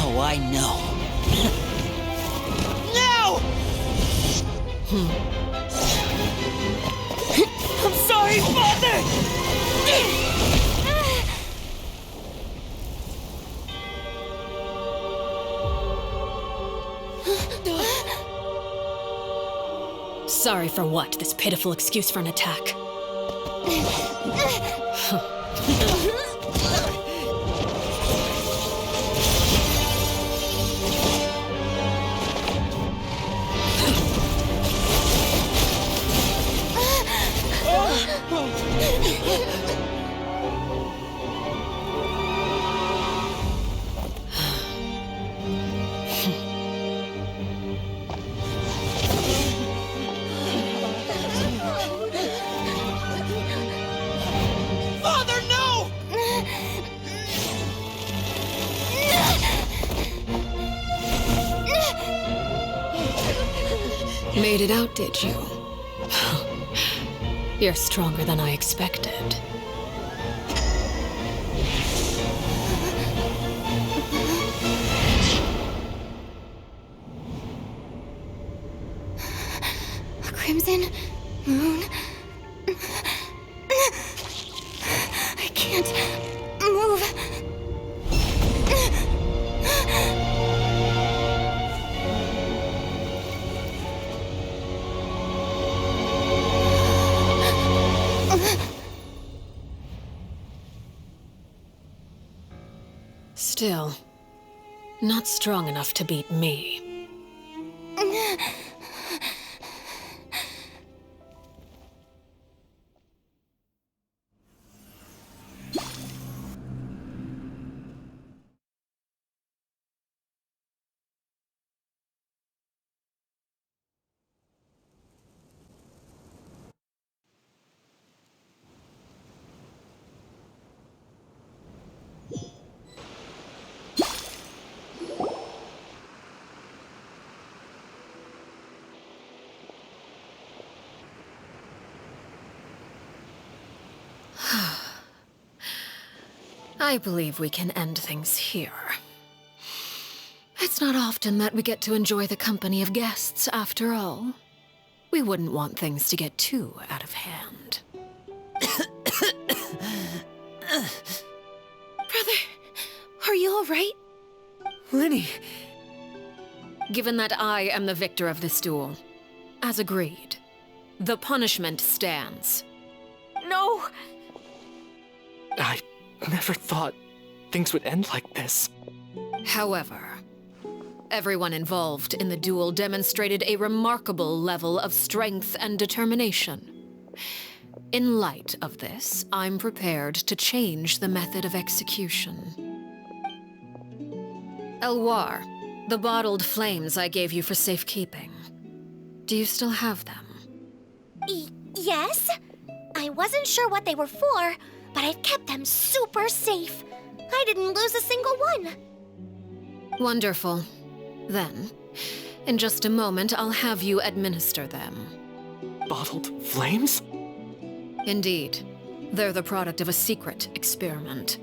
Oh, I know. No! I'm sorry, Father! Sorry for what? This pitiful excuse for an attack. Father, no! Made it out, did you? You're stronger than I expected. A crimson moon. I can't move. Still, not strong enough to beat me. I believe we can end things here. It's not often that we get to enjoy the company of guests, after all. We wouldn't want things to get too out of hand. Brother, are you all right? Lyney! Given that I am the victor of this duel, as agreed, the punishment stands. No! I never thought things would end like this. However, everyone involved in the duel demonstrated a remarkable level of strength and determination. In light of this, I'm prepared to change the method of execution. Elwar, the bottled flames I gave you for safekeeping. Do you still have them? Yes? I wasn't sure what they were for, but I've kept them super safe. I didn't lose a single one. Wonderful. Then, in just a moment, I'll have you administer them. Bottled flames? Indeed. They're the product of a secret experiment.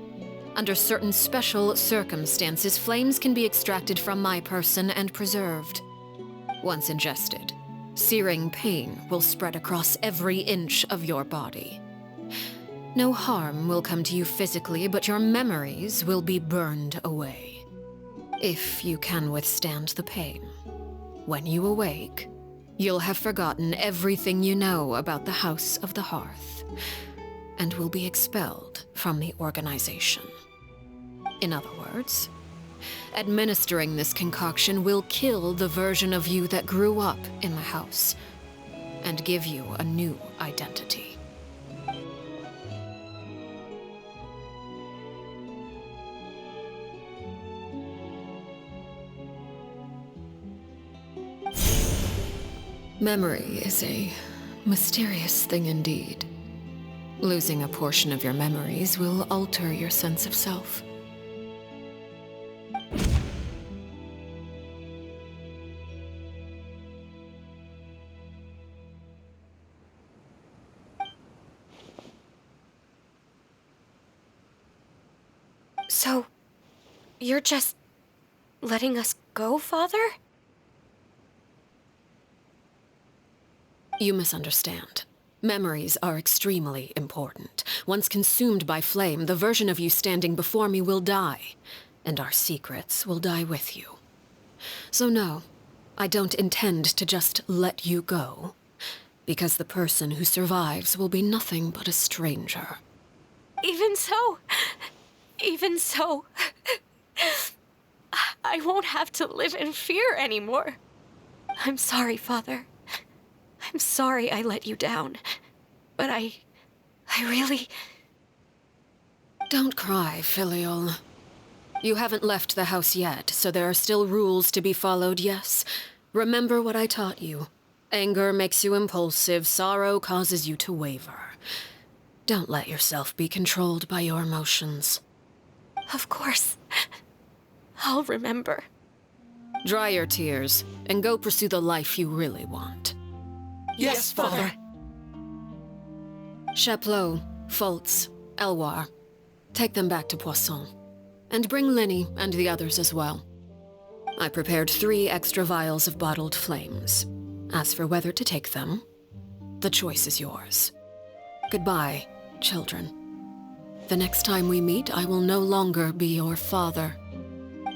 Under certain special circumstances, flames can be extracted from my person and preserved. Once ingested, searing pain will spread across every inch of your body. No harm will come to you physically, but your memories will be burned away. If you can withstand the pain. When you awake, you'll have forgotten everything you know about the House of the Hearth, and will be expelled from the organization. In other words, administering this concoction will kill the version of you that grew up in the house, and give you a new identity. Memory is a mysterious thing indeed. Losing a portion of your memories will alter your sense of self. So, you're just letting us go, Father? You misunderstand. Memories are extremely important. Once consumed by flame, the version of you standing before me will die, and our secrets will die with you. So no, I don't intend to just let you go, because the person who survives will be nothing but a stranger. Even so, I won't have to live in fear anymore. I'm sorry, Father. I'm sorry I let you down. But I really... Don't cry, Filial. You haven't left the house yet, so there are still rules to be followed, yes? Remember what I taught you. Anger makes you impulsive, sorrow causes you to waver. Don't let yourself be controlled by your emotions. Of course. I'll remember. Dry your tears, and go pursue the life you really want. Yes, Father. Chaplot, Fultz, Elwar. Take them back to Poisson. And bring Linny and the others as well. I prepared 3 extra vials of bottled flames. As for whether to take them, the choice is yours. Goodbye, children. The next time we meet, I will no longer be your father.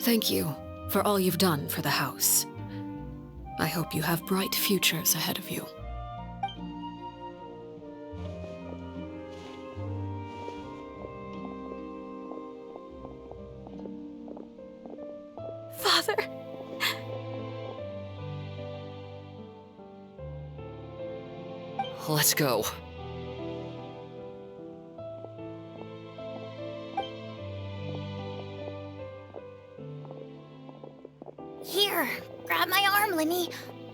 Thank you for all you've done for the house. I hope you have bright futures ahead of you. Father. Let's go. Here, grab my arm, Linny.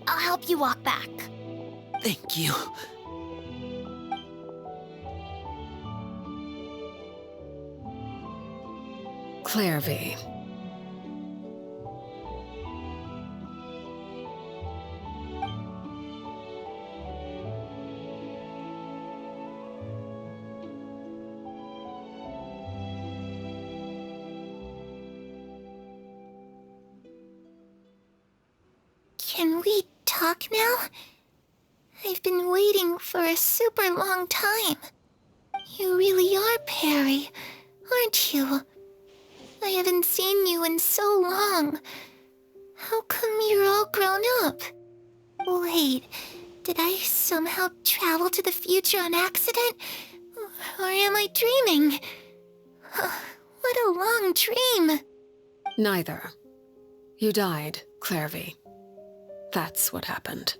I'll help you walk back. Thank you. Clairvy. Can we talk now? I've been waiting for a super long time. You really are Perry, aren't you? I haven't seen you in so long. How come you're all grown up? Wait, did I somehow travel to the future on accident? Or am I dreaming? What a long dream. Neither. You died, Clairvy. That's what happened.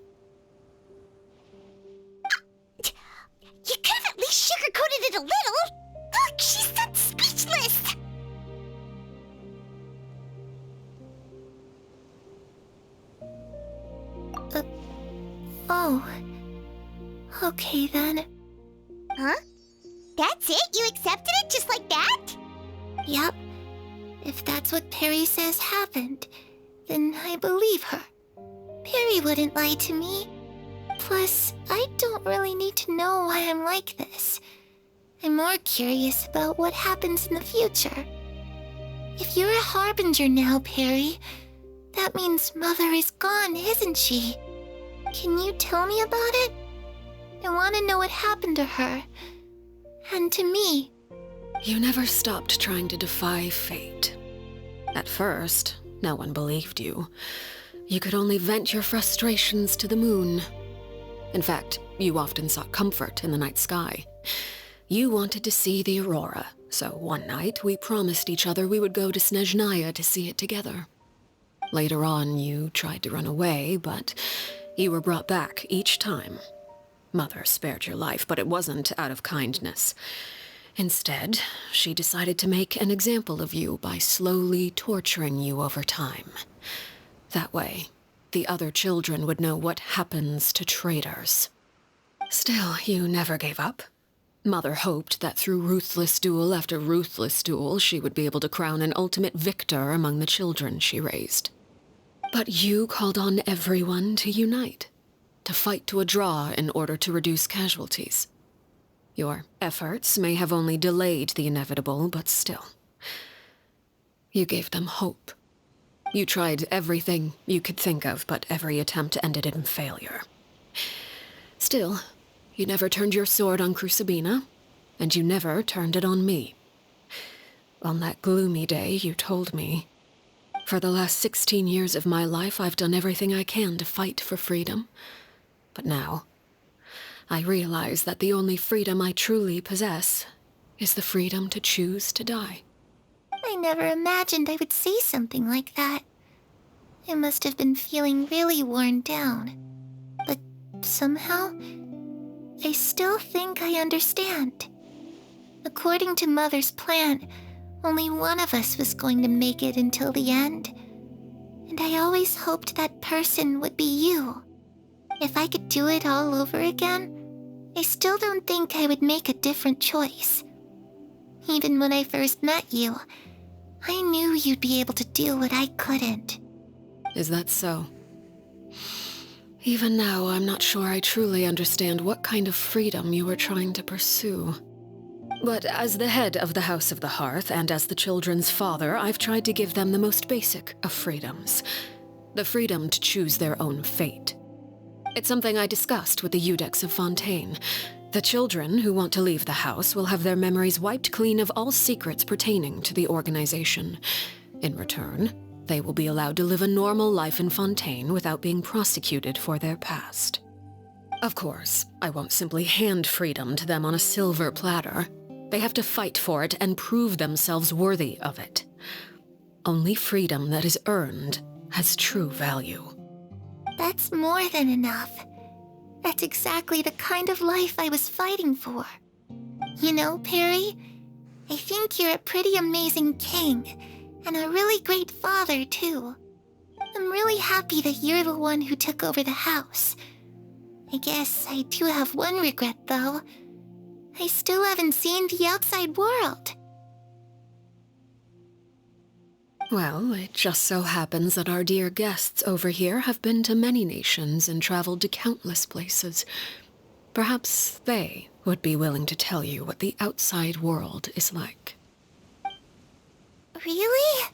You could have at least sugarcoated it a little. Look, she's still speechless. Oh. Okay then. Huh? That's it? You accepted it just like that? Yep. If that's what Perry says happened, then I believe her. Perry wouldn't lie to me. Plus, I don't really need to know why I'm like this. I'm more curious about what happens in the future. If you're a harbinger now, Perry, that means Mother is gone, isn't she? Can you tell me about it? I want to know what happened to her. And to me. You never stopped trying to defy fate. At first, no one believed you. You could only vent your frustrations to the moon. In fact, you often sought comfort in the night sky. You wanted to see the aurora, so one night we promised each other we would go to Snezhnaya to see it together. Later on, you tried to run away, but you were brought back each time. Mother spared your life, but it wasn't out of kindness. Instead, she decided to make an example of you by slowly torturing you over time. That way, the other children would know what happens to traitors. Still, you never gave up. Mother hoped that through ruthless duel after ruthless duel, she would be able to crown an ultimate victor among the children she raised. But you called on everyone to unite, to fight to a draw in order to reduce casualties. Your efforts may have only delayed the inevitable, but still. You gave them hope. You tried everything you could think of, but every attempt ended in failure. Still, you never turned your sword on Crucibina, and you never turned it on me. On that gloomy day, you told me, "For the last 16 years of my life, I've done everything I can to fight for freedom. But now, I realize that the only freedom I truly possess is the freedom to choose to die." I never imagined I would say something like that. I must have been feeling really worn down. But somehow, I still think I understand. According to Mother's plan, only one of us was going to make it until the end. And I always hoped that person would be you. If I could do it all over again, I still don't think I would make a different choice. Even when I first met you, I knew you'd be able to do what I couldn't. Is that so? Even now, I'm not sure I truly understand what kind of freedom you were trying to pursue. But as the head of the House of the Hearth, and as the children's father, I've tried to give them the most basic of freedoms. The freedom to choose their own fate. It's something I discussed with the Iudex of Fontaine. The children who want to leave the house will have their memories wiped clean of all secrets pertaining to the organization. In return, they will be allowed to live a normal life in Fontaine without being prosecuted for their past. Of course, I won't simply hand freedom to them on a silver platter. They have to fight for it and prove themselves worthy of it. Only freedom that is earned has true value. That's more than enough. That's exactly the kind of life I was fighting for. You know, Perry, I think you're a pretty amazing king, and a really great father, too. I'm really happy that you're the one who took over the house. I guess I do have one regret, though. I still haven't seen the outside world. Well, it just so happens that our dear guests over here have been to many nations and traveled to countless places. Perhaps they would be willing to tell you what the outside world is like. Really?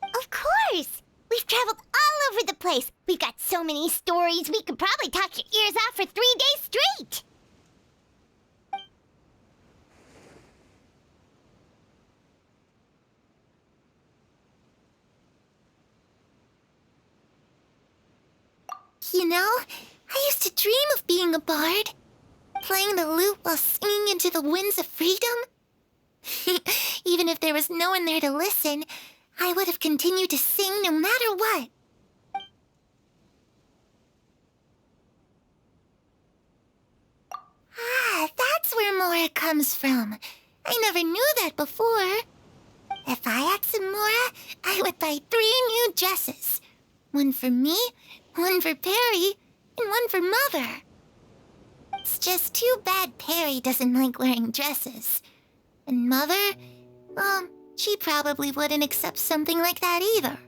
Of course! We've traveled all over the place. We've got so many stories, we could probably talk your ears off for 3 days straight. You know, I used to dream of being a bard. Playing the lute while singing into the winds of freedom. Even if there was no one there to listen, I would have continued to sing no matter what. Ah, that's where Mora comes from. I never knew that before. If I had some Mora, I would buy 3 new dresses. One for me, one for Perry, and one for Mother. It's just too bad Perry doesn't like wearing dresses. And Mother, well, she probably wouldn't accept something like that either.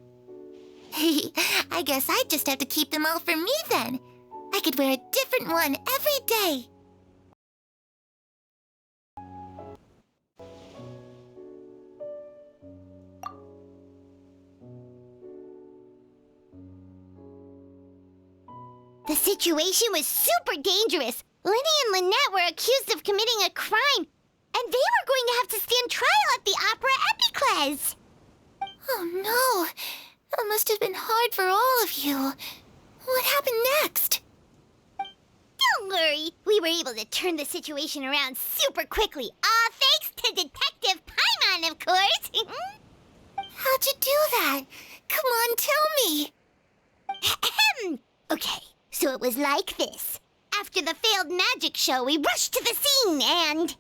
I guess I'd just have to keep them all for me then. I could wear a different one every day. The situation was super dangerous. Lenny and Lynette were accused of committing a crime, and they were going to have to stand trial at the Opera Epicles. Oh no, that must have been hard for all of you. What happened next? Don't worry, we were able to turn the situation around super quickly. All thanks to Detective Paimon, of course. How'd you do that? Come on, tell me. Okay, so it was like this. After the failed magic show, we rushed to the scene and...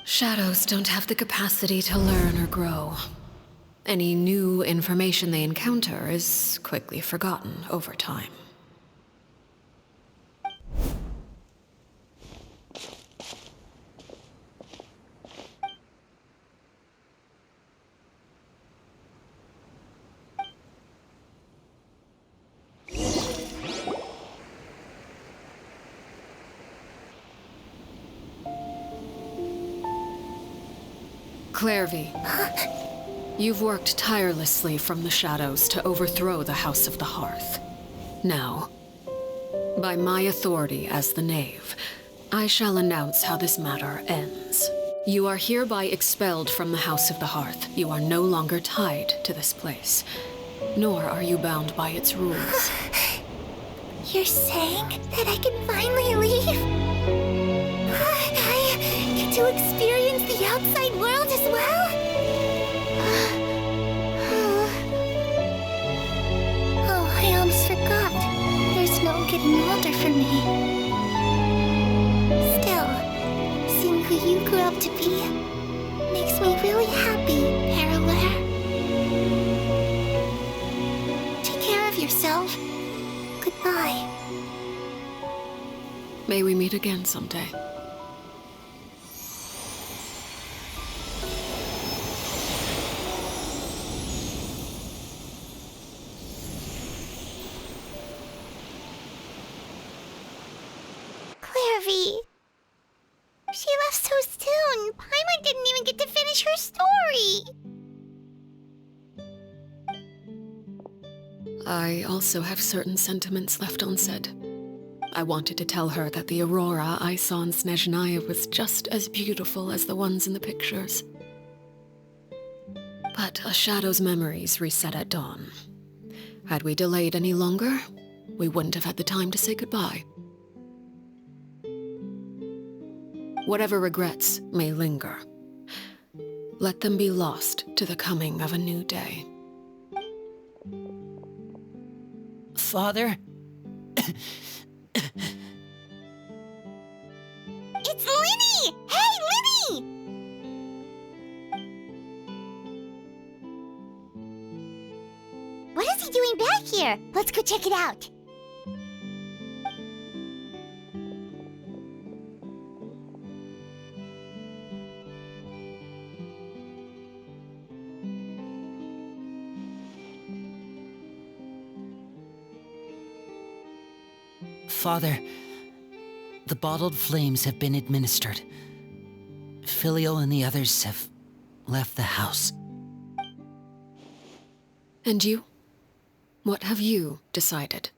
Shadows don't have the capacity to learn or grow. Any new information they encounter is quickly forgotten over time. Clairvy, you've worked tirelessly from the shadows to overthrow the House of the Hearth. Now, by my authority as the Knave, I shall announce how this matter ends. You are hereby expelled from the House of the Hearth. You are no longer tied to this place, nor are you bound by its rules. You're saying that I can finally leave? I get to experience the outside world as well? Oh, I almost forgot. There's no getting older for me. Still, seeing who you grew up to be makes me really happy, Parallel. Take care of yourself. Goodbye. May we meet again someday. Clairvy. She left so soon. Paimon didn't even get to finish her story. I also have certain sentiments left unsaid. I wanted to tell her that the aurora I saw in Snezhnaya was just as beautiful as the ones in the pictures. But a shadow's memories reset at dawn. Had we delayed any longer, we wouldn't have had the time to say goodbye. Whatever regrets may linger, let them be lost to the coming of a new day. Father? It's Linny! Hey, Linny! What is he doing back here? Let's go check it out. Father, the bottled flames have been administered. Filial and the others have left the house. And you? What have you decided?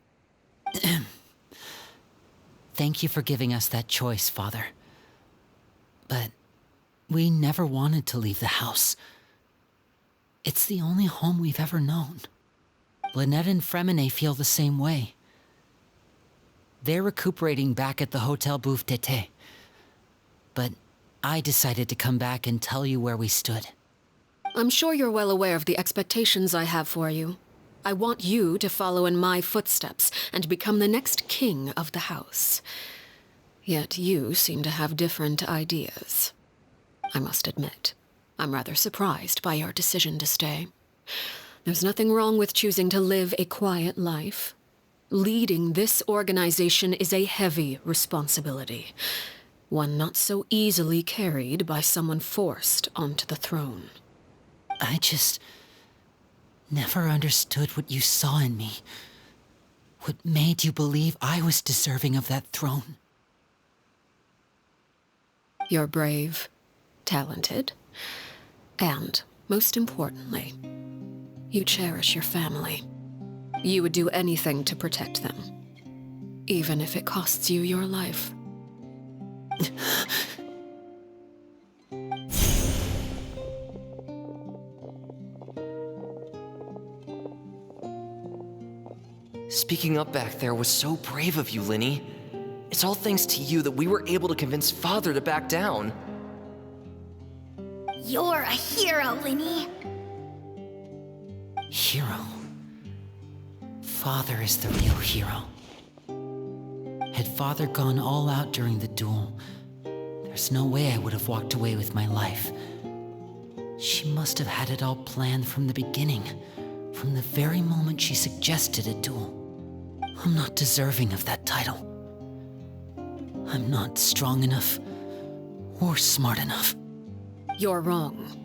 Thank you for giving us that choice, Father. But we never wanted to leave the house. It's the only home we've ever known. Lynette and Fremine feel the same way. They're recuperating back at the Hotel Bouffe d'Été. But I decided to come back and tell you where we stood. I'm sure you're well aware of the expectations I have for you. I want you to follow in my footsteps and become the next king of the house. Yet you seem to have different ideas. I must admit, I'm rather surprised by your decision to stay. There's nothing wrong with choosing to live a quiet life. Leading this organization is a heavy responsibility, one not so easily carried by someone forced onto the throne. I just never understood what you saw in me. What made you believe I was deserving of that throne? You're brave, talented, and, most importantly, you cherish your family. You would do anything to protect them, even if it costs you your life. Speaking up back there was so brave of you, Linny. It's all thanks to you that we were able to convince Father to back down. You're a hero, Linny. Hero. Father is the real hero. Had Father gone all out during the duel, there's no way I would have walked away with my life. She must have had it all planned from the beginning, from the very moment she suggested a duel. I'm not deserving of that title. I'm not strong enough or smart enough. You're wrong.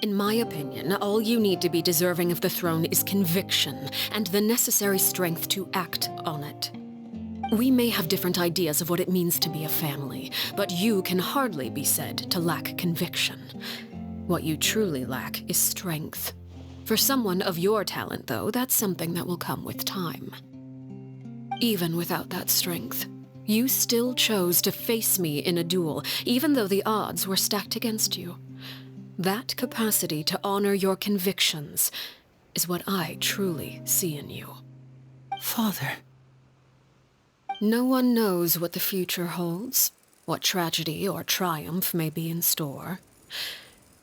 In my opinion, all you need to be deserving of the throne is conviction and the necessary strength to act on it. We may have different ideas of what it means to be a family, but you can hardly be said to lack conviction. What you truly lack is strength. For someone of your talent, though, that's something that will come with time. Even without that strength, you still chose to face me in a duel, even though the odds were stacked against you. That capacity to honor your convictions is what I truly see in you. Father. No one knows what the future holds, what tragedy or triumph may be in store.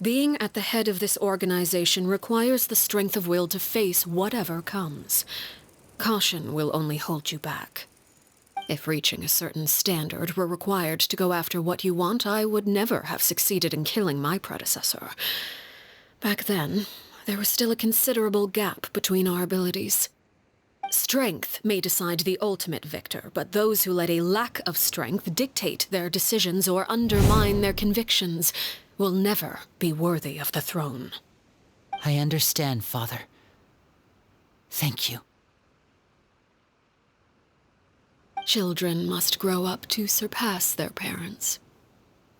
Being at the head of this organization requires the strength of will to face whatever comes. Caution will only hold you back. If reaching a certain standard were required to go after what you want, I would never have succeeded in killing my predecessor. Back then, there was still a considerable gap between our abilities. Strength may decide the ultimate victor, but those who let a lack of strength dictate their decisions or undermine their convictions will never be worthy of the throne. I understand, Father. Thank you. Children must grow up to surpass their parents.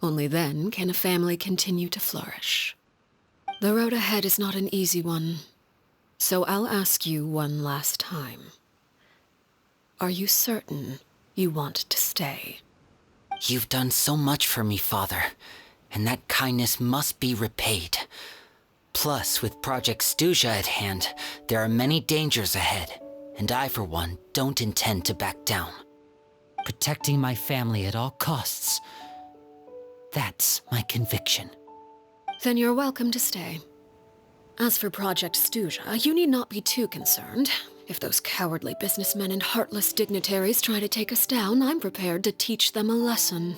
Only then can a family continue to flourish. The road ahead is not an easy one, so I'll ask you one last time. Are you certain you want to stay? You've done so much for me, Father, and that kindness must be repaid. Plus, with Project Stuja at hand, there are many dangers ahead, and I, for one, don't intend to back down. Protecting my family at all costs. That's my conviction. Then you're welcome to stay. As for Project Stuja, you need not be too concerned. If those cowardly businessmen and heartless dignitaries try to take us down, I'm prepared to teach them a lesson.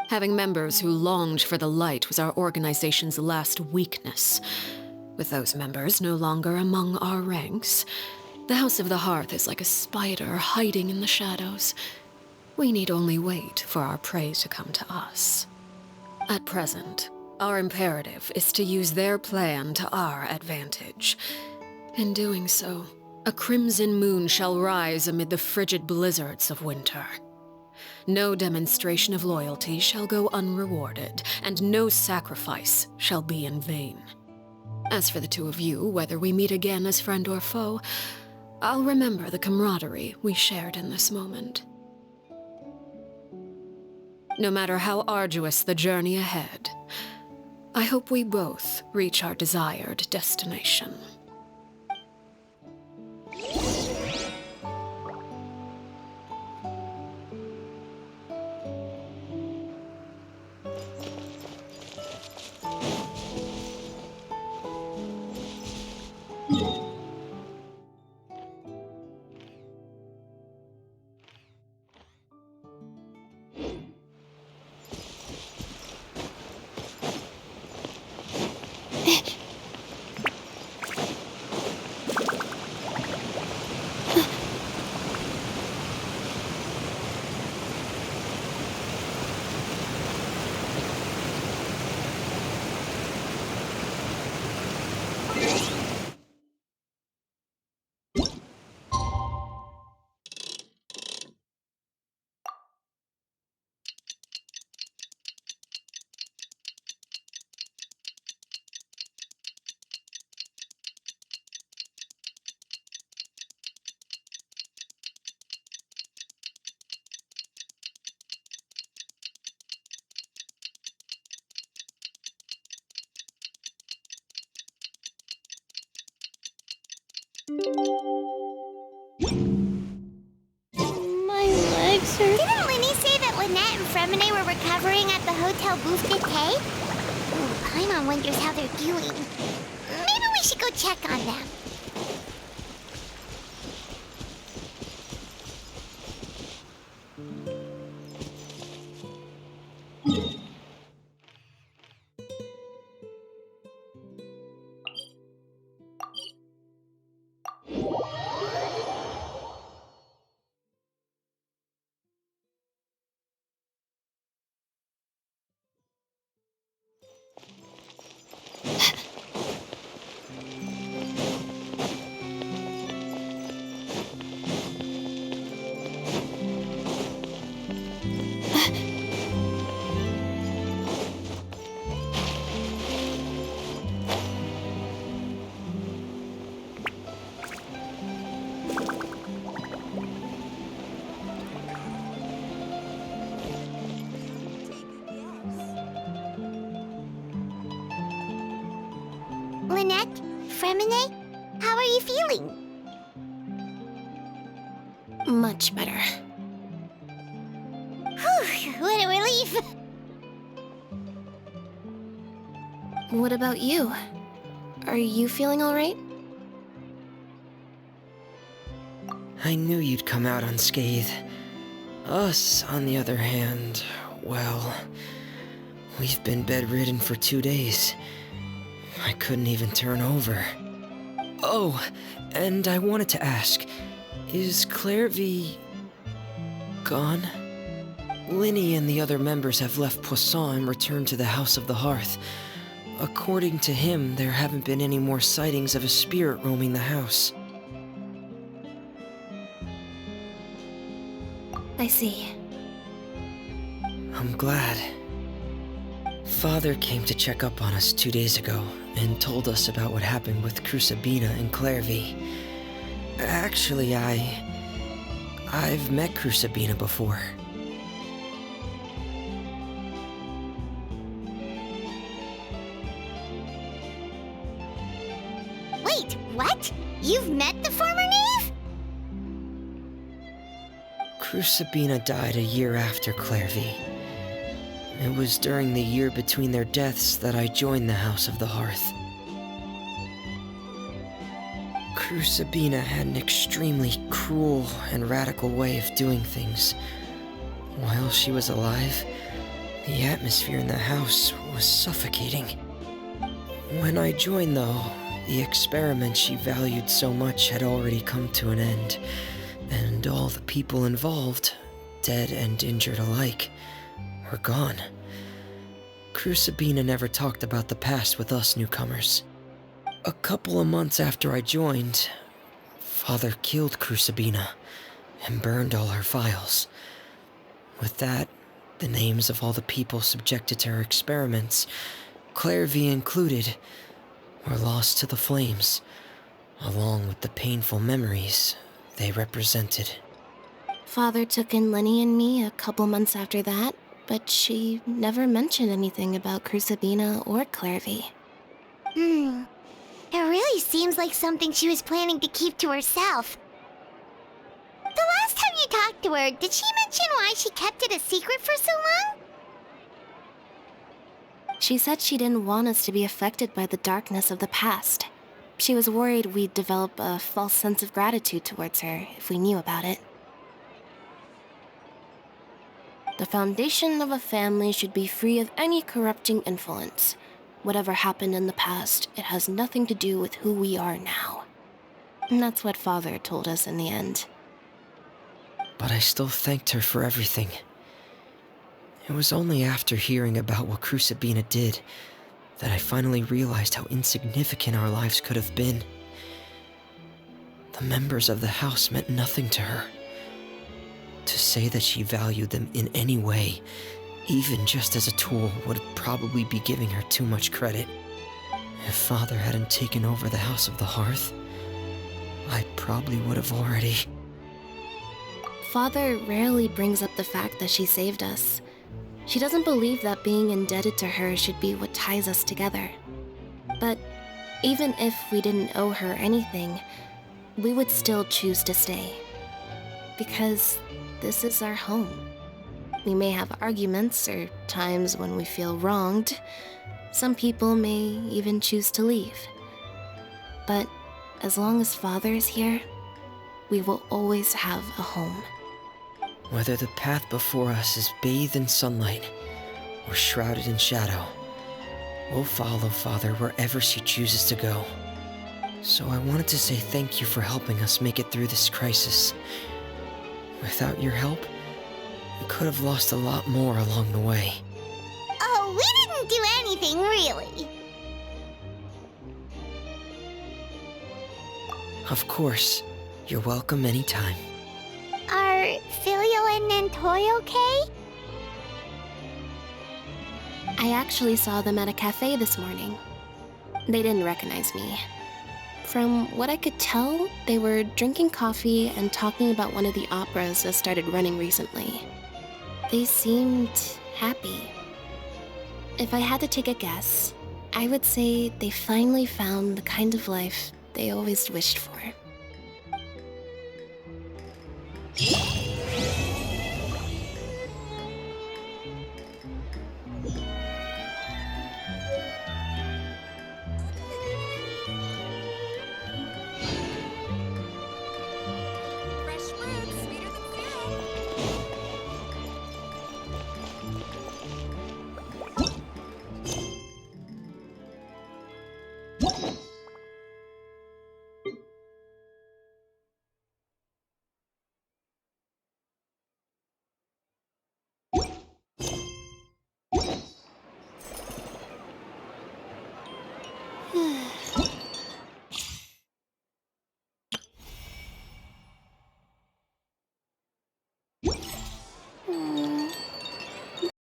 Having members who longed for the light was our organization's last weakness. With those members no longer among our ranks, the House of the Hearth is like a spider hiding in the shadows. We need only wait for our prey to come to us. At present, our imperative is to use their plan to our advantage. In doing so, a crimson moon shall rise amid the frigid blizzards of winter. No demonstration of loyalty shall go unrewarded, and no sacrifice shall be in vain. As for the two of you, whether we meet again as friend or foe, I'll remember the camaraderie we shared in this moment. No matter how arduous the journey ahead, I hope we both reach our desired destination. My legs hurt. Didn't Linny say that Lynette and Fremine were recovering at the Hotel Bouffe d'été? Ooh, Paimon wonders how they're doing. Maybe we should go check on them. Lynette? Fremine? How are you feeling? Much better. Whew, what a relief! What about you? Are you feeling alright? I knew you'd come out unscathed. Us, on the other hand, well, we've been bedridden for 2 days. I couldn't even turn over. Oh, and I wanted to ask, is Clairvy gone? Linny and the other members have left Poisson and returned to the House of the Hearth. According to him, there haven't been any more sightings of a spirit roaming the house. I see. I'm glad. Father came to check up on us 2 days ago and told us about what happened with Crusabina and Clairvy. Actually, I've met Crusabina before. Wait, what? You've met the former knave? Crusabina died a year after Clairvy. It was during the year between their deaths that I joined the House of the Hearth. Crusabina had an extremely cruel and radical way of doing things. While she was alive, the atmosphere in the house was suffocating. When I joined, though, the experiment she valued so much had already come to an end, and all the people involved, dead and injured alike, were gone. Crusabina never talked about the past with us newcomers. A couple of months after I joined, Father killed Crusabina and burned all her files. With that, the names of all the people subjected to her experiments, Clairvy included, were lost to the flames, along with the painful memories they represented. Father took in Lenny and me a couple months after that, but she never mentioned anything about Crusabina or Clairvy. It really seems like something she was planning to keep to herself. The last time you talked to her, did she mention why she kept it a secret for so long? She said she didn't want us to be affected by the darkness of the past. She was worried we'd develop a false sense of gratitude towards her if we knew about it. The foundation of a family should be free of any corrupting influence. Whatever happened in the past, it has nothing to do with who we are now. And that's what Father told us in the end. But I still thanked her for everything. It was only after hearing about what Crusabina did that I finally realized how insignificant our lives could have been. The members of the house meant nothing to her. To say that she valued them in any way, even just as a tool, would probably be giving her too much credit. If Father hadn't taken over the House of the Hearth, I probably would have already... Father rarely brings up the fact that she saved us. She doesn't believe that being indebted to her should be what ties us together. But even if we didn't owe her anything, we would still choose to stay. Because this is our home. We may have arguments or times when we feel wronged. Some people may even choose to leave. But as long as Father is here, we will always have a home. Whether the path before us is bathed in sunlight or shrouded in shadow, we'll follow Father wherever she chooses to go. So I wanted to say thank you for helping us make it through this crisis. Without your help, we could have lost a lot more along the way. Oh, we didn't do anything, really. Of course. You're welcome anytime. Are Filio and Nantoy okay? I actually saw them at a cafe this morning. They didn't recognize me. From what I could tell, they were drinking coffee and talking about one of the operas that started running recently. They seemed happy. If I had to take a guess, I would say they finally found the kind of life they always wished for.